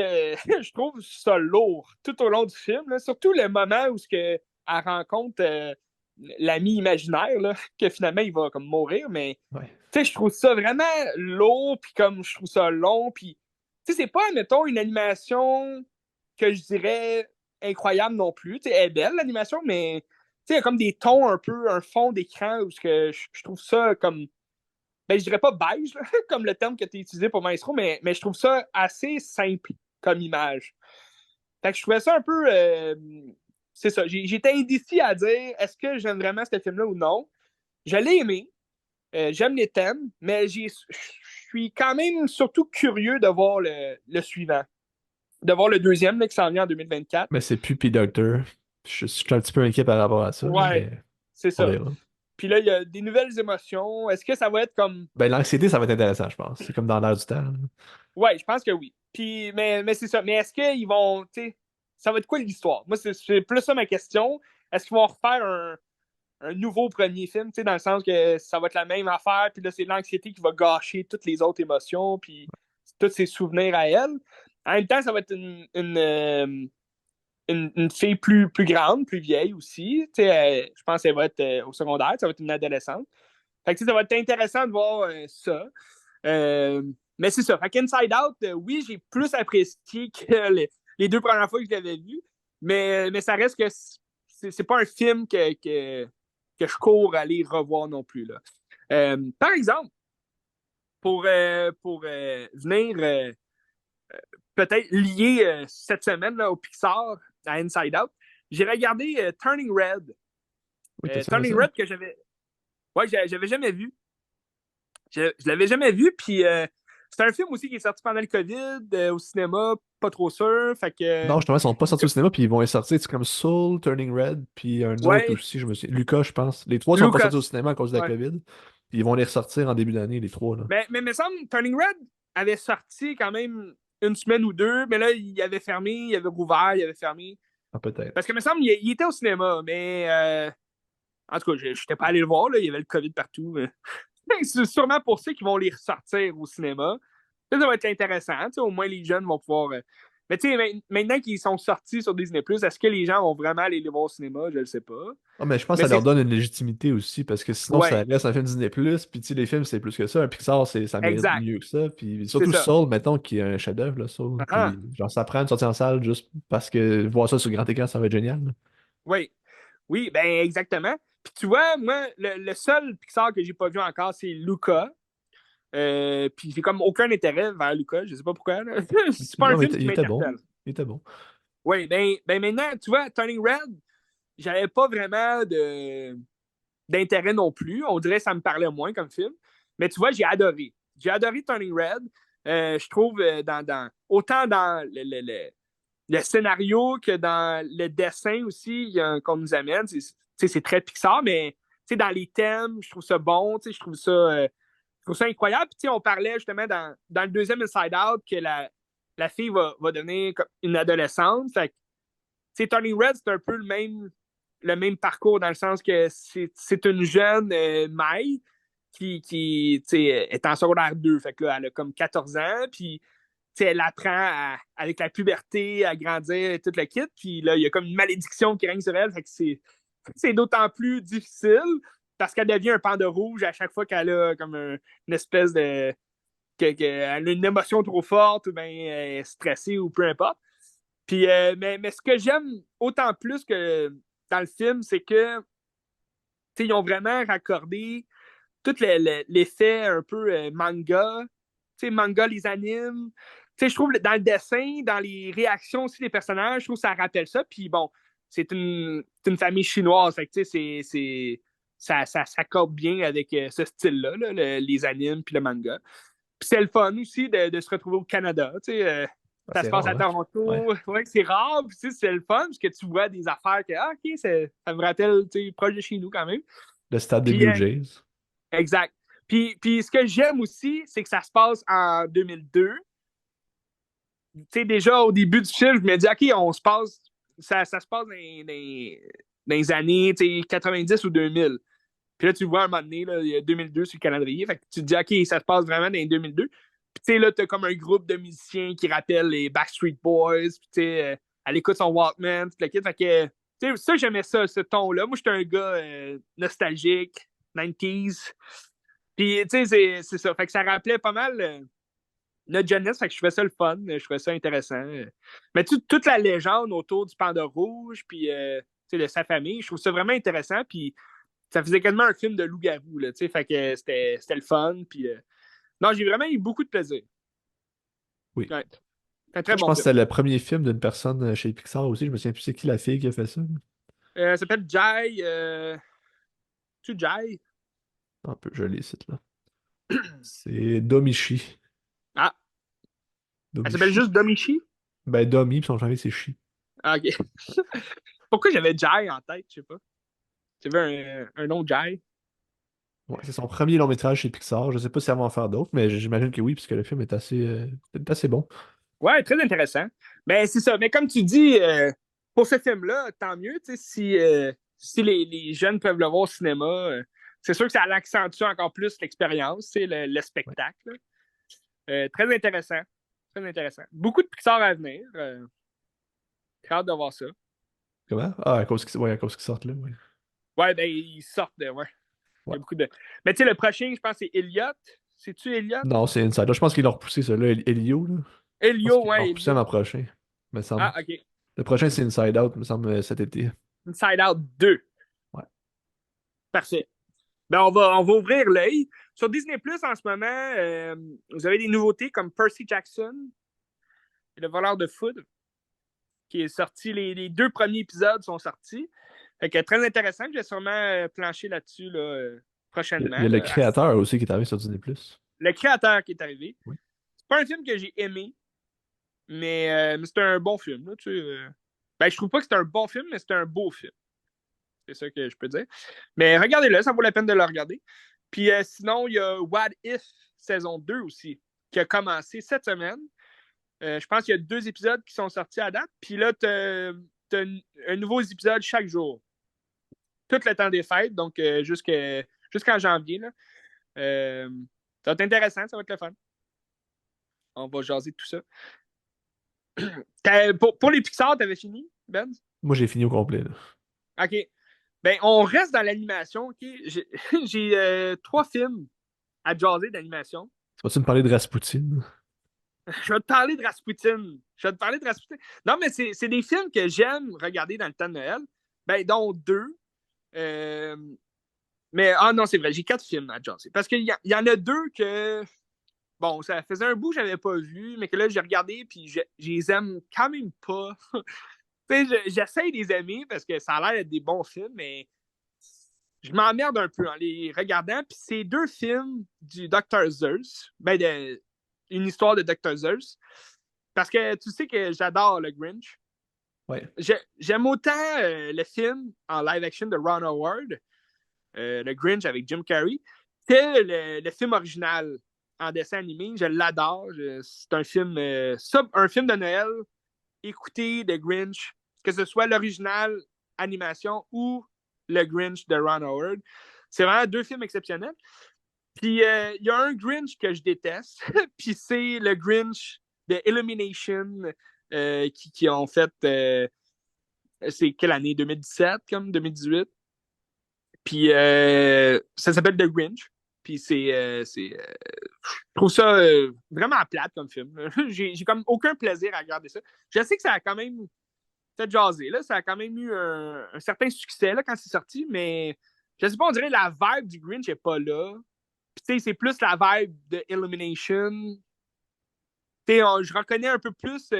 je trouve ça lourd tout au long du film, là. Surtout le moment où elle rencontre l'ami imaginaire, là, que finalement il va comme mourir, mais Ouais. je trouve ça vraiment lourd, puis comme je trouve ça long, puis c'est pas, mettons, une animation que je dirais incroyable non plus. Elle est belle, l'animation, mais il y a comme des tons un peu, un fond d'écran où je trouve ça comme ben, je dirais pas beige, là, comme le terme que tu as utilisé pour Maestro, mais je trouve ça assez simple comme image. Fait que je trouvais ça un peu. C'est ça. J'étais indécis à dire est-ce que j'aime vraiment ce film-là ou non. Je l'ai aimé. J'aime les thèmes, mais je suis quand même surtout curieux de voir le suivant. de voir le deuxième là, qui s'en vient en 2024. Mais c'est plus P-Doctor. Je suis un petit peu inquiet par rapport à ça, là, Ouais, mais c'est on ça. verra. Puis là, il y a des nouvelles émotions. Est-ce que ça va être comme. Ben, l'anxiété, ça va être intéressant, je pense. C'est comme dans l'air du temps, là. Ouais, je pense que oui. Puis, mais c'est ça. Mais est-ce qu'ils vont. Tu sais, ça va être quoi l'histoire? Moi, c'est plus ça ma question. Est-ce qu'ils vont refaire un nouveau premier film, tu sais, dans le sens que ça va être la même affaire, puis là, c'est l'anxiété qui va gâcher toutes les autres émotions, puis tous ses souvenirs à elle. En même temps, ça va être une fille plus grande, plus vieille aussi. Tu sais, je pense qu'elle va être au secondaire, ça va être une adolescente. Fait que, ça va être intéressant de voir ça. Euh, mais c'est ça. Fait qu'Inside Out, oui, j'ai plus apprécié que les deux premières fois que je l'avais vu, mais ça reste que c'est pas un film que je cours à aller revoir non plus. Là. Par exemple, pour venir peut-être lier cette semaine là, au Pixar, à Inside Out, j'ai regardé Turning Red. Oui, t'as aimé Turning ça? Red que j'avais. Ouais, j'avais jamais vu. Je l'avais jamais vu, puis c'est un film aussi qui est sorti pendant le COVID, au cinéma, pas trop sûr. Fait que. Non, justement, ils sont pas sortis au cinéma, puis ils vont y sortir, c'est comme Soul, Turning Red, puis un autre Ouais, aussi, je me souviens. Lucas, je pense. Les trois sont pas sortis au Lucas. cinéma à cause de la Ouais. COVID. Puis ils vont les ressortir en début d'année, les trois, là. Mais me semble, Turning Red avait sorti quand même une semaine ou deux, mais là, il avait fermé, il avait rouvert, il avait fermé. Ah, peut-être. Parce que me semble, il était au cinéma, mais en tout cas, je n'étais pas allé le voir, là, il y avait le COVID partout. C'est sûrement pour ça qu'ils vont les ressortir au cinéma. Ça va être intéressant. Au moins, les jeunes vont pouvoir. Mais tu sais, maintenant qu'ils sont sortis sur Disney+, est-ce que les gens vont vraiment aller les voir au cinéma? Je ne sais pas. Ah, mais je pense que Mais ça leur c'est. donne une légitimité aussi, parce que sinon, ça Ouais, reste un film Disney+, puis tu sais, les films, c'est plus que ça. Un Pixar, ça mérite exact. mieux que ça. Puis C'est surtout ça. Soul, mettons, qui est un chef-d'œuvre, là, Soul. Ah, Puis genre, ça prend une sortie en salle juste parce que voir ça sur grand écran, ça va être génial, là. oui. Oui, ben exactement. Puis tu vois, moi, le seul Pixar que j'ai pas vu encore, c'est Luca. Puis j'ai comme aucun intérêt vers Luca, je sais pas pourquoi. Là. C'est pas un Non, mais film qui il était bon. m'interpelle. Il était bon. Oui, ben maintenant, tu vois, Turning Red, j'avais pas vraiment d'intérêt non plus. On dirait que ça me parlait moins comme film. Mais tu vois, j'ai adoré. J'ai adoré Turning Red. Je trouve autant dans le scénario que dans le dessin aussi qu'on nous amène. C'est très Pixar, mais dans les thèmes, je trouve ça bon. Je trouve ça incroyable. Puis, on parlait justement dans le deuxième Inside Out que la fille va devenir comme une adolescente. Fait que, Turning Red, c'est un peu le même parcours dans le sens que c'est une jeune Mai qui est en secondaire 2. Fait que là, elle a comme 14 ans. Puis, elle apprend avec la puberté à grandir et tout le kit. Puis là, il y a comme une malédiction qui règne sur elle. Fait que c'est d'autant plus difficile parce qu'elle devient un panda rouge à chaque fois qu'elle a comme une espèce de. Elle a une émotion trop forte ou bien stressée ou peu importe. Puis, mais ce que j'aime autant plus que dans le film, c'est que ils ont vraiment raccordé tout l'effet un peu manga. Manga, les animes. Je trouve dans le dessin, dans les réactions aussi des personnages, je trouve que ça rappelle ça. Puis bon, c'est une famille chinoise. Fait que, ça s'accorde bien avec ce style-là, là, les animes puis le manga. Puis c'est le fun aussi de se retrouver au Canada. Ah, Ça c'est se passe rare, à hein? Ouais. Toronto. Ouais, c'est rare. Puis c'est le fun parce que tu vois des affaires que, OK, ça me rappelle proche de chez nous quand même. Le stade des Puis, Blue Jays. exact. Puis ce que j'aime aussi, c'est que ça se passe en 2002. Déjà au début du film, je me dis, OK, ça se passe dans les années 90 ou 2000. Puis là, tu vois, un moment donné, là, il y a 2002 sur le calendrier. Fait que tu te dis, OK, ça se passe vraiment dans les 2002. Puis là, tu as comme un groupe de musiciens qui rappellent les Backstreet Boys. Puis elle écoute son Walkman, tout le kit. Fait que, ça, j'aimais ça, ce ton-là. Moi, j'étais un gars nostalgique, 90s. Puis, c'est ça. Fait que ça rappelait pas mal notre jeunesse. Fait que je trouvais ça le fun. Je trouvais ça intéressant. Mais toute la légende autour du Panda Rouge, puis de sa famille, je trouve ça vraiment intéressant. Puis, ça faisait quasiment un film de loup-garou, là, fait que c'était le fun. Puis, non, j'ai vraiment eu beaucoup de plaisir. Oui. Ouais, c'est un Ça, très je bon pense que film. c'était le premier film d'une personne chez Pixar aussi. Je me souviens plus c'est qui la fille qui a fait ça. Ça s'appelle Jai. Tu Jai? Un peu, je l'ai ici, là. C'est Domichi. Ah, elle s'appelle Domichi. juste Domichi? Ben, Domi, puis son famille, c'est Chi. Ah, ok. Pourquoi j'avais Jai en tête, je sais pas. J'avais un nom Jai. Ouais, c'est son premier long métrage chez Pixar. Je sais pas si elle va en faire d'autres, mais j'imagine que oui, puisque le film est assez bon. Ouais, très intéressant. Ben, c'est ça. Mais comme tu dis, pour ce film-là, tant mieux, tu sais, si les jeunes peuvent le voir au cinéma, c'est sûr que ça accentue encore plus l'expérience, tu sais, le Ouais. spectacle. Très intéressant. Très intéressant. Beaucoup de Pixar à venir. Très hâte de voir ça. Comment? Ah, à cause qu'ils sortent là, oui. Ouais, ben, ils sortent de. Ouais. Il y Ouais. a beaucoup de. Mais tu sais, le prochain, je pense, c'est Elliot. C'est-tu Elliot? Non, c'est Inside. Je pense qu'ils l'ont repoussé, ça, là, Elio, là. Je pense Elio, qu'ils l'ont ouais, repoussé Elio. l'an prochain, me semble. Ah, OK. Le prochain, c'est Inside Out, me semble, cet été. Inside Out 2. Ouais. Parfait. Ben, on va ouvrir l'œil. Sur Disney Plus en ce moment, vous avez des nouveautés comme Percy Jackson et le voleur de foudre, qui est sorti. Les deux premiers épisodes sont sortis. Fait que très intéressant. Je vais sûrement plancher là-dessus là, Il y prochainement. a le Là. créateur aussi qui est arrivé sur Disney+. Le créateur qui est arrivé. Oui. C'est pas un film que j'ai aimé, mais c'est un bon film. Là, tu sais, ben, je trouve pas que c'est un bon film, mais c'est un beau film. C'est ça que je peux dire. Mais regardez-le, ça vaut la peine de le regarder. Puis sinon, il y a What If saison 2 aussi, qui a commencé cette semaine. Je pense qu'il y a 2 épisodes qui sont sortis à date. Puis là, tu as un nouveau épisode chaque jour. Tout le temps des fêtes, donc jusqu'en janvier. Là. Euh, ça va être intéressant, ça va être le fun. On va jaser de tout ça. Pour les Pixar, t'avais fini, Ben? Moi, j'ai fini au complet, là. OK. Ben, on reste dans l'animation, OK? J'ai 3 films à jaser d'animation. Tu vas-tu me parler de Rasputin? Je vais te parler de Rasputin. Je vais te parler de Rasputin. Non, mais c'est des films que j'aime regarder dans le temps de Noël. Ben, dont 2. Euh, mais, ah non, c'est vrai, j'ai 4 films à jaser. Parce qu'il y en a 2 que, bon, ça faisait un bout que j'avais pas vu, mais que là, j'ai regardé, puis je les aime quand même pas. Tu sais, j'essaye de les aimer parce que ça a l'air d'être des bons films, mais je m'emmerde un peu en les regardant. Puis c'est 2 films du Dr. Zeus, ben une histoire de Dr. Zeus. Parce que tu sais que j'adore le Grinch. Ouais. J'aime autant le film en live action de Ron Howard, le Grinch avec Jim Carrey, que le film original en dessin animé. Je l'adore. C'est un film de Noël. Écoutez The Grinch, que ce soit l'original animation ou le Grinch de Ron Howard. C'est vraiment 2 films exceptionnels. Puis il y a un Grinch que je déteste, puis c'est le Grinch de Illumination qui ont fait, c'est quelle année? 2017, comme 2018. Puis ça s'appelle The Grinch. Puis je trouve ça vraiment plate comme film. J'ai comme aucun plaisir à regarder ça. Je sais que ça a quand même fait jaser, là. Ça a quand même eu un certain succès là, quand c'est sorti, mais je sais pas, on dirait que la vibe du Grinch est pas là. Puis tu sais, c'est plus la vibe de Illumination. Tu sais, je reconnais un peu plus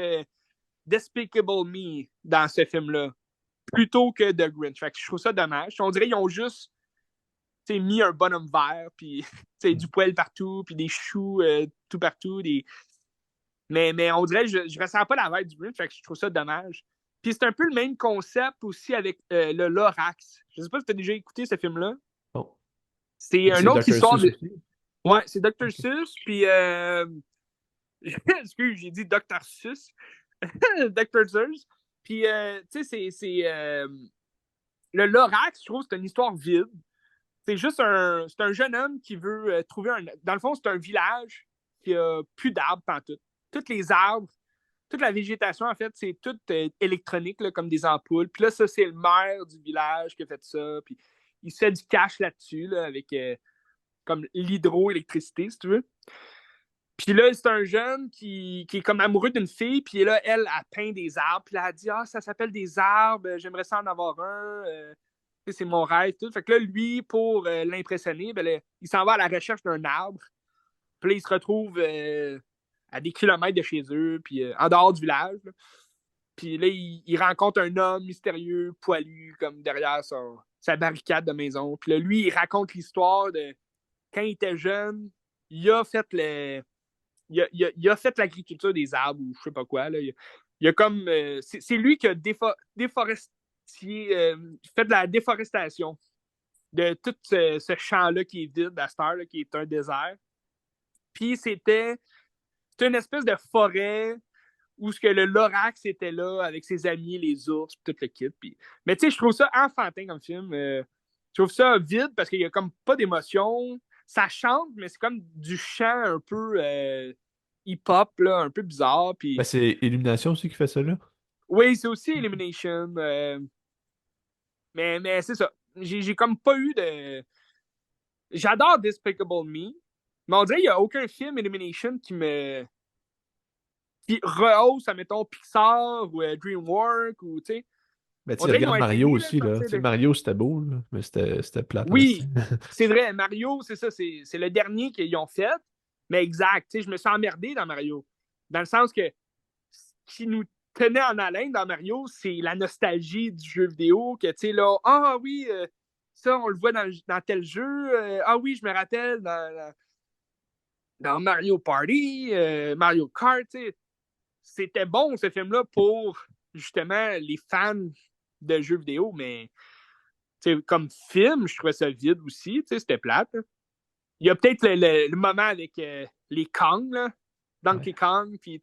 Despicable Me dans ce film-là, plutôt que The Grinch. Fait que je trouve ça dommage. On dirait qu'ils ont juste mis un bonhomme vert, puis du poil partout, puis des choux tout partout. Mais on dirait que je ressens pas la vibe du Grinch, fait que je trouve ça dommage. Puis c'est un peu le même concept aussi avec le Lorax. Je sais pas si tu as déjà écouté ce film-là. Bon. C'est une C'est autre Dr. histoire Seuss de. aussi. Ouais, c'est Dr. Ok. Seuss, puis. Excuse, j'ai dit Dr. Seuss. Dr. Seuss. Puis, tu sais, le Lorax, je trouve, c'est une histoire vide. C'est un jeune homme qui veut trouver un. Dans le fond, c'est un village qui a plus d'arbres pantoute. Tous les arbres, toute la végétation, en fait, c'est tout électronique, là, comme des ampoules. Puis là, ça, c'est le maire du village qui a fait ça. Puis il se fait du cash là-dessus, là, avec comme l'hydroélectricité, si tu veux. Puis là, c'est un jeune qui est comme amoureux d'une fille, puis là, elle a peint des arbres, puis là, elle dit « Ah, ça s'appelle des arbres, j'aimerais ça en avoir un, c'est mon rêve, tout. » Fait que là, lui, pour l'impressionner, ben, là, il s'en va à la recherche d'un arbre, puis là, il se retrouve à des kilomètres de chez eux, puis en dehors du village, là. Puis là, il rencontre un homme mystérieux, poilu, comme derrière sa barricade de maison. Puis là, lui, il raconte l'histoire de quand il était jeune, il a fait il a fait l'agriculture des arbres ou je sais pas quoi. Là. Il y a comme. C'est lui qui a fait de la déforestation de tout ce champ-là qui est vide à cette heure, là, qui est un désert. Puis c'était une espèce de forêt où ce que le Lorax était là avec ses amis, les ours, tout le kit. Puis... Mais tu sais, je trouve ça enfantin comme film. Je trouve ça vide parce qu'il y a comme pas d'émotion. Ça chante, mais c'est comme du chant un peu hip-hop, là, un peu bizarre. Ben, Puis c'est Illumination aussi qui fait ça, là. oui, c'est aussi Elimination. Mais c'est ça. J'ai comme pas eu de. J'adore Despicable Me, mais on dirait qu'il n'y a aucun film Elimination qui rehausse, admettons, Pixar ou DreamWorks ou tu sais. Ben, tu On sais, dirait qu'ils regarde ont Mario essayé là, de aussi, là. Tu sortir sais, de. Mario, c'était beau, là, mais c'était plate en esti. Oui, c'est vrai, Mario, c'est ça, c'est le dernier qu'ils ont fait. Mais exact, tu sais, je me suis emmerdé dans Mario. Dans le sens que ce qui nous tenait en haleine dans Mario, c'est la nostalgie du jeu vidéo, que tu sais, là, ah oui, ça, on le voit dans tel jeu. Ah oui, je me rappelle dans Mario Party, Mario Kart, tu sais. C'était bon, ce film-là, pour justement les fans de jeux vidéo, mais comme film, je trouvais ça vide aussi, c'était plate. Hein. Il y a peut-être le moment avec les Kong, là, Ouais. Donkey Kong, puis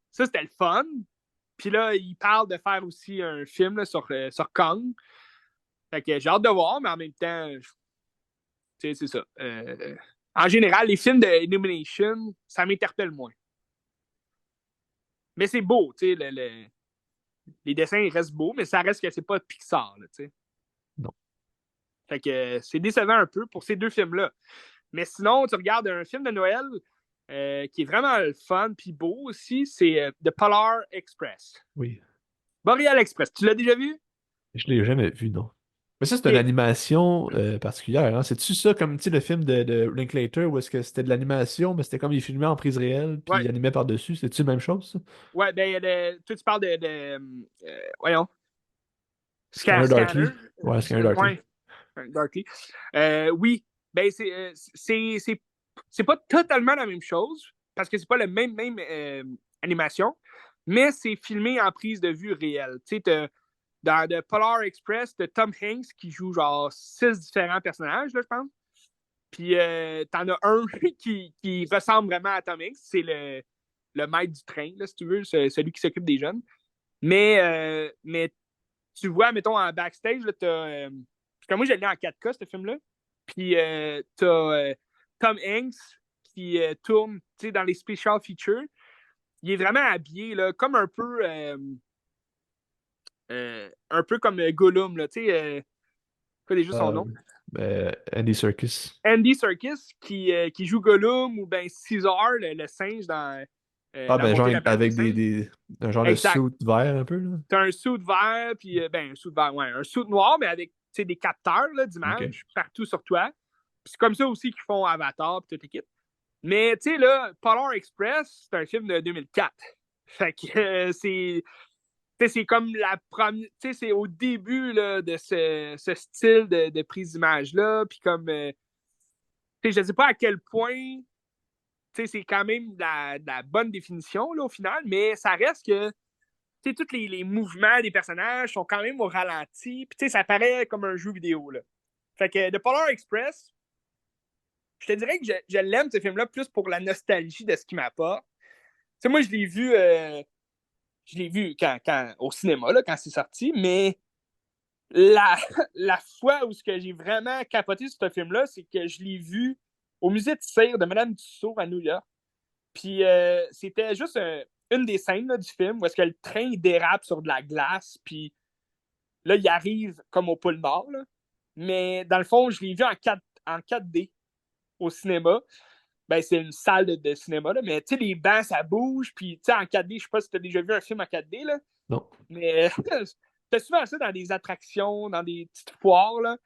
ça c'était le fun. Puis là, il parle de faire aussi un film là, sur Kong. Fait que j'ai hâte de voir, mais en même temps, c'est ça. En général, les films d'Illumination, ça m'interpelle moins. Mais c'est beau, les dessins ils restent beaux, mais ça reste que c'est pas Pixar, là, tu sais. Non. Fait que c'est décevant un peu pour ces deux films-là. Mais sinon, tu regardes un film de Noël qui est vraiment le fun puis beau aussi, c'est The Polar Express. Oui. Boreal Express, tu l'as déjà vu? Je l'ai jamais vu, non. Mais ça, c'est une Ok. animation particulière, hein. C'est-tu ça comme, tu sais, le film de Linklater où est-ce que c'était de l'animation, mais c'était comme il filmait en prise réelle, puis Ouais. il animait par-dessus? C'est-tu la même chose, ça? Ouais, ben, toi, tu parles voyons, Scanner Scanner. Darkly? Ouais, Scanner Darkly. Ouais, Darkly. Oui, ben, c'est pas totalement la même chose, parce que c'est pas la même animation, mais c'est filmé en prise de vue réelle. Tu sais, dans The Polar Express, t'as Tom Hanks qui joue genre 6 différents personnages, là, je pense. Puis t'en as un qui ressemble vraiment à Tom Hanks, c'est le maître du train, là, si tu veux, celui qui s'occupe des jeunes. Mais tu vois, mettons, en backstage, là, parce que moi, j'ai lu en 4K, ce film-là. Puis t'as Tom Hanks qui tourne, tu sais, dans les special features. Il est vraiment habillé, là, comme un peu comme Gollum, là, tu sais, quoi déjà son nom? Andy Serkis. Andy Serkis qui joue Gollum ou ben Caesar, le singe dans Ah, La ben, genre, montée de la planète des avec singes. un genre de suit Exact. vert un peu, là. T'as un suit vert, puis ben un suit vert, ouais, un suit noir, mais avec des capteurs Ok. d'images partout sur toi. Puis c'est comme ça aussi qu'ils font Avatar puis toute l'équipe. Mais tu sais, là, Polar Express, c'est un film de 2004. Fait que c'est comme la première. Tu sais, c'est au début là, de ce style de prise d'image-là. Puis comme. Je ne sais pas à quel point. C'est quand même de la bonne définition là, au final, mais ça reste que tous les mouvements des personnages sont quand même au ralenti. Puis ça paraît comme un jeu vidéo. Là. Fait que The Polar Express, je te dirais que je l'aime ce film-là plus pour la nostalgie de ce qu'il m'apporte. Moi, je l'ai vu au cinéma, là, quand c'est sorti, mais la, la fois où j'ai vraiment capoté sur ce film-là, c'est que je l'ai vu au musée de cire de Madame Tussauds à New York. Puis c'était juste une des scènes là, du film où est-ce que le train dérape sur de la glace, puis là, il arrive comme au pôle Nord. Là. Mais dans le fond, je l'ai vu en 4D au cinéma. Ben, c'est une salle de cinéma, là, mais tu sais, les bancs, ça bouge, puis tu sais, en 4D, je sais pas si tu as déjà vu un film en 4D, là, Non. mais t'as souvent ça dans des attractions, dans des petites foires, là.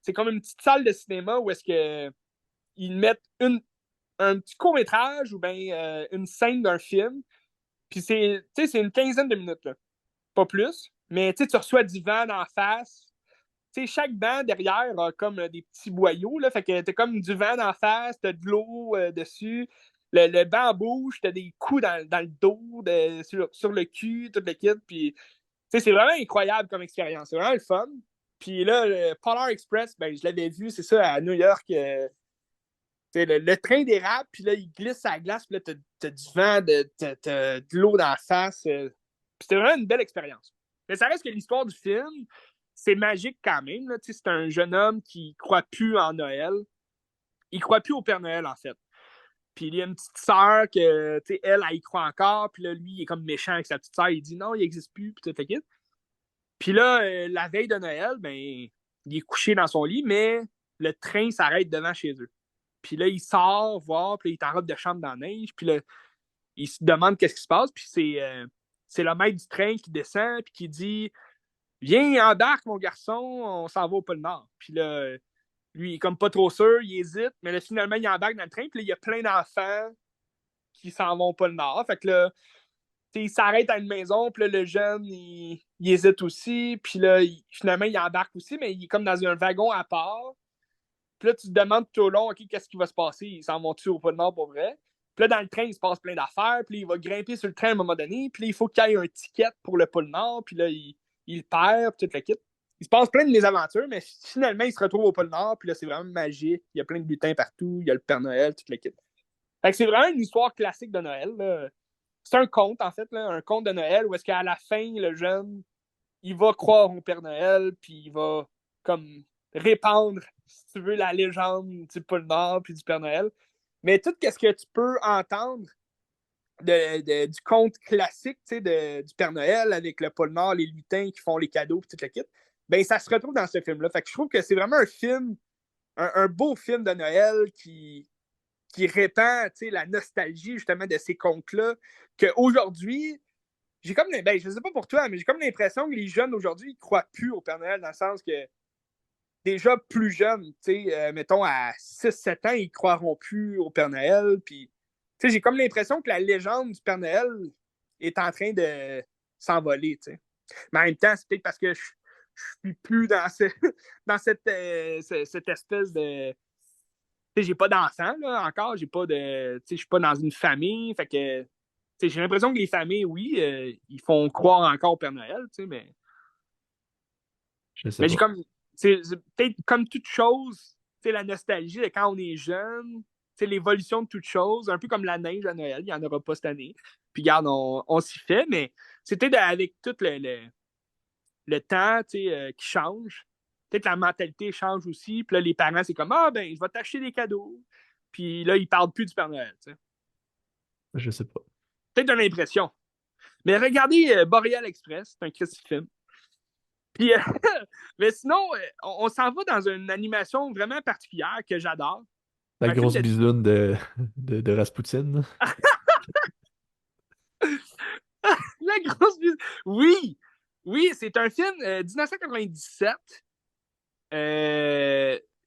C'est comme une petite salle de cinéma où est-ce que ils mettent un petit court-métrage ou bien une scène d'un film, puis c'est une quinzaine de minutes, là. Pas plus, mais tu reçois du vent en face. Chaque banc derrière a comme des petits boyaux, là, fait que t'as comme du vent en face, t'as de l'eau dessus. le banc bouge, t'as des coups dans le dos, sur le cul, tout le kit. Puis, c'est vraiment incroyable comme expérience. C'est vraiment le fun. Puis là, le Polar Express, ben, je l'avais vu, c'est ça, à New York. Le train dérape, puis là, il glisse à la glace, puis là, t'as du vent, t'as de l'eau dans la face. Puis c'était vraiment une belle expérience. Mais ça reste que l'histoire du film, c'est magique quand même. Là. C'est un jeune homme qui croit plus en Noël. Il croit plus au Père Noël, en fait. Puis il y a une petite sœur que, elle y croit encore. Puis là, lui, il est comme méchant avec sa petite sœur. Il dit non, il n'existe plus. Puis tout le Puis là, la veille de Noël, ben, il est couché dans son lit, mais le train s'arrête devant chez eux. Puis là, il sort voir, puis là, il est en robe de chambre dans la neige. Puis là, il se demande qu'est-ce qui se passe. Puis c'est le maître du train qui descend, puis qui dit viens, embarque, mon garçon, on s'en va au pôle Nord. Puis là, lui, il est comme pas trop sûr, il hésite, mais là, finalement, il embarque dans le train, puis là, il y a plein d'enfants qui s'en vont au pôle Nord. Fait que là, il s'arrête à une maison, puis là, le jeune, il hésite aussi, puis là, finalement, il embarque aussi, mais il est comme dans un wagon à part. Puis là, tu te demandes tout au long, OK, qu'est-ce qui va se passer? Ils s'en vont-tu au pôle Nord pour vrai? Puis là, dans le train, il se passe plein d'affaires, puis il va grimper sur le train à un moment donné, puis là, il faut qu'il y ait un ticket pour le pôle Nord, puis là, il perd, puis tout le kit. Il se passe plein de mésaventures, mais finalement, il se retrouve au pôle Nord, puis là, c'est vraiment magique. Il y a plein de lutins partout, il y a le Père Noël, tout le kit. Fait que c'est vraiment une histoire classique de Noël. Là. C'est un conte, en fait, là, un conte de Noël, où est-ce qu'à la fin, le jeune, il va croire au Père Noël, puis il va comme répandre, si tu veux, la légende du pôle Nord puis du Père Noël. Mais tout ce que tu peux entendre du conte classique du Père Noël avec le pôle Nord, les lutins qui font les cadeaux et tout le kit, ben ça se retrouve dans ce film-là. Fait que je trouve que c'est vraiment un film, un beau film de Noël qui répand la nostalgie justement de ces contes-là, qu'aujourd'hui, j'ai comme, ben, je sais pas pour toi, mais j'ai comme l'impression que les jeunes aujourd'hui, ils croient plus au Père Noël dans le sens que déjà plus jeunes, mettons à 6-7 ans, ils croiront plus au Père Noël. Puis, j'ai comme l'impression que la légende du Père Noël est en train de s'envoler. Mais en même temps, c'est peut-être parce que je suis plus dans, dans cette espèce de. J'ai pas d'enfant là, encore, j'ai pas de. Je suis pas dans une famille. Fait que j'ai l'impression que les familles, oui, ils font croire encore au Père Noël, Je sais mais j'ai pas. comme. C'est peut-être comme toute chose, la nostalgie de quand on est jeune, l'évolution de toute chose, un peu comme la neige à Noël, il n'y en aura pas cette année. Puis regarde, on s'y fait, mais c'est peut-être avec tout le temps qui change. Peut-être la mentalité change aussi. Puis là, les parents, c'est comme ah ben, je vais t'acheter des cadeaux. Puis là, ils ne parlent plus du Père Noël. T'sais. Je sais pas. Peut-être une impression. Mais regardez Boreal Express, c'est un Christy film. Puis, mais sinon, on s'en va dans une animation vraiment particulière que j'adore. La Un film grosse de. bisoune de Rasputin. La grosse. Oui! Oui, c'est un film 1997.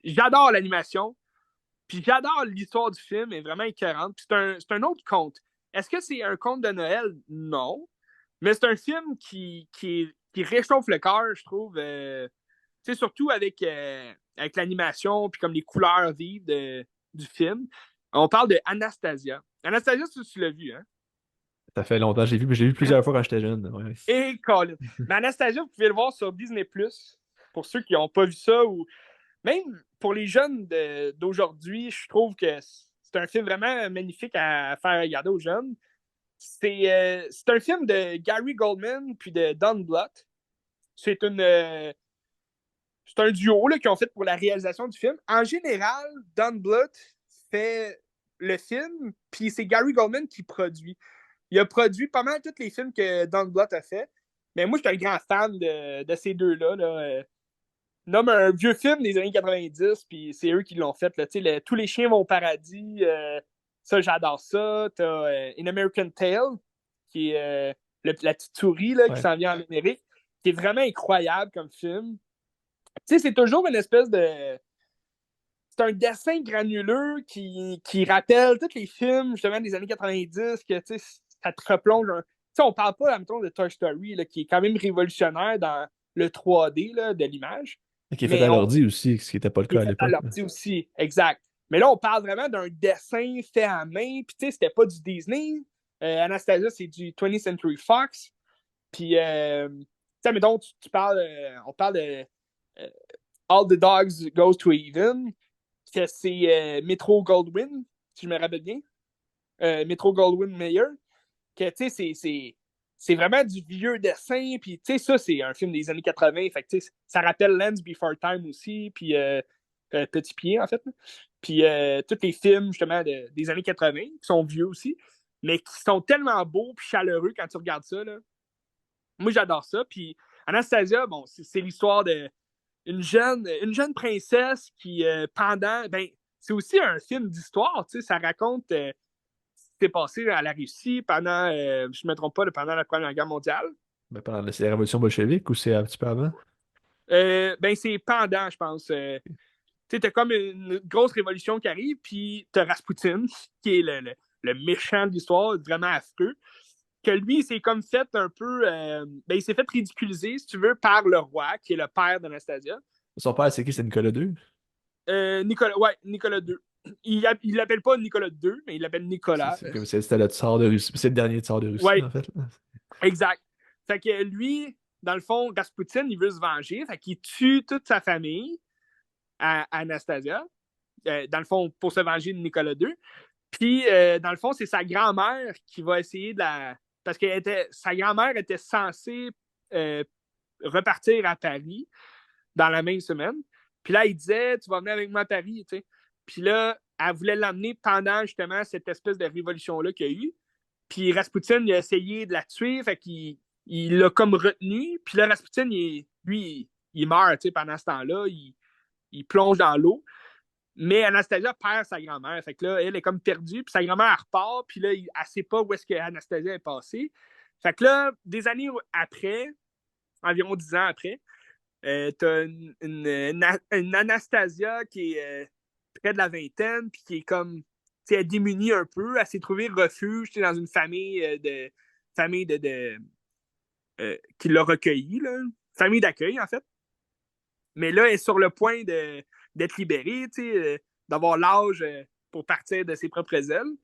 J'adore l'animation. Puis j'adore l'histoire du film, elle est vraiment écœurante. Puis c'est un autre conte. Est-ce que c'est un conte de Noël? Non. Mais c'est un film qui réchauffe le cœur, je trouve. Surtout avec l'animation, puis comme les couleurs vives du film. On parle de Anastasia. Anastasia, tu l'as vu, hein? Ça fait longtemps que j'ai vu, mais j'ai vu plusieurs fois quand j'étais jeune. Ouais. Et Colin. Mais Anastasia, vous pouvez le voir sur Disney+, pour ceux qui n'ont pas vu ça, ou même pour les jeunes d'aujourd'hui, je trouve que c'est un film vraiment magnifique à faire regarder aux jeunes. C'est un film de Gary Goldman puis de Don Bluth. C'est c'est un duo qu'ils ont fait pour la réalisation du film. En général, Don Bluth fait le film, puis c'est Gary Goldman qui produit. Il a produit pas mal tous les films que Don Bluth a fait. Mais moi, je suis un grand fan de ces deux-là. Là. Nomme un vieux film des années 90, puis c'est eux qui l'ont fait. Là. Tous les chiens vont au paradis. Ça, j'adore ça. T'as In American Tale, qui est la petite souris là, qui Ouais. s'en vient en Amérique, qui est vraiment incroyable comme film. C'est toujours une espèce de. C'est un dessin granuleux qui rappelle tous les films justement des années 90, que ça te replonge. On parle pas, admettons, de Toy Story, là, qui est quand même révolutionnaire dans le 3D là, de l'image. Qui est fait Mais à l'ordi aussi, ce qui n'était pas le qui est cas à fait à l'époque. Là. l'ordi aussi, exact. Mais là, on parle vraiment d'un dessin fait à main. Puis, tu sais, c'était pas du Disney. Anastasia, c'est du 20th Century Fox. Puis, tu sais, mettons, tu parles, on parle de All the Dogs Goes to Even, que c'est Metro Goldwyn, si je me rappelle bien. Metro Goldwyn Mayer. Que, tu sais, c'est vraiment du vieux dessin. Puis, tu sais, ça, c'est un film des années 80. Fait que, tu sais, ça rappelle Lands Before Time aussi. Puis, Petit Pied, en fait. Puis, tous les films, justement, des années 80, qui sont vieux aussi, mais qui sont tellement beaux puis chaleureux quand tu regardes ça, là. Moi, j'adore ça. Puis, Anastasia, bon, c'est l'histoire de une jeune princesse qui, ben, c'est aussi un film d'histoire, tu sais, ça raconte ce qui s'est passé à la Russie pendant, je ne me trompe pas, pendant la Première Guerre mondiale. Ben, c'est la révolution bolchevique ou c'est un petit peu avant? Ben, c'est pendant, je pense. Tu sais, t'as comme une grosse révolution qui arrive, puis t'as Rasputin, qui est le méchant de l'histoire, vraiment affreux, que lui, il s'est comme fait un peu... ben, il s'est fait ridiculiser, si tu veux, par le roi, qui est le père d'Anastasia. Son père, c'est qui? C'est Nicolas II? Nicolas II. Il l'appelle pas Nicolas II, mais il l'appelle Nicolas. C'était le tsar de Russie. C'est le dernier tsar de Russie, Ouais, en fait. exact. Fait que lui, dans le fond, Rasputin, il veut se venger, fait qu'il tue toute sa famille à Anastasia, dans le fond, pour se venger de Nicolas II. Puis, dans le fond, c'est sa grand-mère qui va essayer de la... Parce que sa grand-mère était censée euh, repartir à Paris dans la même semaine. Puis là, il disait, tu vas venir avec moi à Paris, tu sais. Puis là, elle voulait l'emmener pendant, justement, cette espèce de révolution-là qu'il y a eu. Puis Rasputin, il a essayé de la tuer, fait qu'il l'a comme retenu. Puis là, Rasputin, lui, il meurt, tu sais, pendant ce temps-là. Il plonge dans l'eau. Mais Anastasia perd sa grand-mère. Fait que là, elle est comme perdue. Puis sa grand-mère, elle repart. Puis là, elle ne sait pas où est-ce que Anastasia est passée. Fait que là, des années après, environ 10 ans après, t'as une Anastasia qui est près de la vingtaine, puis qui est comme, tu sais, démunie un peu. Elle s'est trouvée refuge dans une famille qui l'a recueillie, là. Famille d'accueil, en fait. Mais là, elle est sur le point d'être libérée, d'avoir l'âge pour partir de ses propres ailes.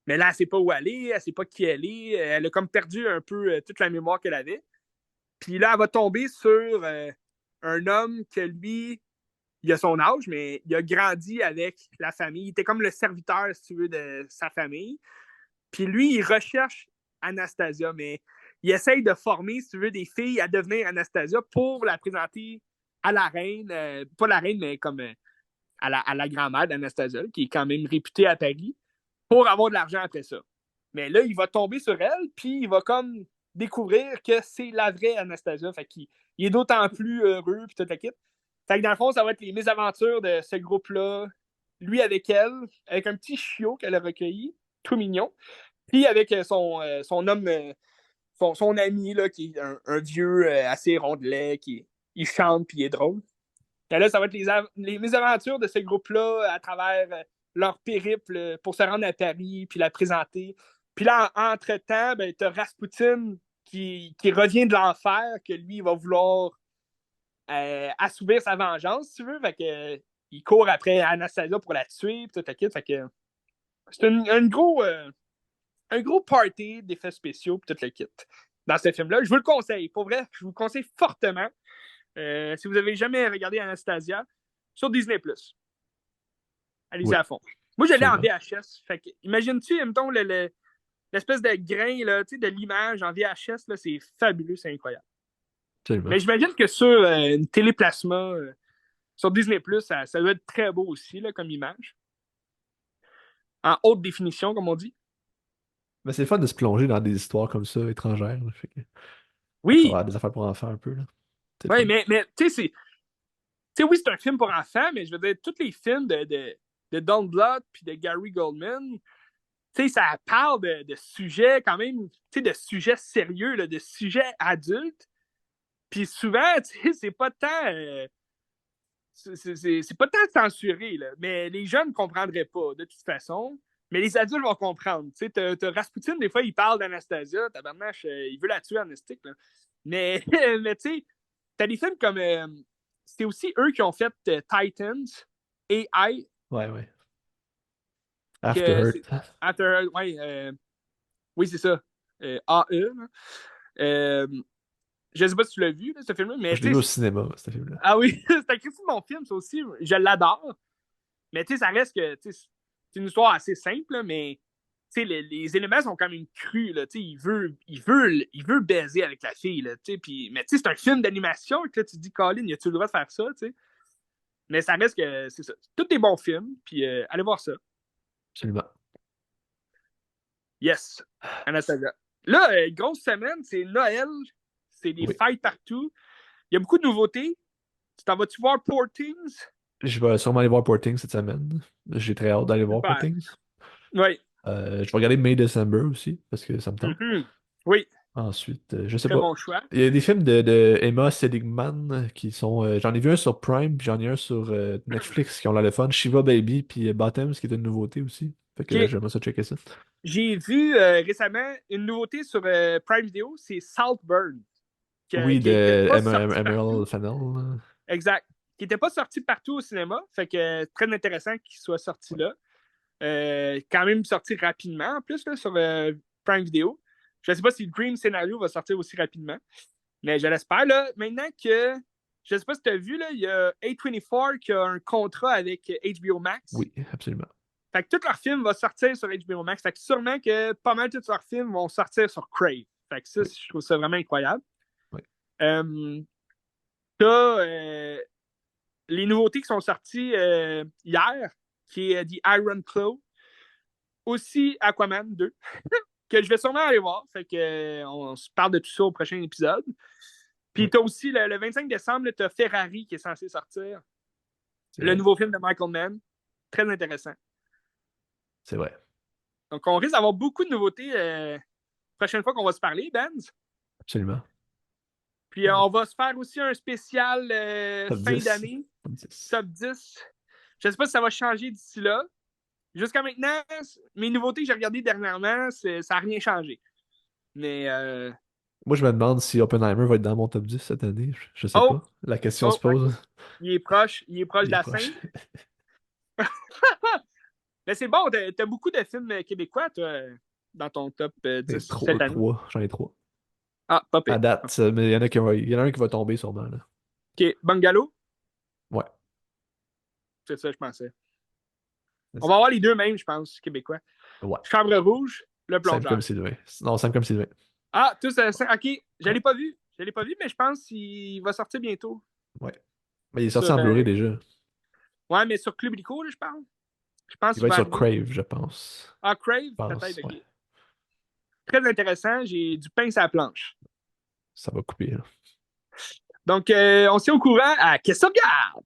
Mais là, elle ne sait pas où aller, elle ne sait pas qui elle est. Elle a comme perdu un peu toute la mémoire qu'elle avait. Puis là, elle va tomber sur un homme que lui, il a son âge, mais il a grandi avec la famille. Il était comme le serviteur, si tu veux, de sa famille. Puis lui, il recherche Anastasia, mais il essaye de former, si tu veux, des filles à devenir Anastasia pour la présenter à la reine, pas la reine, mais comme à la grand-mère d'Anastasia, qui est quand même réputée à Paris, pour avoir de l'argent après ça. Mais là, il va tomber sur elle, puis il va comme découvrir que c'est la vraie Anastasia. Fait qu'il est d'autant plus heureux, puis toute la kit. Fait que dans le fond, ça va être les mésaventures de ce groupe-là, lui avec elle, avec un petit chiot qu'elle a recueilli, tout mignon, puis avec son homme, son ami, là, qui est un vieux assez rondelet, il chante, puis il est drôle. Et là, ça va être les mésaventures de ce groupe-là à travers leur périple pour se rendre à Paris, puis la présenter. Puis là, entre-temps, ben, tu as Rasputin qui revient de l'enfer, que lui, il va vouloir assouvir sa vengeance, si tu veux. Fait que, il court après Anastasia pour la tuer, puis tout à fait que c'est un gros party d'effets spéciaux, puis tout le kit dans ce film-là. Je vous le conseille. Pour vrai, je vous le conseille fortement. Si vous avez jamais regardé Anastasia, sur Disney+. Allez-y Oui, à fond. Moi, j'allais en absolument. VHS. Fait que, imagines-tu, mettons, l'espèce de grain là, de l'image en VHS, là, c'est fabuleux, c'est incroyable. Absolument. Mais j'imagine que sur une téléplasma, sur Disney+, ça doit être très beau aussi, là, comme image. En haute définition, comme on dit. Mais c'est le fun de se plonger dans des histoires comme ça, étrangères. Là, fait que, à Oui, travers des affaires pour enfants un peu. Là. C'est le ouais, fun. mais tu sais, oui, c'est un film pour enfants, mais je veux dire, tous les films de Don Bluth puis de Gary Goldman, tu sais, ça parle de sujets quand même, tu sais, de sujets sérieux, là, de sujets adultes. Puis souvent, tu sais, c'est pas tant. C'est pas tant censuré, là. Mais les jeunes ne comprendraient pas, de toute façon. Mais les adultes vont comprendre. Tu sais, t'as Rasputin, des fois, il parle d'Anastasia. Tabarnache, il veut la tuer en estique, là. Mais, mais tu sais, t'as des films comme. C'est aussi eux qui ont fait Titans, AI. Ouais, ouais. After C'est Earth. After, ouais, oui, c'est ça. AE. Là. Je sais pas si tu l'as vu, là, ce film-là, mais Je l'ai vu tu au sais. cinéma, ce film-là. Ah oui, c'est un Christy mon film, ça aussi. Je l'adore. Mais tu sais, ça reste que c'est une histoire assez simple, là, mais les éléments sont quand même crus. Là, il veut baiser avec la fille. Là, mais c'est un film d'animation. Que là, tu te dis, Colin, y a-tu le droit de faire ça? T'sais? Mais ça reste que c'est ça. Tout des bons films. Puis allez voir ça. Absolument. Yes. Anastasia. Là, grosse semaine, c'est Noël. C'est des Oui. fêtes partout. Il y a beaucoup de nouveautés. Tu t'en vas-tu voir Poor Things? Je vais sûrement aller voir Porting cette semaine. J'ai très hâte d'aller voir Super. Porting. Oui. Je vais regarder May December aussi, parce que ça me tente. Mhm. Oui. Ensuite, je sais Très pas. bon choix. Il y a des films de Emma Seligman qui sont. J'en ai vu un sur Prime, puis j'en ai un sur Netflix qui ont l'air le fun. Shiva Baby, puis Bottoms, qui est une nouveauté aussi. Fait que OK. j'aimerais ça checker ça. J'ai vu récemment une nouveauté sur Prime Video, c'est Saltburn, Oui, qui n'était de pas sorti Emerald partout. Fennell. Exact. Qui n'était pas sorti partout au cinéma. Fait que très intéressant qu'il soit sorti Ouais. là. Quand même sorti rapidement en plus là, sur Prime Video. Je ne sais pas si le Dream Scenario va sortir aussi rapidement. Mais je l'espère. Là, maintenant que. Je ne sais pas si tu as vu, là, il y a A24 qui a un contrat avec HBO Max. Oui, absolument. Fait que tous leurs films vont sortir sur HBO Max. Fait que sûrement que pas mal tous leurs films vont sortir sur Crave. Fait que ça, Oui. je trouve ça vraiment incroyable. Oui. Euh, T'as les nouveautés qui sont sorties hier, qui est The Iron Claw. Aussi Aquaman 2, que je vais sûrement aller voir. Fait que on se parle de tout ça au prochain épisode. Puis Oui. t'as aussi le 25 décembre, t'as Ferrari qui est censé sortir. C'est Le vrai. nouveau film de Michael Mann. Très intéressant. C'est vrai. Donc on risque d'avoir beaucoup de nouveautés prochaine fois qu'on va se parler, Benz. Absolument. Puis on va se faire aussi un spécial Top fin 10. d'année, Top 10. top 10. Je ne sais pas si ça va changer d'ici là. Jusqu'à maintenant, mes nouveautés que j'ai regardées dernièrement, ça n'a rien changé. Mais Moi, je me demande si Oppenheimer va être dans mon top 10 cette année. Je sais oh, pas. La question se oh, pose. il est proche Il de est la proche. scène. Mais c'est bon, t'as beaucoup de films québécois, toi, dans ton top 10 cette année. Trois. J'en ai trois. Ah, pas À pire. date, mais il y en a un qui va tomber sûrement, là. OK, Bungalow, Ouais. c'est ça, je pensais. C'est On ça. va avoir les deux mêmes, je pense, québécois. Ouais. Chambre rouge, le Simple comme plongeur. Sylvain. Non, simple comme Sylvain. Ah, tous, OK, je Ouais. l'ai pas vu. Je l'ai pas vu, mais je pense qu'il va sortir bientôt. Ouais. Mais il est sorti Sur, en Blu-ray déjà. ouais, mais sur Club Illico, là, je parle. Je pense Il qu'il va être va sur arriver. Crave, je pense. Ah, Crave, Je peut-être, pense, ouais. OK. Très intéressant. J'ai du pain sur la planche. Ça va couper, là. Donc, on s'est au courant à Qu'est-ce que tu regardes?